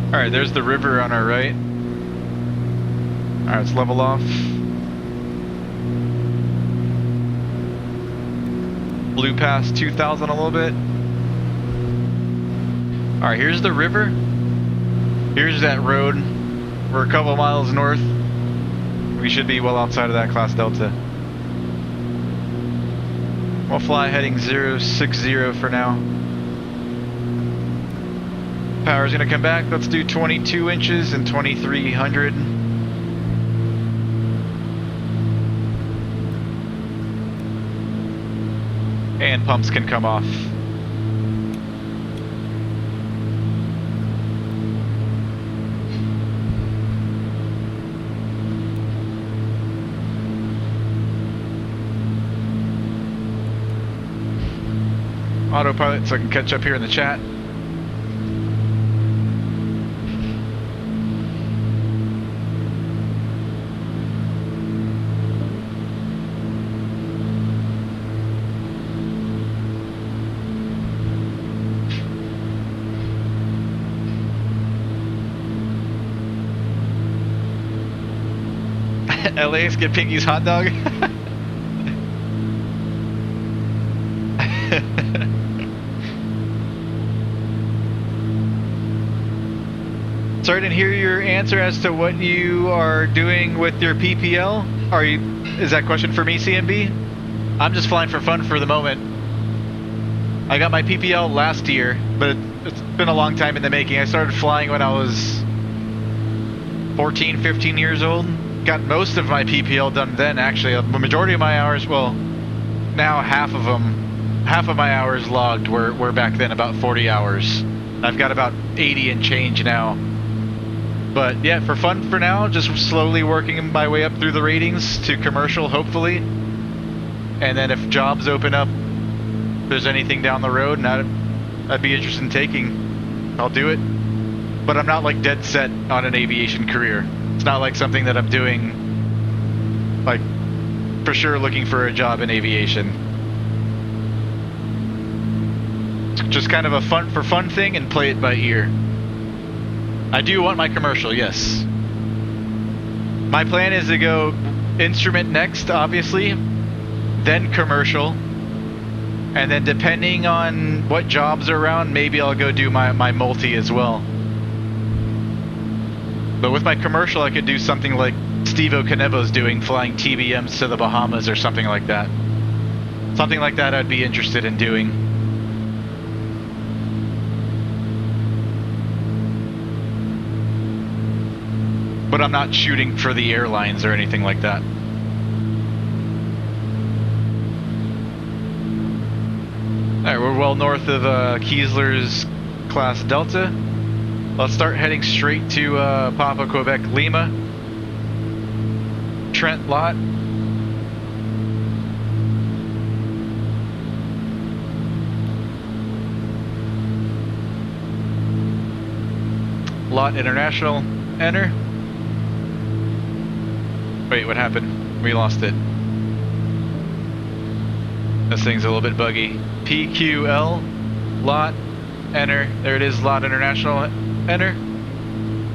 All right, there's the river on our right. All right, let's level off. Blew past 2,000 a little bit. Alright, here's the river. Here's that road. We're a couple miles north. We should be well outside of that class Delta. We'll fly heading 060 for now. Power's gonna come back. Let's do 22 inches and 2300. And pumps can come off. Autopilot so I can catch up here in the chat. LAX get Pinky's hot dog. Sorry, I didn't hear your answer as to what you are doing with your PPL. Is that question for me, CMB? I'm just flying for fun for the moment. I got my PPL last year, but it's been a long time in the making. I started flying when I was 14, 15 years old. Got most of my PPL done then, actually. The majority of my hours, well, now half of my hours logged were back then about 40 hours. I've got about 80 and change now. But yeah, for fun for now, just slowly working my way up through the ratings to commercial, hopefully. And then if jobs open up, if there's anything down the road, and I'd be interested in taking, I'll do it. But I'm not like dead set on an aviation career. It's not like something that I'm doing, like, for sure looking for a job in aviation. It's just kind of a fun thing and play it by ear. I do want my commercial, yes. My plan is to go instrument next, obviously, then commercial, and then depending on what jobs are around, maybe I'll go do my multi as well. But with my commercial, I could do something like Steve Ocanevo's doing, flying TBMs to the Bahamas or something like that. Something like that I'd be interested in doing. But I'm not shooting for the airlines or anything like that. Alright, we're well north of Kiesler's class Delta. Let's start heading straight to Papa Quebec Lima. Trent Lot. Lot International, enter. Wait, what happened? We lost it. This thing's a little bit buggy. PQL, lot, enter. There it is, lot International, enter.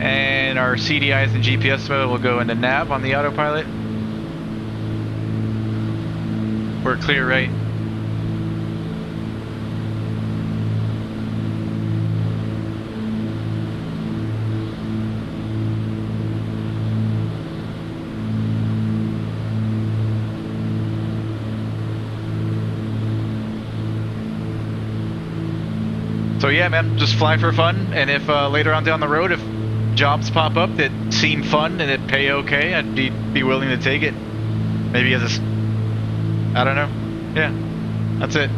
And our CDIs and GPS mode will go into nav on the autopilot. We're clear, right? So yeah, man, just fly for fun, and if later on down the road, if jobs pop up that seem fun and it pay okay, I'd be willing to take it. Maybe as a, I don't know. Yeah, that's it.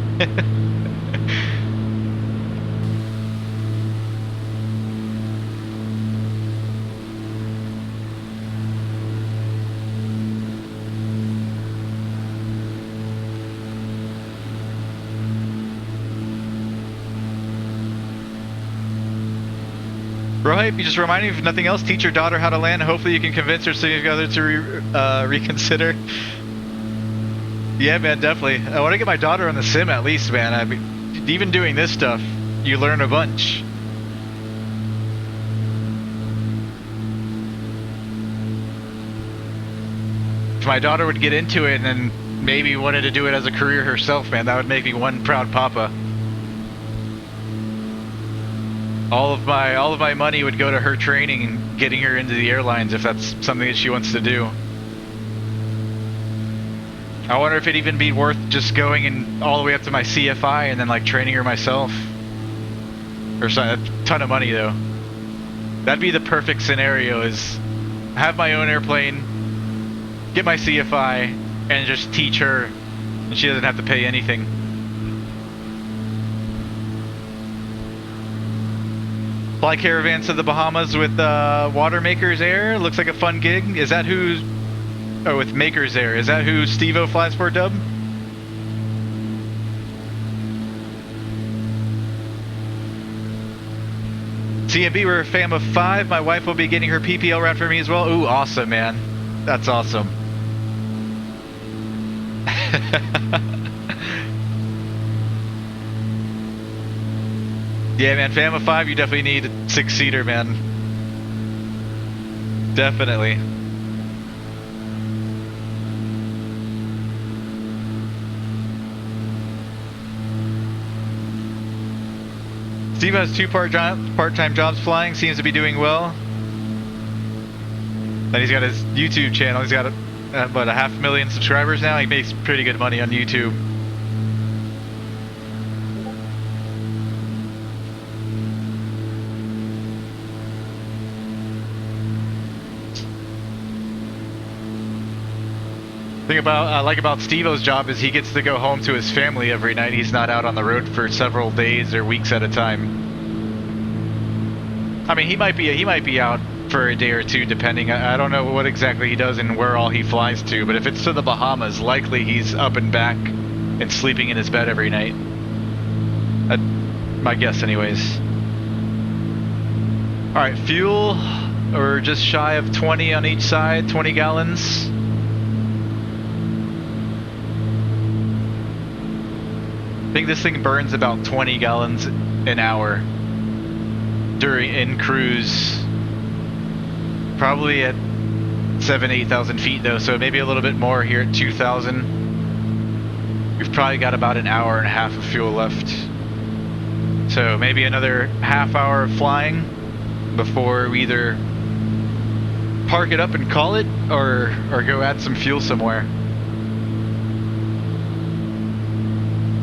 Rohype, you just remind me, if nothing else, teach your daughter how to land. Hopefully you can convince her significant other to reconsider. Yeah, man, definitely. I want to get my daughter on the sim at least, man. I mean, even doing this stuff, you learn a bunch. If my daughter would get into it and maybe wanted to do it as a career herself, man, that would make me one proud papa. All of my money would go to her training and getting her into the airlines if that's something that she wants to do. I wonder if it'd even be worth just going and all the way up to my CFI and then like training her myself. Or something. A ton of money though. That'd be the perfect scenario, is have my own airplane, get my CFI, and just teach her, and she doesn't have to pay anything. Fly caravans to the Bahamas with Watermakers Air. Looks like a fun gig. Is that who? Oh, with Makers Air. Is that who Steve-O flies for, Dub? CMB, we're a fam of 5. My wife will be getting her PPL round for me as well. Ooh, awesome, man. That's awesome. Yeah, man, fam of 5, you definitely need a 6-seater, man. Definitely. Steve has 2 part-time jobs flying, seems to be doing well. And he's got his YouTube channel. He's got about 500,000 subscribers now. He makes pretty good money on YouTube. Thing I like about Steve-O's job is he gets to go home to his family every night. He's not out on the road for several days or weeks at a time. I mean, he might be out for a day or two, depending. I don't know what exactly he does and where all he flies to, but if it's to the Bahamas, likely he's up and back and sleeping in his bed every night. My guess, anyways. All right, fuel, or just shy of 20 on each side, 20 gallons. I think this thing burns about 20 gallons an hour in cruise. Probably at 8,000 feet though, so maybe a little bit more here at 2,000. We've probably got about an hour and a half of fuel left. So maybe another half hour of flying before we either park it up and call it or go add some fuel somewhere.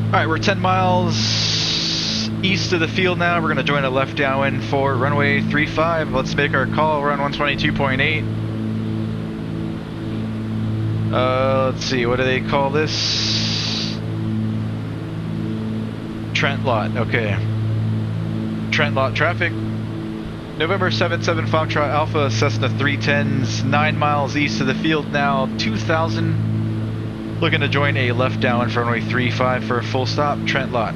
Alright, we're 10 miles east of the field now. We're going to join a left downwind for runway 35. Let's make our call. We're on 122.8. Let's see, what do they call this? Trent Lot, okay. Trent Lot traffic. November 77 Foxtrot Alpha, Cessna 310's 9 miles east of the field now, 2000. Looking to join a left downwind for runway 35 for a full stop, Trent Lot.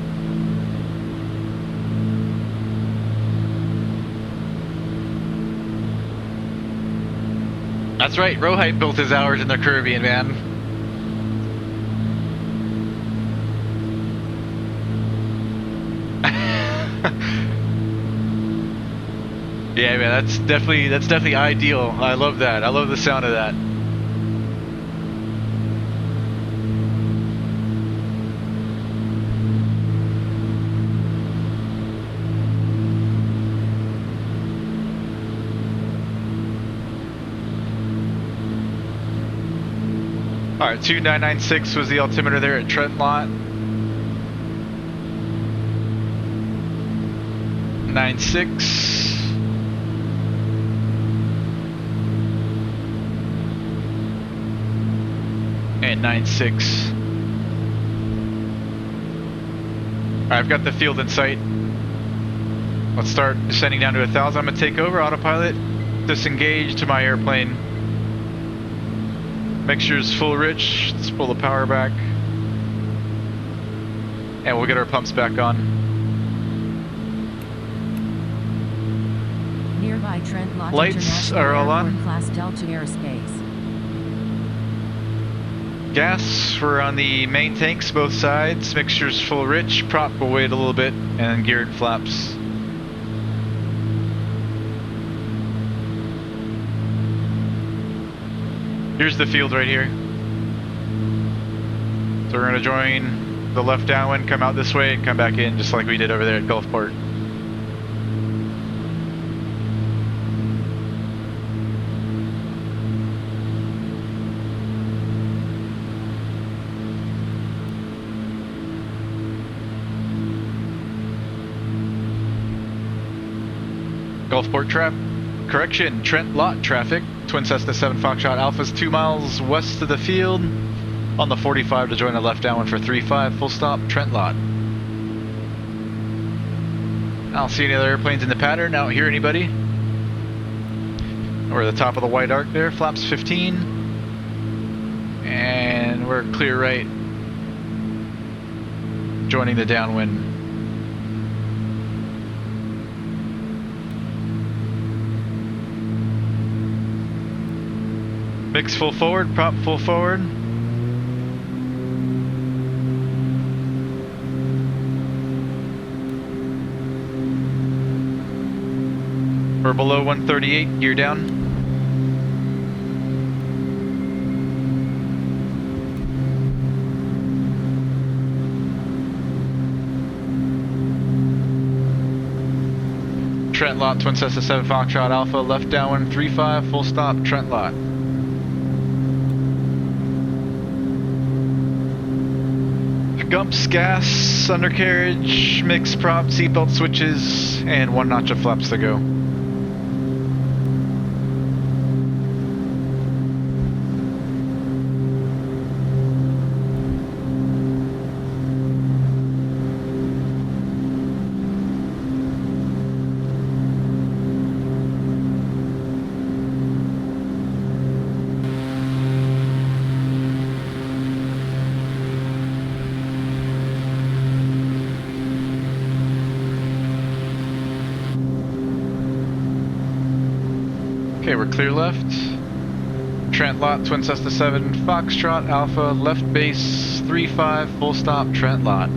That's right, Rohite built his hours in the Caribbean, man. Yeah, man, that's definitely ideal. I love that. I love the sound of that. All right, 2996 was the altimeter there at Trent Lot. 96. And 96. All right, I've got the field in sight. Let's start descending down to 1,000. I'm gonna take over autopilot, disengage to my airplane. Mixture's full rich. Let's pull the power back. And we'll get our pumps back on. Nearby Trent Lot Lights are all on. Class Delta airspace. Gas, we're on the main tanks, both sides. Mixture's full rich. Prop will wait a little bit, and geared flaps. Here's the field right here. So we're gonna join the left downwind, come out this way, and come back in just like we did over there at Gulfport. Gulfport trap. Correction, Trent Lot traffic. Twin Cessna 7 Foxtrot Alpha's 2 miles west of the field. On the 45 to join the left downwind for 35. Full stop, Trent Lot. I don't see any other airplanes in the pattern. I don't hear anybody. We're at the top of the white arc there. Flaps 15. And we're clear right. Joining the downwind. Mix full forward, prop full forward. We're below 138, gear down. Trent Lot, Twin Cessna 7 Foxtrot Alpha, left downwind 35, full stop, Trent Lot. Gumps, gas, undercarriage, mix, prop, seatbelt switches, and 1 notch of flaps to go. Okay, we're clear left. Trent Lot, Twin Cessna 7 Foxtrot Alpha, left base 35, full stop, Trent Lot.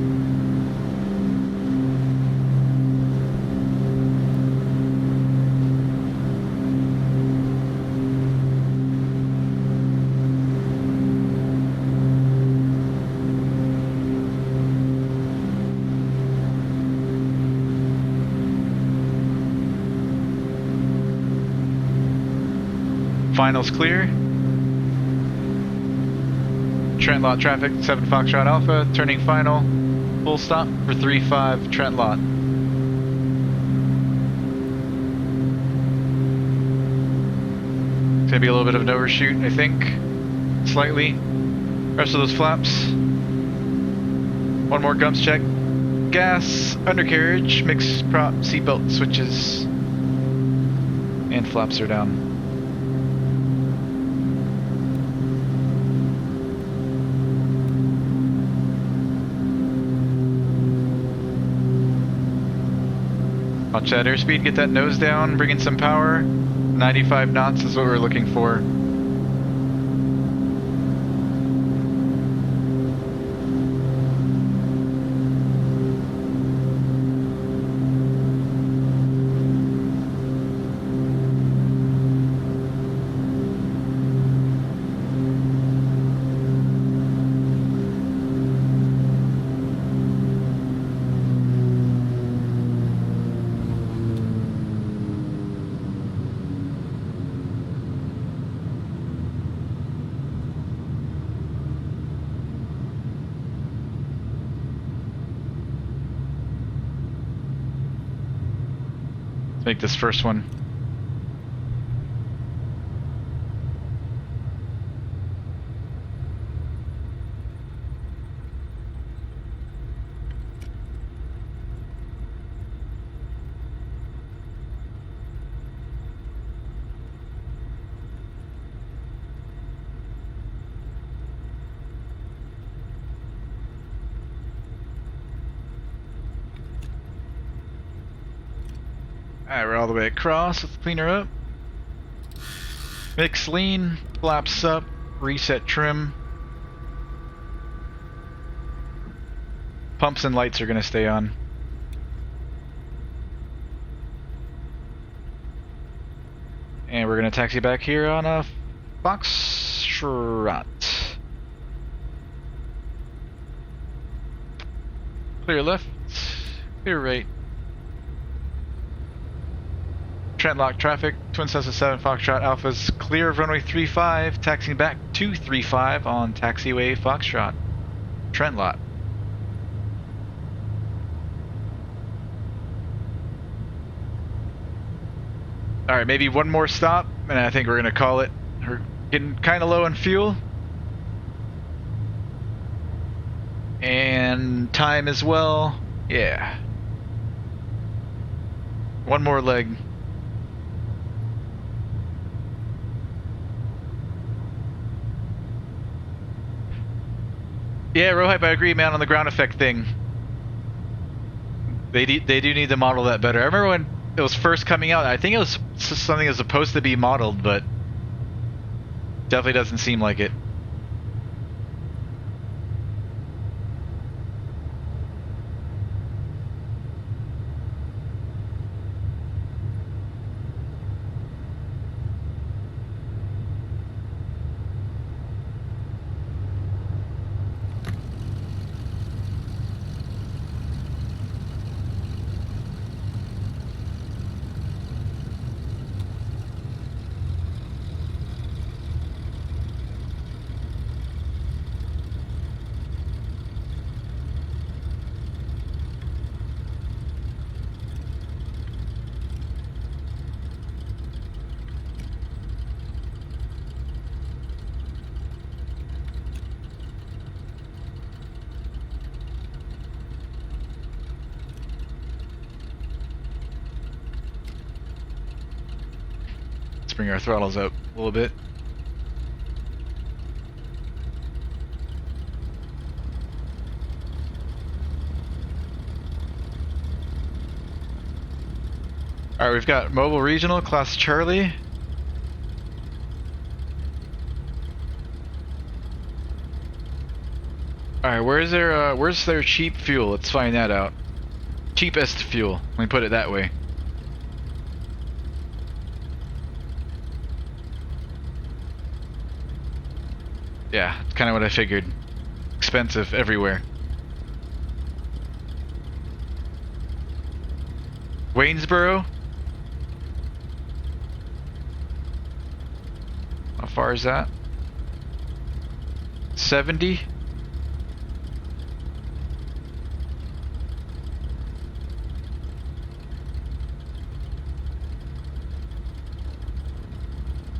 Finals clear. Trent Lot traffic, 7 Foxtrot Alpha, turning final, full stop for 35 Trent Lot. It's gonna be a little bit of an overshoot, I think, slightly. Rest of those flaps. One more gumps check. Gas, undercarriage, mix, prop, seatbelt switches. and flaps are down. Watch that airspeed, get that nose down, bring in some power. 95 knots is what we're looking for. Make this first one. Alright, we're all the way across. Let's clean her up. Mix lean, flaps up, reset trim. Pumps and lights are going to stay on. And we're going to taxi back here on a Foxtrot. Clear left, clear right. Trent lock traffic, Twin Cessna 7 Foxtrot Alpha's clear of runway 35, taxiing back to 35 on taxiway Foxtrot. Trent lot. Alright, maybe one more stop, and I think we're going to call it. We're getting kind of low on fuel. And time as well. Yeah. One more leg. Yeah, Rohype, I agree, man, on the ground effect thing. They do need to model that better. I remember when it was first coming out, I think it was something that was supposed to be modeled, but definitely doesn't seem like it. Let's bring our throttles up a little bit. Alright, we've got Mobile Regional, Class Charlie. Alright, where's their cheap fuel? Let's find that out. Cheapest fuel, let me put it that way. Yeah, it's kind of what I figured. Expensive everywhere. Waynesboro? How far is that? 70?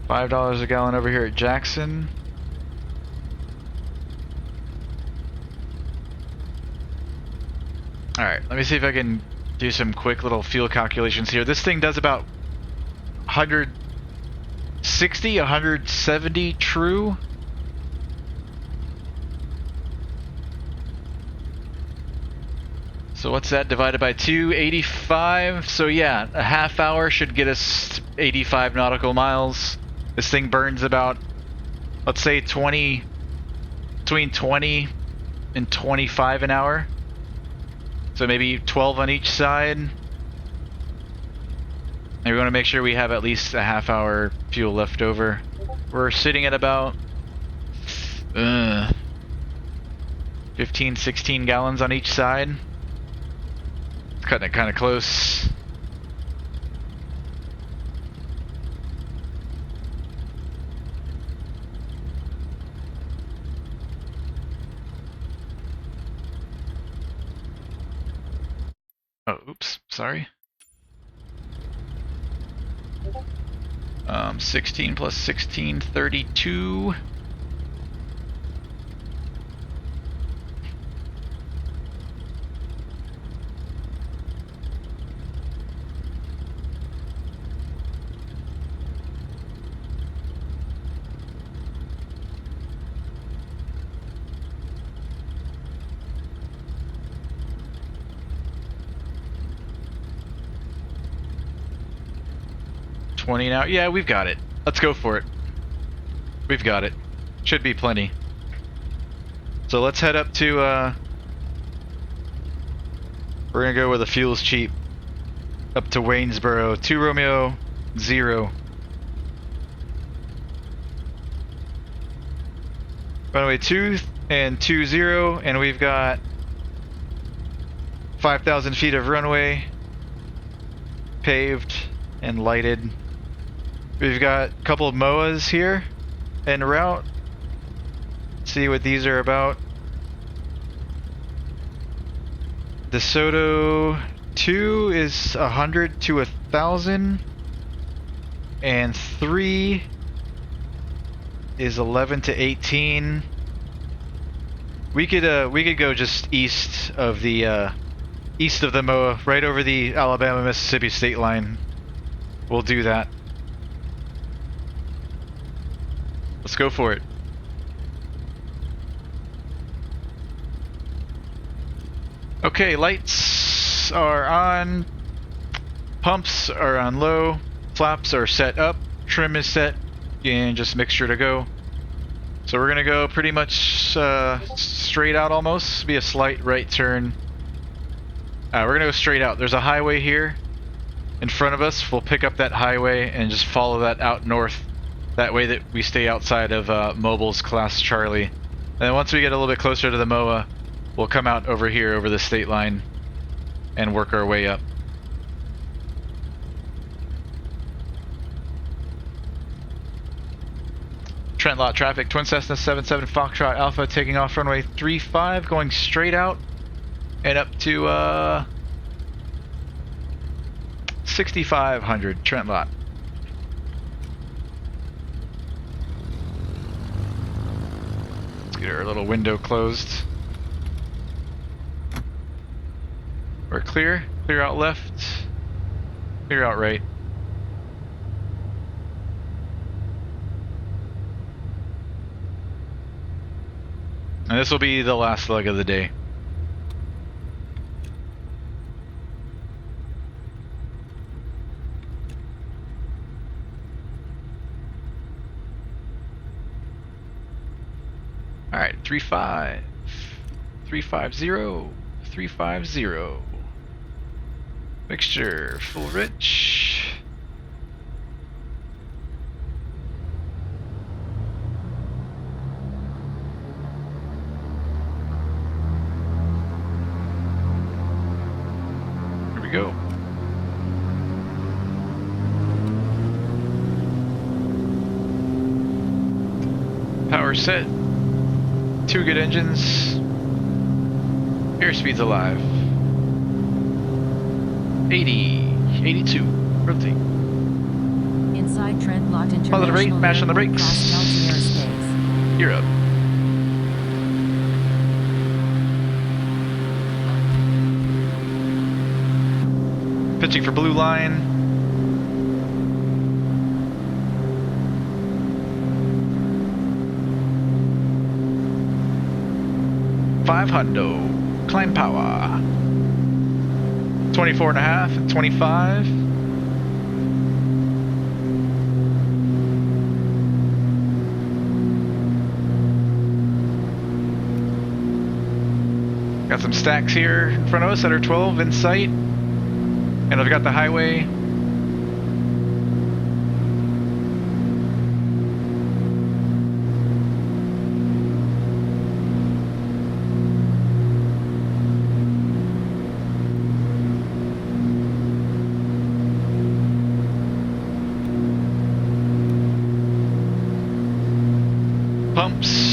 $5 a gallon over here at Jackson. Alright, let me see if I can do some quick little fuel calculations here. This thing does about 160, 170 true. So what's that divided by 2? 85. So yeah, a half hour should get us 85 nautical miles. This thing burns about, let's say, between 20 and 25 an hour. So maybe 12 on each side. And we want to make sure we have at least a half hour fuel left over. We're sitting at about 15, 16 gallons on each side. Cutting it kind of close. Oh, oops, sorry. 16 plus 16, 32. Now, yeah, we've got it. Let's go for it. We've got it. Should be plenty. So let's head up to, we're gonna go where the fuel's cheap. Up to Waynesboro, 2 Romeo, 0. Runway 2 and 20, and we've got 5,000 feet of runway, paved and lighted. We've got a couple of MOAs here en route. See what these are about. DeSoto 2 is 100 to 1,000, and 3 is 11 to 18. We could go just east of the MOA, right over the Alabama-Mississippi state line. We'll do that. Let's go for it. Okay, lights are on, pumps are on low, flaps are set up, trim is set, and just mixture to go. So we're gonna go pretty much straight out almost, be a slight right turn. We're gonna go straight out. There's a highway here in front of us. We'll pick up that highway and just follow that out north. That way that we stay outside of Mobile's Class Charlie. And then once we get a little bit closer to the MOA, we'll come out over here over the state line and work our way up. Trent lot traffic, Twin Cessna 77 Foxtrot Alpha taking off runway 35, going straight out and up to 6,500 Trent lot. Get our little window closed. We're clear. Clear out left. Clear out right. And this will be the last leg of the day. Alright, 35, 350, 350. Mixture, full rich. Here we go. Power set. 2 good engines. Airspeed's alive. 80, 82, rotate. Inside Trent Lot Follow International the rate, mash on the brakes. Class Delta Airspace. You're up. Pitching for blue line. 500. Climb power. 24.5 and 25. Got some stacks here in front of us that are 12 in sight. And I've got the highway. Pumps.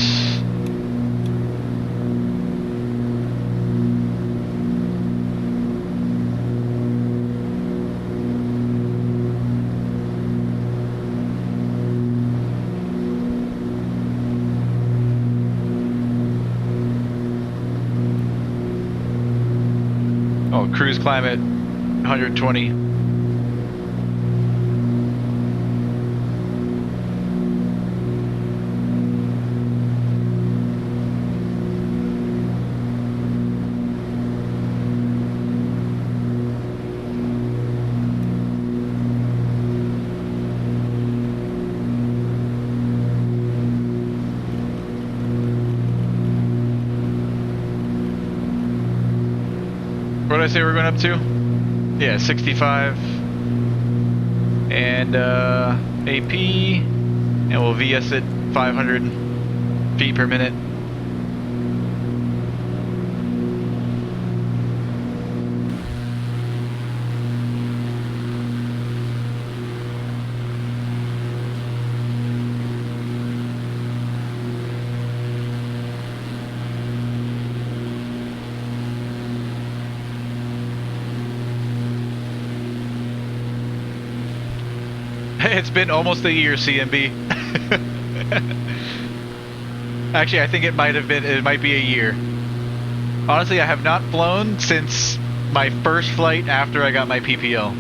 Oh, cruise climate 120. What did I say we're going up to? Yeah, 65. And AP, and we'll VS it 500 feet per minute. It's been almost a year, CMB. Actually, I think it might be a year. Honestly, I have not flown since my first flight after I got my PPL.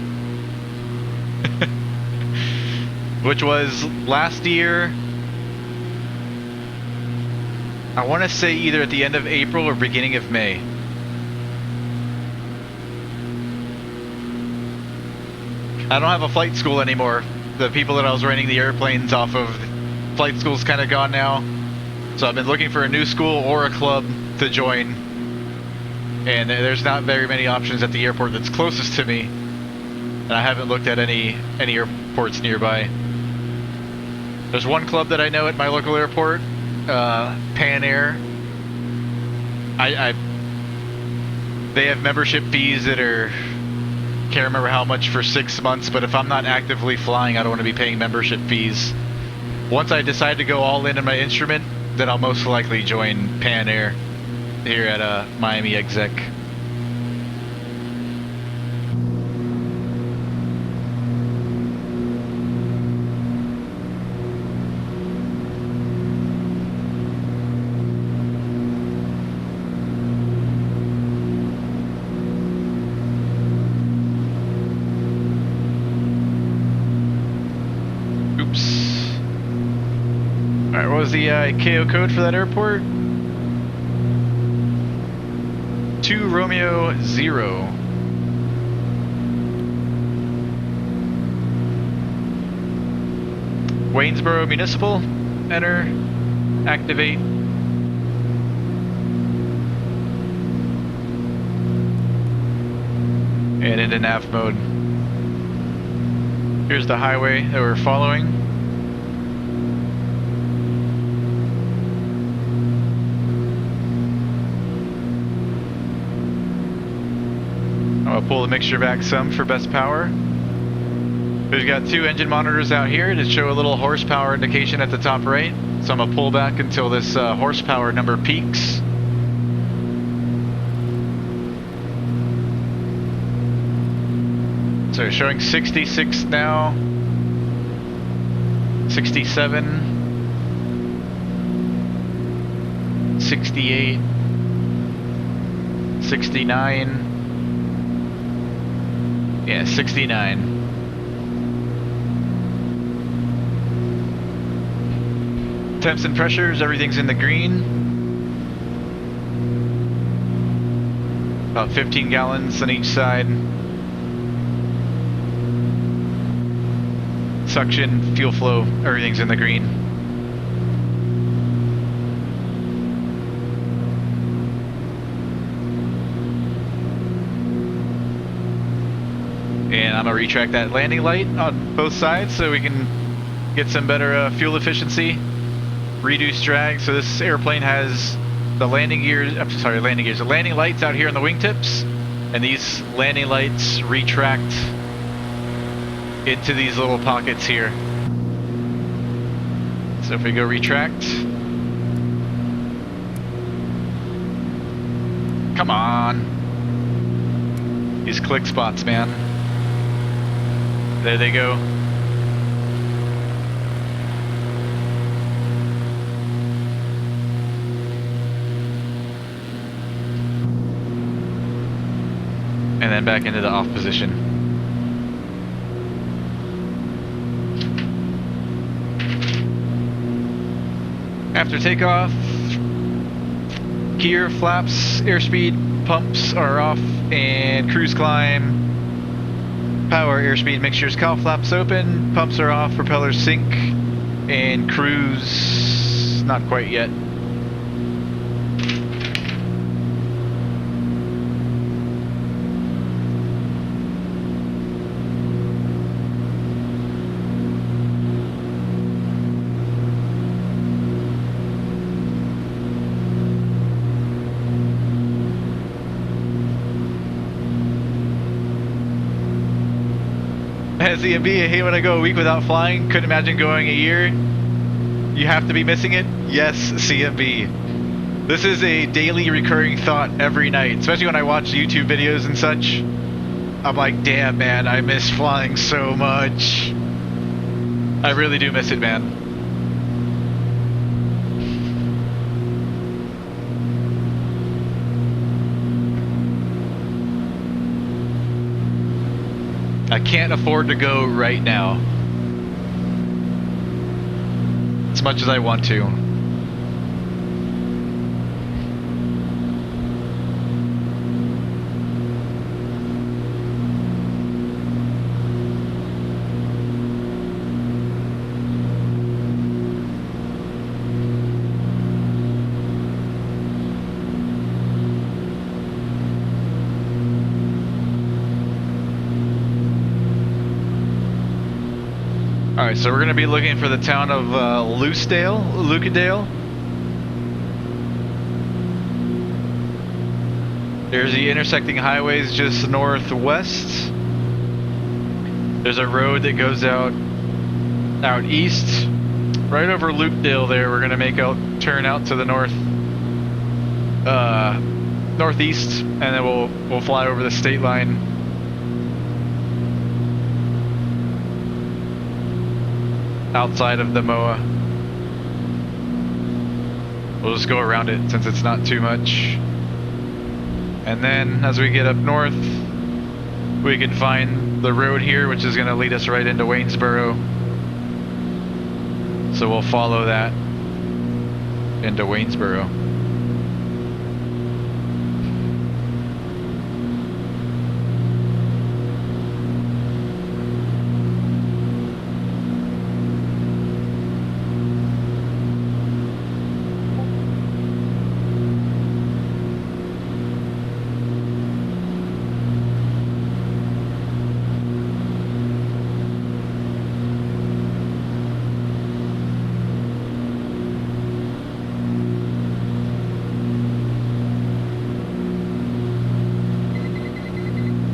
Which was last year. I want to say either at the end of April or beginning of May. I don't have a flight school anymore. The people that I was renting the airplanes off of, flight school's kind of gone now. So I've been looking for a new school or a club to join. And there's not very many options at the airport that's closest to me. And I haven't looked at any airports nearby. There's one club that I know at my local airport, Pan Air. They have membership fees that are, can't remember how much for 6 months, but if I'm not actively flying, I don't want to be paying membership fees. Once I decide to go all in my instrument, then I'll most likely join Pan Air here at Miami Exec. What was the KO code for that airport? 2 Romeo 0. Waynesboro Municipal. Enter. Activate. And into nav mode. Here's the highway that we're following. I'll pull the mixture back some for best power. We've got 2 engine monitors out here to show a little horsepower indication at the top right. So I'm gonna pull back until this horsepower number peaks. So showing 66 now, 67, 68, 69. Yeah, 69. Temps and pressures, everything's in the green. About 15 gallons on each side. Suction, fuel flow, everything's in the green. And I'm gonna retract that landing light on both sides so we can get some better fuel efficiency, reduce drag. So this airplane has the landing gears, the landing lights out here on the wingtips, and these landing lights retract into these little pockets here. So if we go retract, come on, these click spots, man. There they go. And then back into the off position. After takeoff, gear, flaps, airspeed, pumps are off, and cruise climb. Power, airspeed, mixtures, cowl flaps open, pumps are off, propellers sync, and cruise not quite yet. As EMB, I hate when I go a week without flying. Couldn't imagine going a year. You have to be missing it? Yes, CMB. This is a daily recurring thought every night, especially when I watch YouTube videos and such. I'm like, damn, man, I miss flying so much. I really do miss it, man. I can't afford to go right now, as much as I want to. Alright, so we're going to be looking for the town of Lucadale. There's the intersecting highways just northwest. There's a road that goes out east. Right over Loopdale there, we're going to make a turn out to the northeast, and then we'll fly over the state line. Outside of the MOA. We'll just go around it since it's not too much. And then as we get up north, we can find the road here, which is going to lead us right into Waynesboro. So we'll follow that into Waynesboro.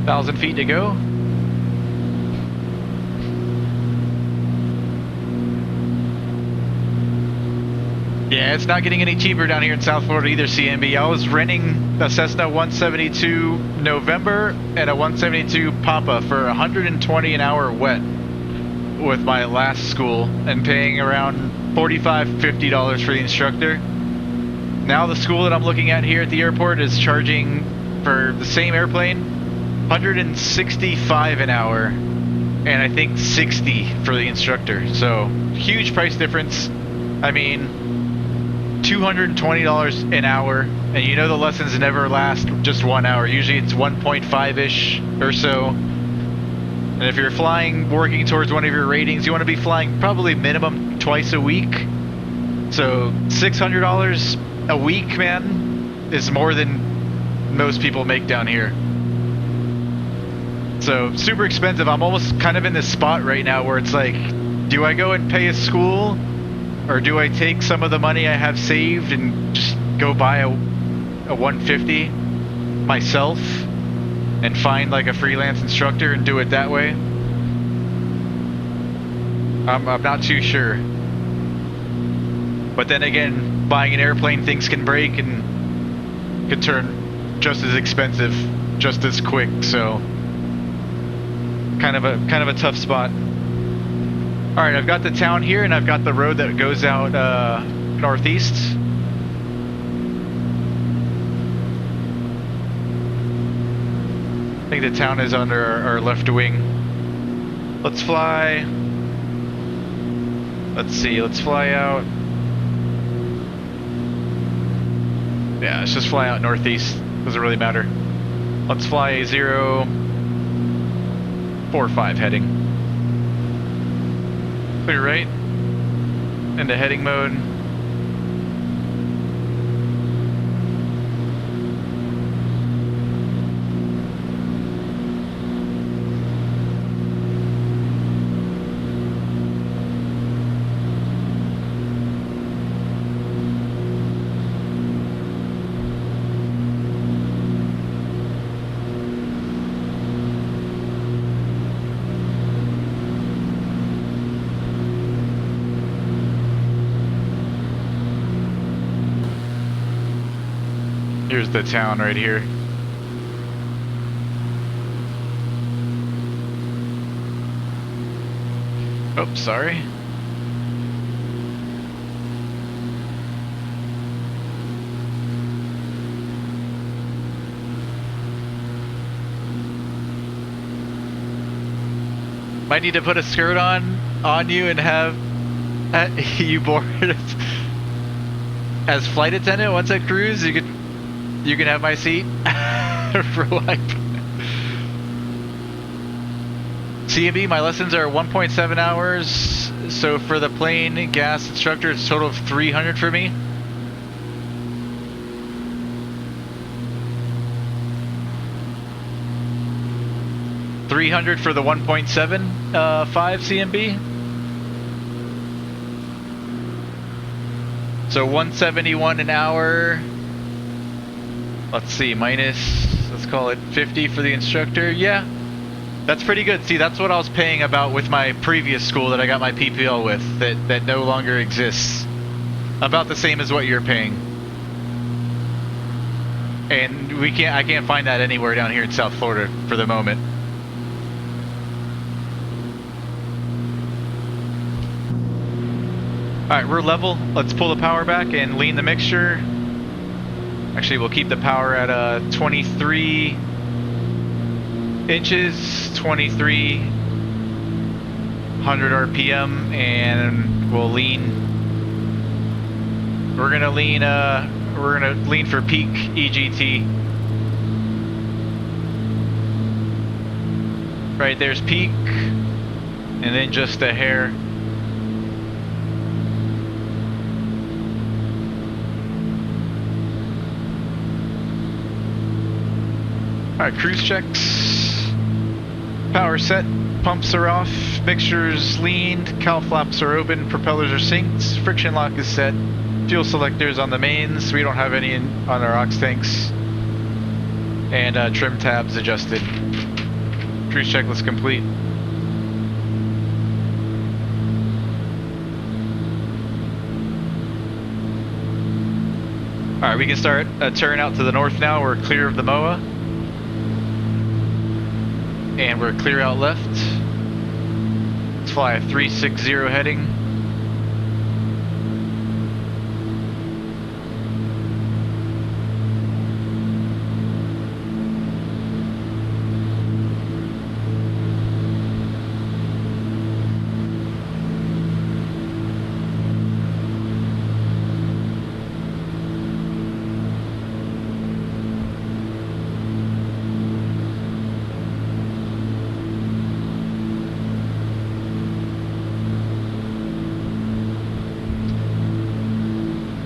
1,000 feet to go. Yeah, it's not getting any cheaper down here in South Florida either, CMB. I was renting a Cessna 172 November and a 172 Papa for $120 an hour wet with my last school and paying around $45, $50 for the instructor. Now the school that I'm looking at here at the airport is charging for the same airplane $165 an hour and I think $60 for the instructor. So huge price difference. I mean, $220 an hour, and you know the lessons never last just 1 hour. Usually it's 1.5-ish or so. And if you're flying, working towards one of your ratings, you want to be flying probably minimum twice a week. So $600 a week, man, is more than most people make down here. So super expensive. I'm almost kind of in this spot right now where it's like, do I go and pay a school? Or do I take some of the money I have saved and just go buy a 150 myself and find like a freelance instructor and do it that way? I'm not too sure. But then again, buying an airplane, things can break and could turn just as expensive just as quick. So kind of a tough spot. All right, I've got the town here, and I've got the road that goes out northeast. I think the town is under our left wing. Let's fly. Let's see, let's fly out. Yeah, let's just fly out northeast. Doesn't really matter. Let's fly a 045 heading. Clear right, into heading mode. Here's the town right here. Oh, sorry. Might need to put a skirt on you and have you board as flight attendant once I cruise. You can have my seat for life. CMB, my lessons are 1.7 hours. So for the plane gas instructor, it's a total of 300 for me. $300 for the 1.75 CMB. So 171 an hour. Let's see, minus, let's call it 50 for the instructor. Yeah, that's pretty good. See, that's what I was paying about with my previous school that I got my PPL with, that no longer exists. About the same as what you're paying. And I can't find that anywhere down here in South Florida for the moment. Alright, we're level. Let's pull the power back and lean the mixture. Actually, we'll keep the power at 23 inches, 2300 RPM, and we'll lean. We're gonna lean for peak EGT. Right there's peak, and then just a hair. Alright, cruise checks. Power set, pumps are off, mixtures leaned, cowl flaps are open, propellers are synced, friction lock is set, fuel selectors on the mains, we don't have any on our ox tanks, and trim tabs adjusted. Cruise checklist complete. Alright, we can start a turn out to the north now. We're clear of the MOA. And we're clear out left. Let's fly a 360 heading.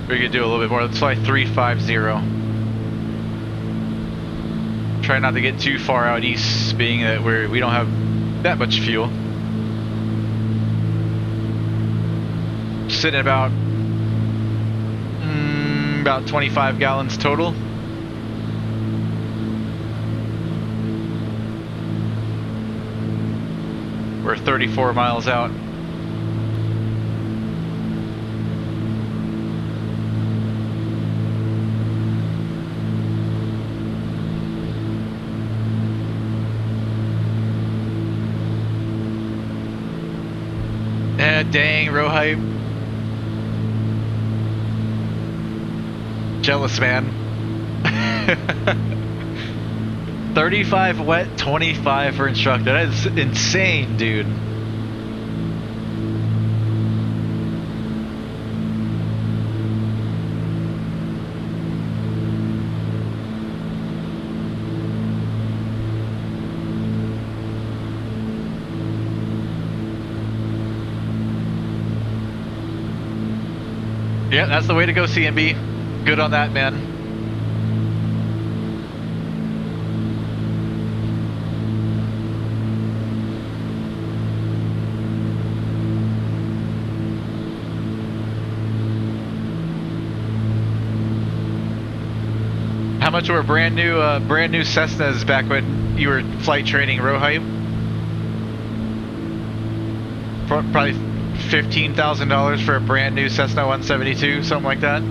We could do a little bit more. Let's fly 350. Try not to get too far out east, being that we don't have that much fuel. Sitting at about 25 gallons total. We're 34 miles out. Dang, row hype. Jealous, man. 35 wet, 25 for instructor. That is insane, dude. Yeah, that's the way to go, CMB. Good on that, man. How much were brand new Cessnas back when you were flight training, row hype? Probably $15,000 for a brand new Cessna 172, something like that.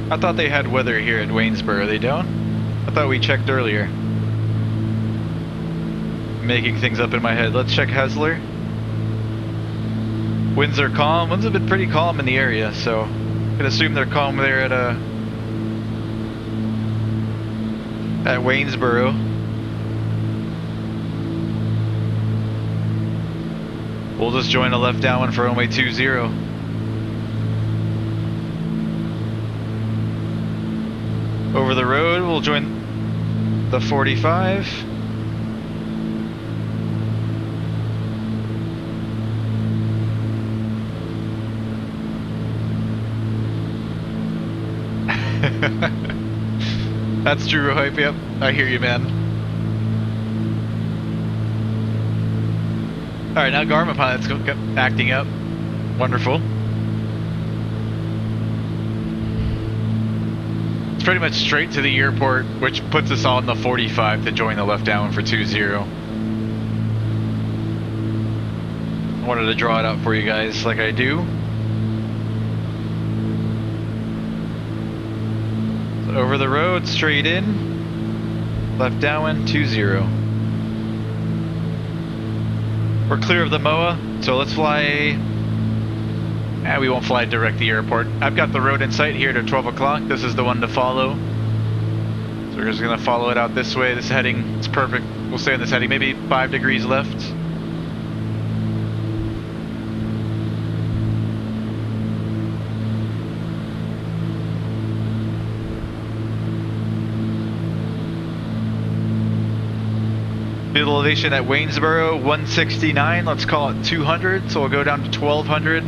I thought they had weather here at Waynesboro. They don't? I thought we checked earlier. Making things up in my head. Let's check Hessler. Winds are calm. Winds have been pretty calm in the area, so I can assume they're calm there at Waynesboro. We'll just join a left downwind for runway 20. Over the road, we'll join the 45. That's true, hype. Yep, I hear you, man. All right, now Garmin Pilot's acting up. Wonderful. It's pretty much straight to the airport, which puts us on the 45 to join the left down for 20. I wanted to draw it out for you guys like I do. So over the road, straight in, left downwind, 20. We're clear of the MOA, so let's fly. We won't fly direct the airport. I've got the road in sight here to 12 o'clock. This is the one to follow. So we're just gonna follow it out this way. This heading, it's perfect. We'll stay in this heading, maybe 5 degrees left. Field elevation at Waynesboro, 169. Let's call it 200. So we'll go down to 1200.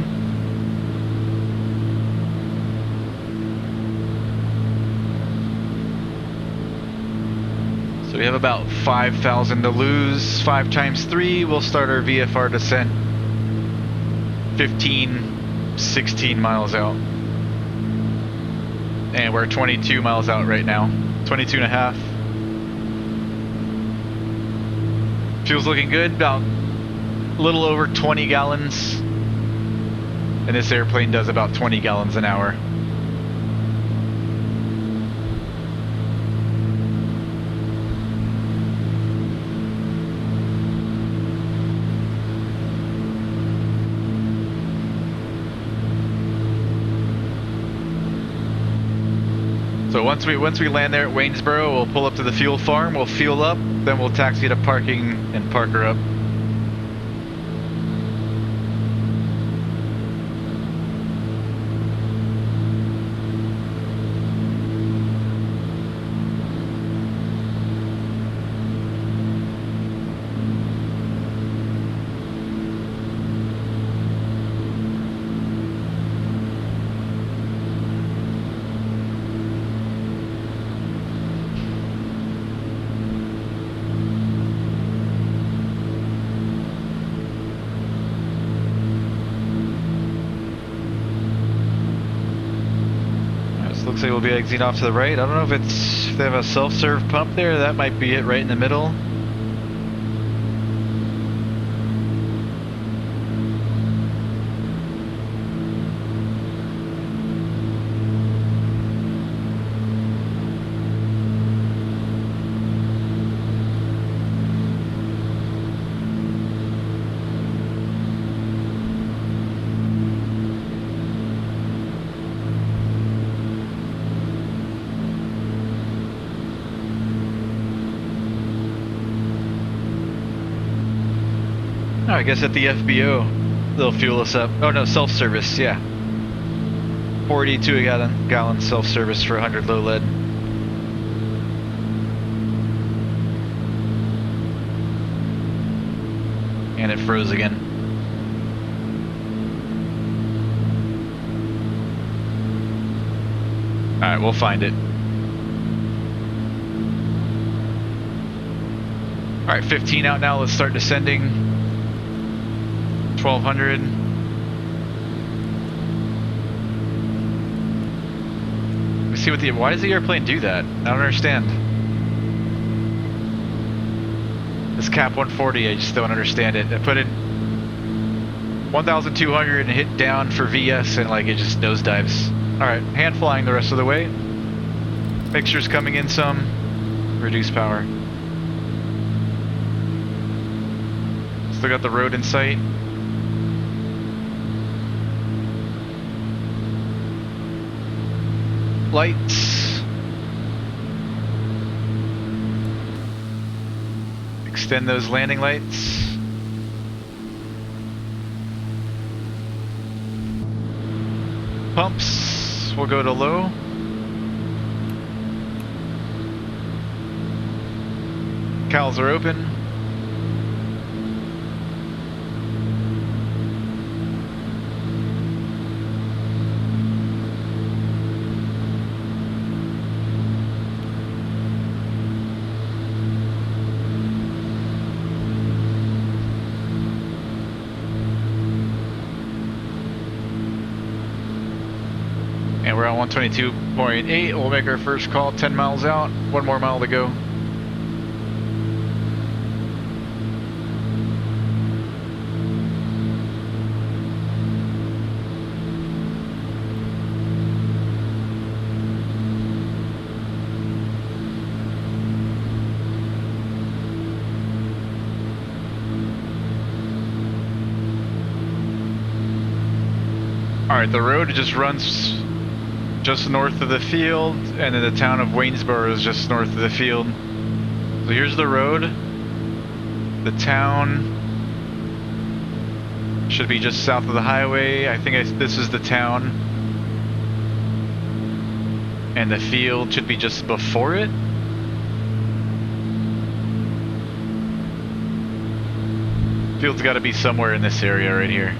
So we have about 5,000 to lose. 5 times 3, we'll start our VFR descent 15, 16 miles out. And we're 22 miles out right now. 22 and a half. Fuel's looking good, about a little over 20 gallons. And this airplane does about 20 gallons an hour. So So once we land there at Waynesboro, we'll pull up to the fuel farm, we'll fuel up, then we'll taxi to parking and park her up. Looks like we'll be exiting off to the right. I don't know if they have a self-serve pump there. That might be it right in the middle. Oh, I guess at the FBO, they'll fuel us up. Oh no, self-service, yeah. 42 a gallon self-service for 100 low lead. And it froze again. Alright, we'll find it. Alright, 15 out now, let's start descending. 1200. Let me see what why does the airplane do that? I don't understand. This cap 140, I just don't understand it. I put in 1,200 and hit down for VS and like it just nosedives. Alright, hand flying the rest of the way. Mixture's coming in some. Reduce power. Still got the road in sight. Lights. Extend those landing lights. Pumps, we'll go to low. Cowls are open. And we're on 122.8. We'll make our first call 10 miles out. 1 more mile to go. Alright, the road just runs just north of the field, and then the town of Waynesboro is just north of the field. So here's the road. The town should be just south of the highway. I think this is the town. And the field should be just before it. Field's got to be somewhere in this area right here.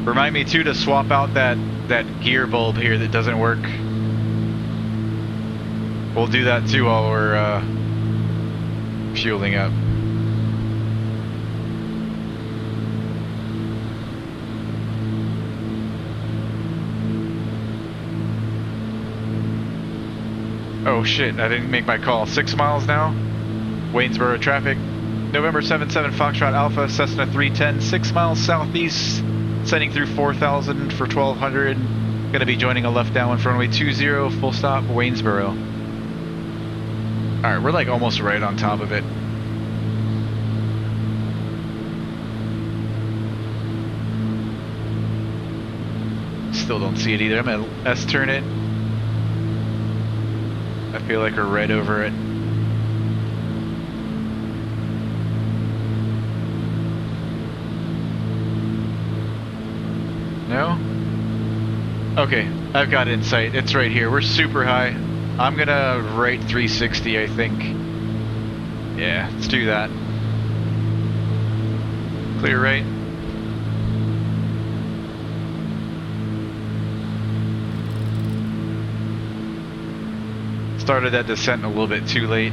Remind me too to swap out that gear bulb here that doesn't work. We'll do that too while we're fueling up. Oh shit, I didn't make my call. 6 miles now. Waynesboro traffic. November 77 Foxtrot Alpha, Cessna 310, 6 miles southeast, sending through 4,000 for 1,200. Going to be joining a left downwind for runway 20, full stop, Waynesboro. Alright, we're like almost right on top of it. Still don't see it either. I'm going to S-turn it. I feel like we're right over it. No? Okay, I've got insight. It's right here. We're super high. I'm gonna right 360, I think. Yeah, let's do that. Clear right. Started that descent a little bit too late.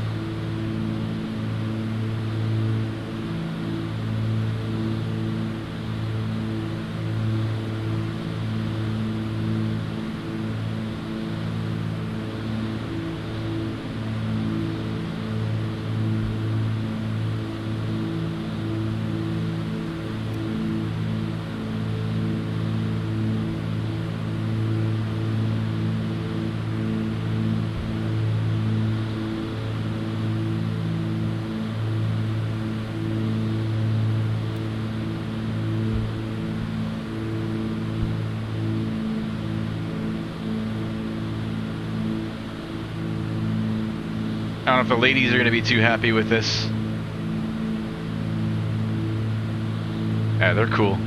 I don't know if the ladies are going to be too happy with this. Yeah, they're cool.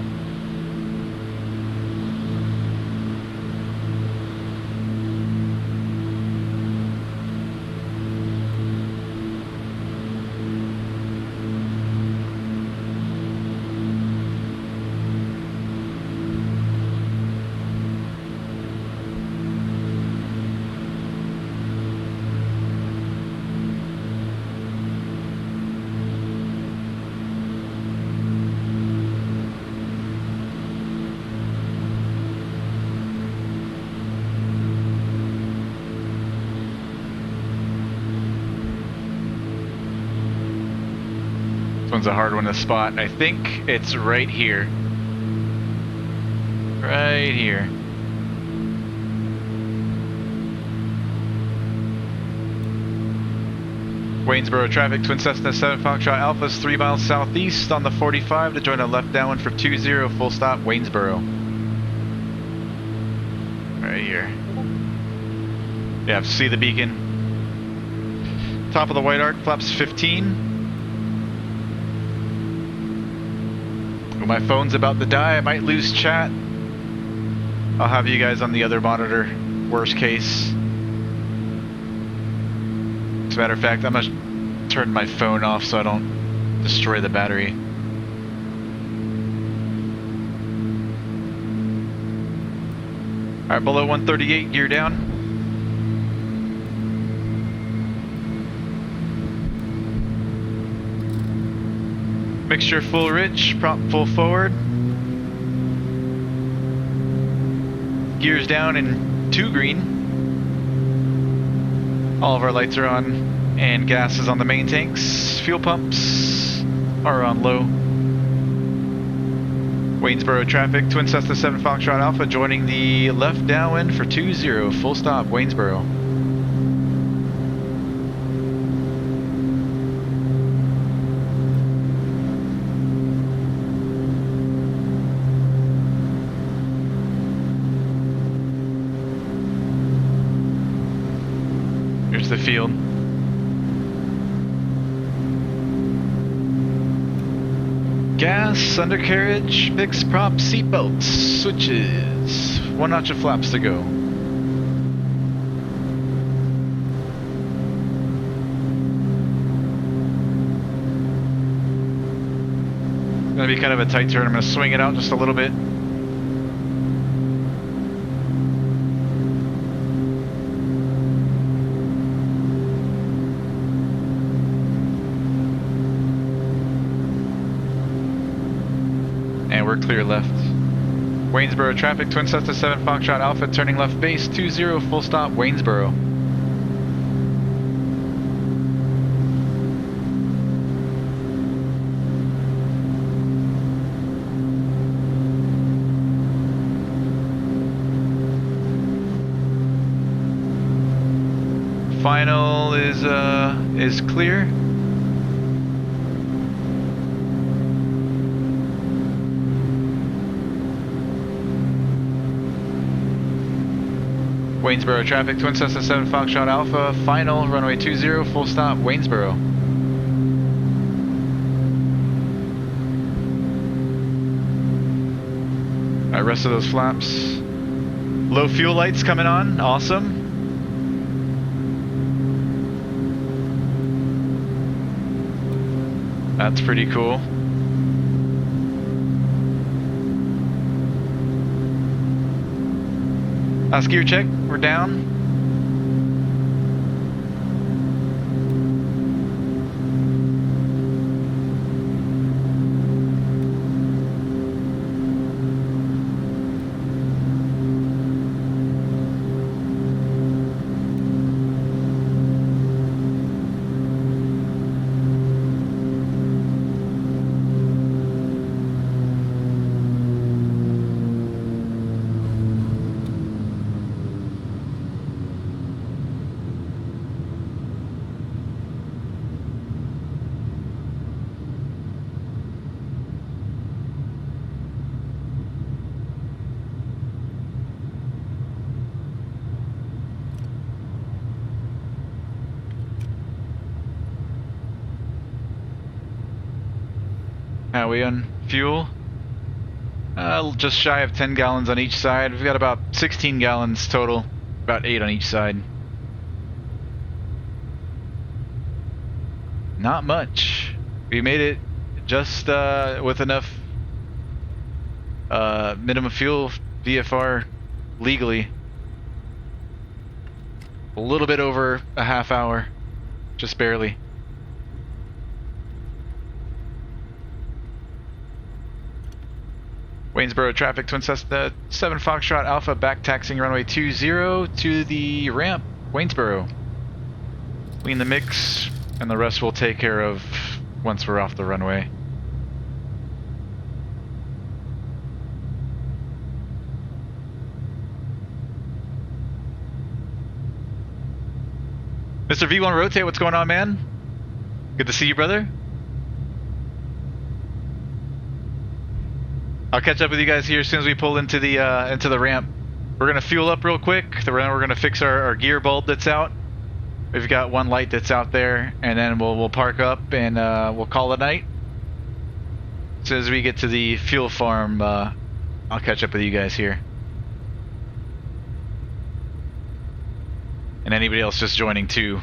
This one's a hard one to spot. I think it's right here. Right here. Waynesboro traffic, Twin Cessna 7 Foxtrot Alpha's 3 miles southeast on the 45 to join a left downwind for 20, full stop, Waynesboro. Right here. Yeah, see the beacon. Top of the white arc, flaps 15. My phone's about to die. I might lose chat. I'll have you guys on the other monitor, worst case. As a matter of fact, I'm gonna turn my phone off so I don't destroy the battery. Alright, below 138, gear down. Mixture full rich, prop full forward. Gears down in 2 green. All of our lights are on and gas is on the main tanks. Fuel pumps are on low. Waynesboro traffic, Twin Cessna 7 Foxtrot Alpha joining the left downwind for 20, full stop, Waynesboro. The field. Gas, undercarriage, mix, prop, seatbelts, switches. 1 notch of flaps to go. Gonna be kind of a tight turn. I'm gonna swing it out just a little bit. We're clear left. Waynesboro traffic, Twin Cessna 7 Foxtrot Alpha, turning left base, 20, full stop, Waynesboro. Final is clear. Waynesboro traffic, Twin Cessna 7 Foxtrot Alpha, final, runway 20, full stop, Waynesboro. Alright, rest of those flaps. Low fuel lights coming on, awesome. That's pretty cool. Last gear check, we're down. How are we on fuel? Just shy of 10 gallons on each side. We've got about 16 gallons total, about 8 on each side. Not much. We made it just with enough minimum fuel VFR legally. A little bit over a half hour, just barely. Waynesboro traffic, Twin Cessna 7 Foxtrot Alpha, back taxiing runway 20 to the ramp, Waynesboro. We in the mix, and the rest we'll take care of once we're off the runway. Mr. V1 Rotate, what's going on, man? Good to see you, brother. I'll catch up with you guys here as soon as we pull into the ramp. We're gonna fuel up real quick. Then we're gonna fix our gear bulb that's out. We've got one light that's out there, and then we'll park up and we'll call it a night. As soon as we get to the fuel farm, I'll catch up with you guys here. And anybody else just joining too,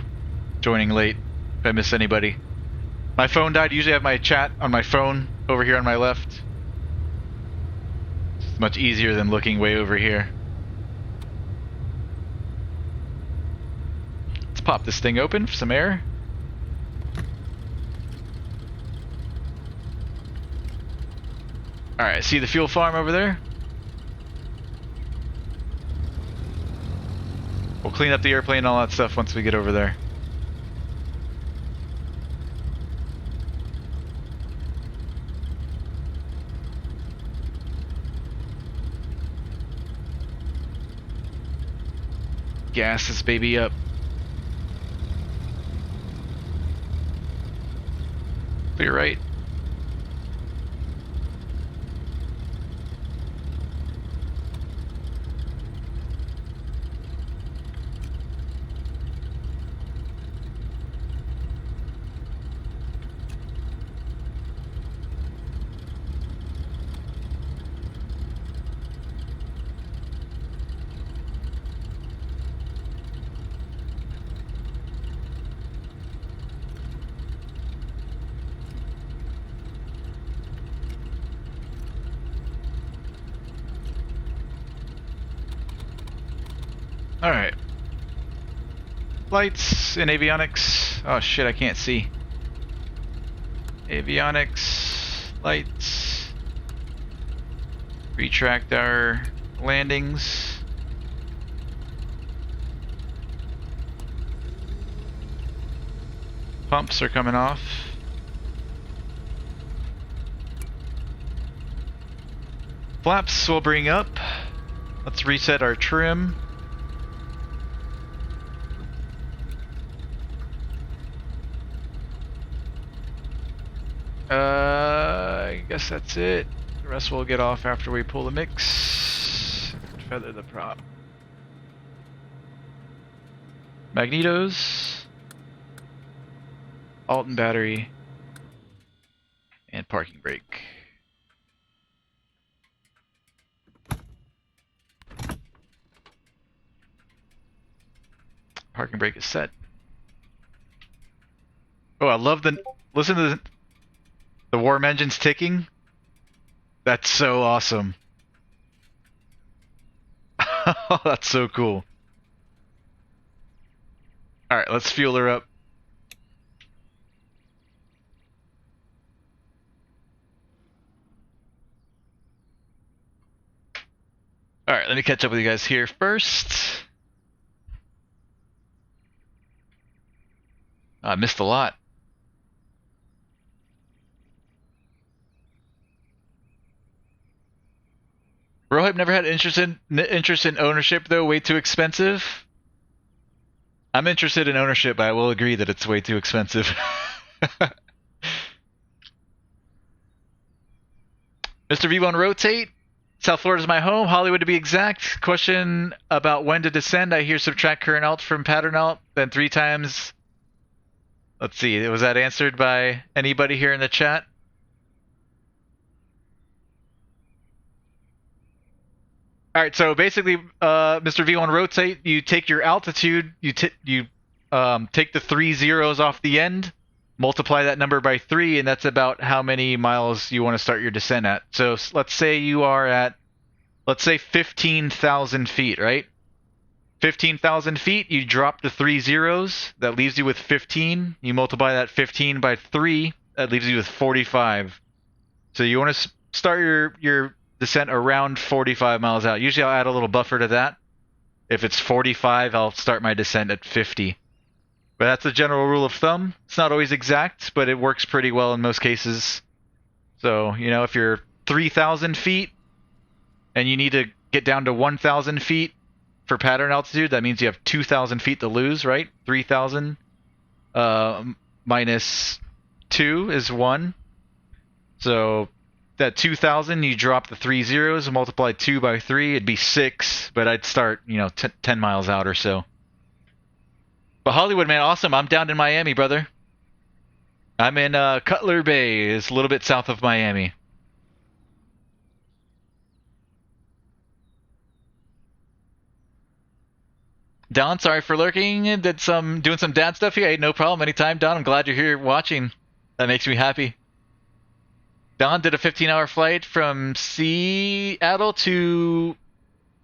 joining late. If I miss anybody, my phone died. Usually I have my chat on my phone over here on my left. Much easier than looking way over here. Let's pop this thing open for some air. Alright, see the fuel farm over there? We'll clean up the airplane and all that stuff once we get over there. Gas this baby up. Clear right. Alright. Lights and avionics. Oh shit, I can't see. Avionics, lights. Retract our landings. Pumps are coming off. Flaps we'll bring up. Let's reset our trim. I guess that's it. The rest will get off after we pull the mix. Feather the prop. Magnetos. Alt and battery. And parking brake. Parking brake is set. Oh, I love the... Listen to the warm engines ticking. That's so awesome. That's so cool. Alright, let's fuel her up. Alright, let me catch up with you guys here first. I missed a lot. Rohib never had interest in ownership though, way too expensive. I'm interested in ownership, but I will agree that it's way too expensive. Mr. V1 Rotate. South Florida is my home. Hollywood to be exact. Question about when to descend. I hear subtract current alt from pattern alt, then 3 times. Let's see, was that answered by anybody here in the chat? Alright, so basically, Mr. V1 Rotate, you take your altitude, you take the 3 zeros off the end, multiply that number by 3, and that's about how many miles you want to start your descent at. So let's say you are at, let's say 15,000 feet, right? 15,000 feet, you drop the 3 zeros, that leaves you with 15. You multiply that 15 by 3, that leaves you with 45. So you want to start your descent around 45 miles out. Usually I'll add a little buffer to that. If it's 45, I'll start my descent at 50. But that's a general rule of thumb. It's not always exact, but it works pretty well in most cases. So, you know, if you're 3,000 feet and you need to get down to 1,000 feet for pattern altitude, that means you have 2,000 feet to lose, right? 3,000 minus 2 is 1. So that 2,000, you drop the 3 zeros, multiply 2 by 3, it'd be 6, but I'd start, you know, 10 miles out or so. But Hollywood, man, awesome. I'm down in Miami, brother. I'm in Cutler Bay. It's a little bit south of Miami. Don, sorry for lurking. Doing some dad stuff here. Hey, no problem. Anytime, Don. I'm glad you're here watching. That makes me happy. Don did a 15-hour flight from Seattle to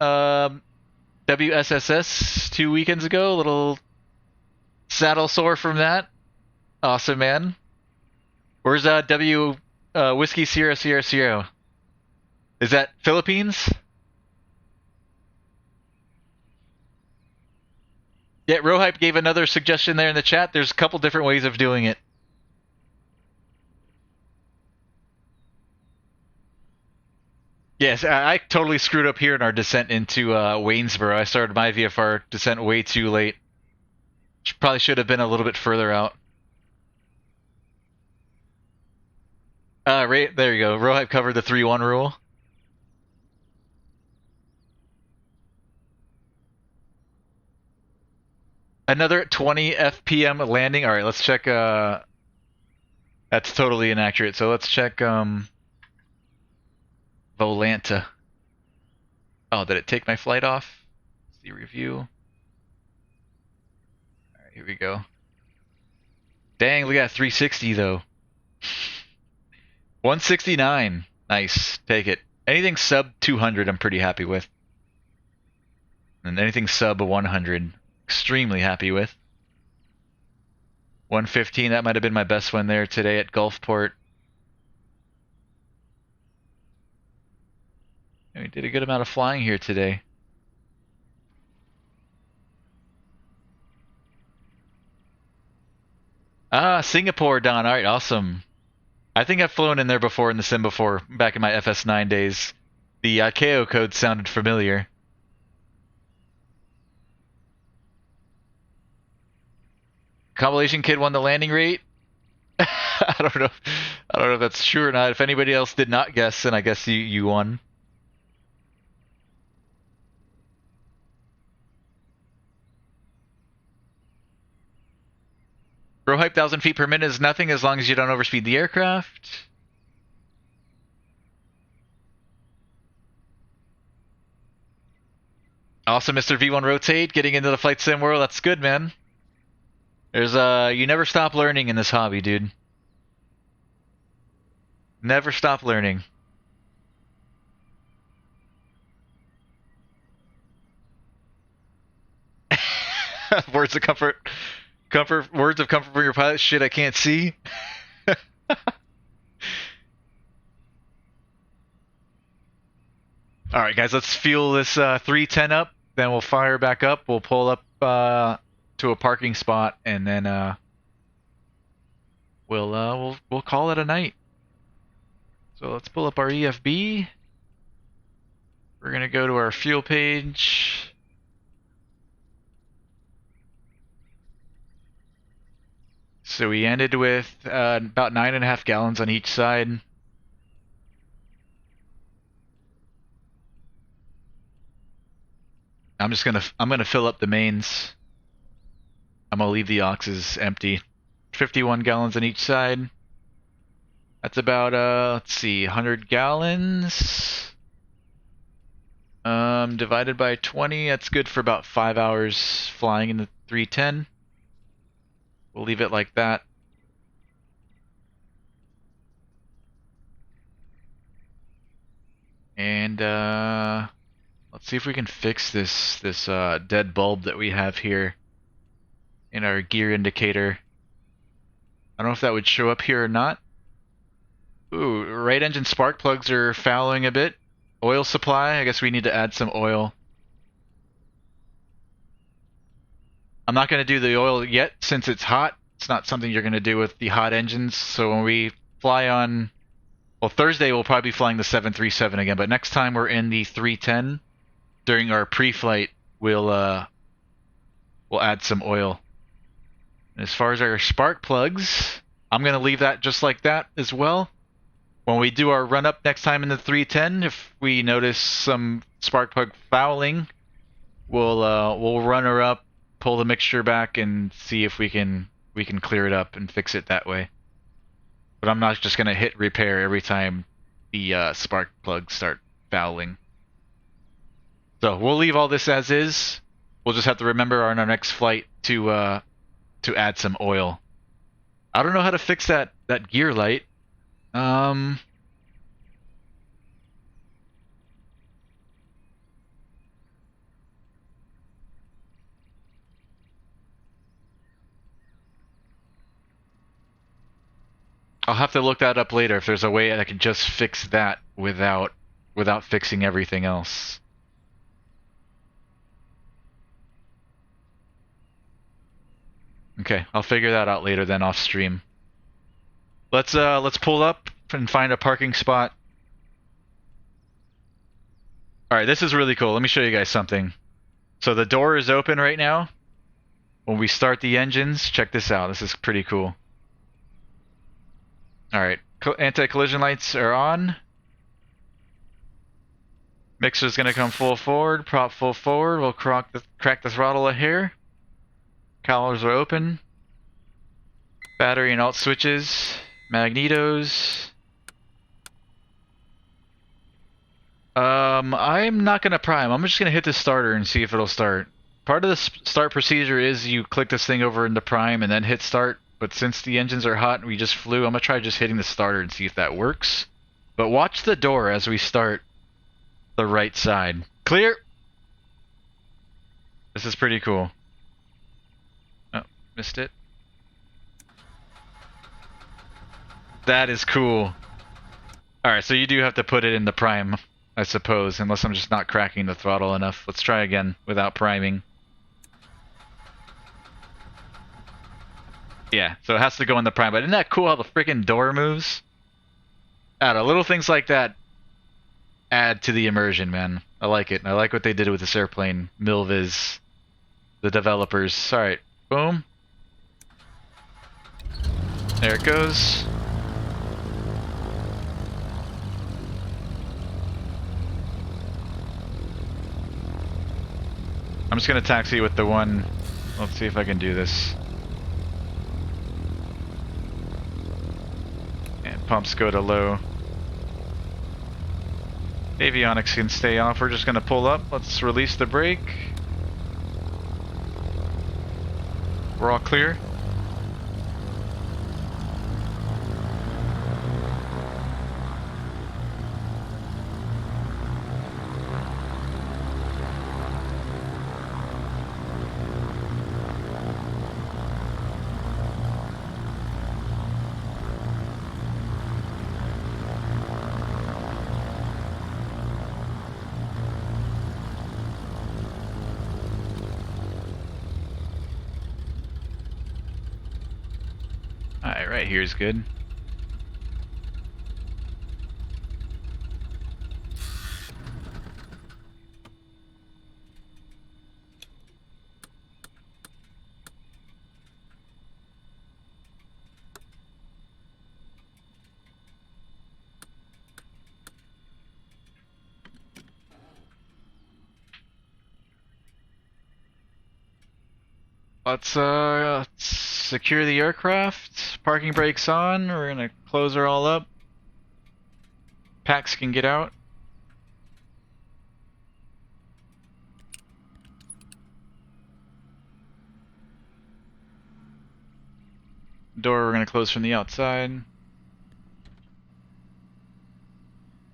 WSSS 2 weekends ago. A little saddle sore from that. Awesome, man. Where's Whiskey Sierra Sierra Sierra? Is that Philippines? Yeah, Rohype gave another suggestion there in the chat. There's a couple different ways of doing it. Yes, I totally screwed up here in our descent into Waynesboro. I started my VFR descent way too late. Probably should have been a little bit further out. Right, there you go. Rohype covered the 3-1 rule. Another 20 FPM landing. All right, let's check. That's totally inaccurate. So let's check Volanta. Oh, did it take my flight off? See review. All right, here we go. Dang, look at that 360 though. 169. Nice. Take it. Anything sub 200 I'm pretty happy with. And anything sub 100 extremely happy with. 115, that might have been my best one there today at Gulfport. We did a good amount of flying here today. Ah, Singapore, Don. Alright, awesome. I think I've flown in there before in the sim before, back in my FS9 days. The ICAO code sounded familiar. Compilation Kid won the landing rate. I don't know. I don't know if that's true or not. If anybody else did not guess, then I guess you won. Row height 1,000 feet per minute is nothing as long as you don't overspeed the aircraft. Awesome, Mr. V1 Rotate, getting into the flight sim world. That's good, man. There's you never stop learning in this hobby, dude. Never stop learning. Words of comfort. Words of comfort for your pilot. Shit, I can't see. Alright, guys, let's fuel this 310 up. Then we'll fire back up. We'll pull up to a parking spot, and then we'll call it a night. So let's pull up our EFB. We're gonna go to our fuel page. So we ended with about 9.5 gallons on each side. I'm gonna fill up the mains. I'm gonna leave the auxes empty. 51 gallons on each side. That's about let's see, 100 gallons. Divided by 20, that's good for about 5 hours flying in the 310. We'll leave it like that. And let's see if we can fix this dead bulb that we have here in our gear indicator. I don't know if that would show up here or not. Ooh, right engine spark plugs are fouling a bit. Oil supply, I guess we need to add some oil. I'm not going to do the oil yet since it's hot. It's not something you're going to do with the hot engines. So when we fly on, well, Thursday we'll probably be flying the 737 again, but next time we're in the 310 during our pre-flight, we'll add some oil. And as far as our spark plugs, I'm going to leave that just like that as well. When we do our run up next time in the 310, if we notice some spark plug fouling, we'll run her up, pull the mixture back, and see if we can clear it up and fix it that way. But I'm not just gonna hit repair every time the spark plugs start fouling. So we'll leave all this as is. We'll just have to remember on our next flight to add some oil. I don't know how to fix that gear light. I'll have to look that up later if there's a way I can just fix that without fixing everything else. Okay, I'll figure that out later then off stream. Let's pull up and find a parking spot. Alright, this is really cool. Let me show you guys something. So the door is open right now. When we start the engines, check this out. This is pretty cool. Alright, anti-collision lights are on. Mixer's gonna come full forward, prop full forward. We'll crack the throttle a hair. Collars are open. Battery and alt switches. Magnetos. I'm not gonna prime. I'm just gonna hit the starter and see if it'll start. Part of the start procedure is you click this thing over into prime and then hit start. But since the engines are hot and we just flew, I'm gonna try just hitting the starter and see if that works. But watch the door as we start the right side. Clear! This is pretty cool. Oh, missed it. That is cool. Alright, so you do have to put it in the prime, I suppose, unless I'm just not cracking the throttle enough. Let's try again without priming. Yeah, so it has to go in the prime. But isn't that cool how the freaking door moves? Little things like that add to the immersion, man. I like it. I like what they did with this airplane. Milviz, the developers. Alright, boom. There it goes. I'm just gonna taxi with the one. Let's see if I can do this. And pumps go to low. Avionics can stay off. We're just gonna pull up. Let's release the brake. We're all clear. Alright, right here is good. Let's secure the aircraft. Parking brakes on. We're gonna close her all up. Packs can get out. Door we're gonna close from the outside.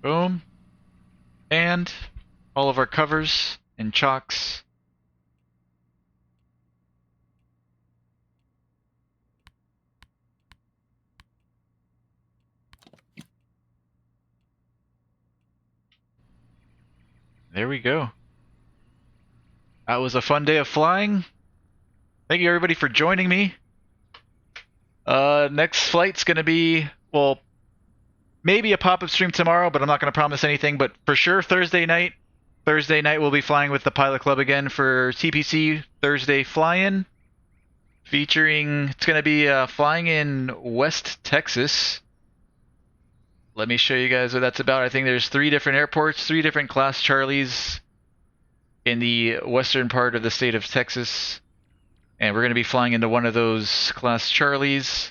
Boom. And all of our covers and chocks. There we go. That was a fun day of flying. Thank you everybody for joining me. Next flight's gonna be, well, maybe a pop-up stream tomorrow, but I'm not gonna promise anything, but for sure Thursday night. Thursday night we'll be flying with the Pilot Club again for TPC Thursday fly-in. Featuring, it's gonna be flying in West Texas. Let me show you guys what that's about. I think there's 3 different airports, 3 different Class Charlies in the western part of the state of Texas. And we're going to be flying into one of those Class Charlies.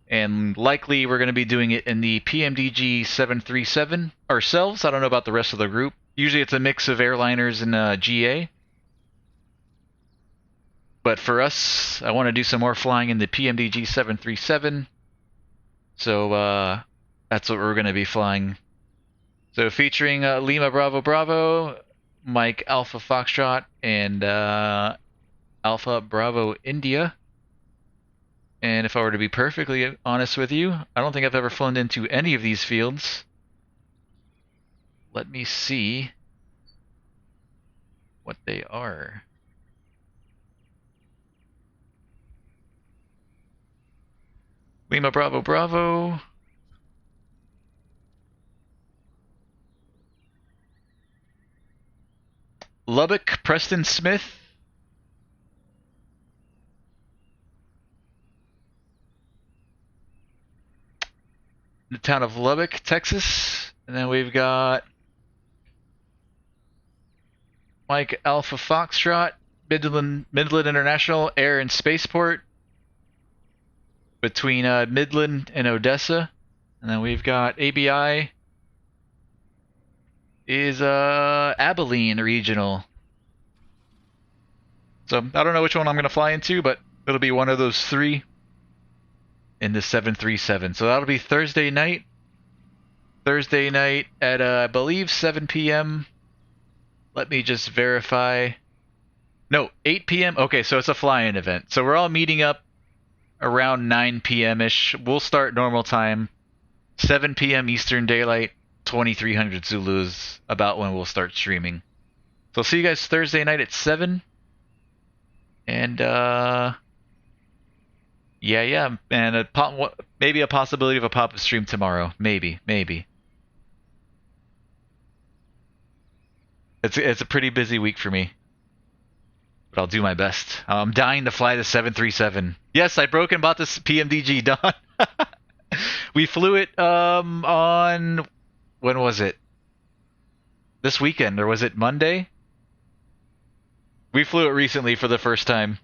And likely we're going to be doing it in the PMDG 737 ourselves. I don't know about the rest of the group. Usually it's a mix of airliners and GA. But for us, I want to do some more flying in the PMDG 737. So, that's what we're going to be flying. So featuring Lima Bravo Bravo, Mike Alpha Foxtrot, and Alpha Bravo India. And if I were to be perfectly honest with you, I don't think I've ever flown into any of these fields. Let me see what they are. Lima Bravo Bravo. Lubbock, Preston Smith. The town of Lubbock, Texas. And then we've got Mike Alpha Foxtrot, Midland International Air and Spaceport. Between Midland and Odessa. And then we've got ABI. Is Abilene Regional. So I don't know which one I'm going to fly into, but it'll be one of those 3 in the 737. So that'll be Thursday night. Thursday night at, I believe, 7 p.m. Let me just verify. No, 8 p.m. Okay, so it's a fly-in event. So we're all meeting up around 9 p.m.-ish. We'll start normal time. 7 p.m. Eastern Daylight. 2300 Zulus about when we'll start streaming. So I'll see you guys Thursday night at 7. And yeah, and maybe a possibility of a pop-up stream tomorrow. Maybe. It's a pretty busy week for me. But I'll do my best. I'm dying to fly the 737. Yes, I broke and bought this PMDG, Don. We flew it on, when was it? This weekend, or was it Monday? We flew it recently for the first time.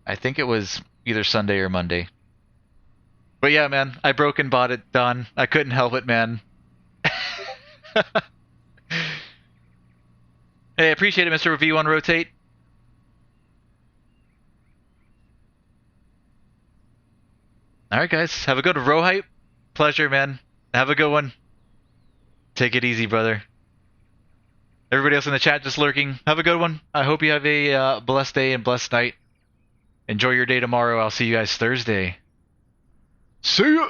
I think it was either Sunday or Monday. But yeah, man, I broke and bought it, Don. I couldn't help it, man. Hey, appreciate it, Mr. V1 Rotate. Alright, guys. Have a good row hype. Pleasure, man. Have a good one. Take it easy, brother. Everybody else in the chat just lurking, have a good one. I hope you have a blessed day and blessed night. Enjoy your day tomorrow. I'll see you guys Thursday. See ya!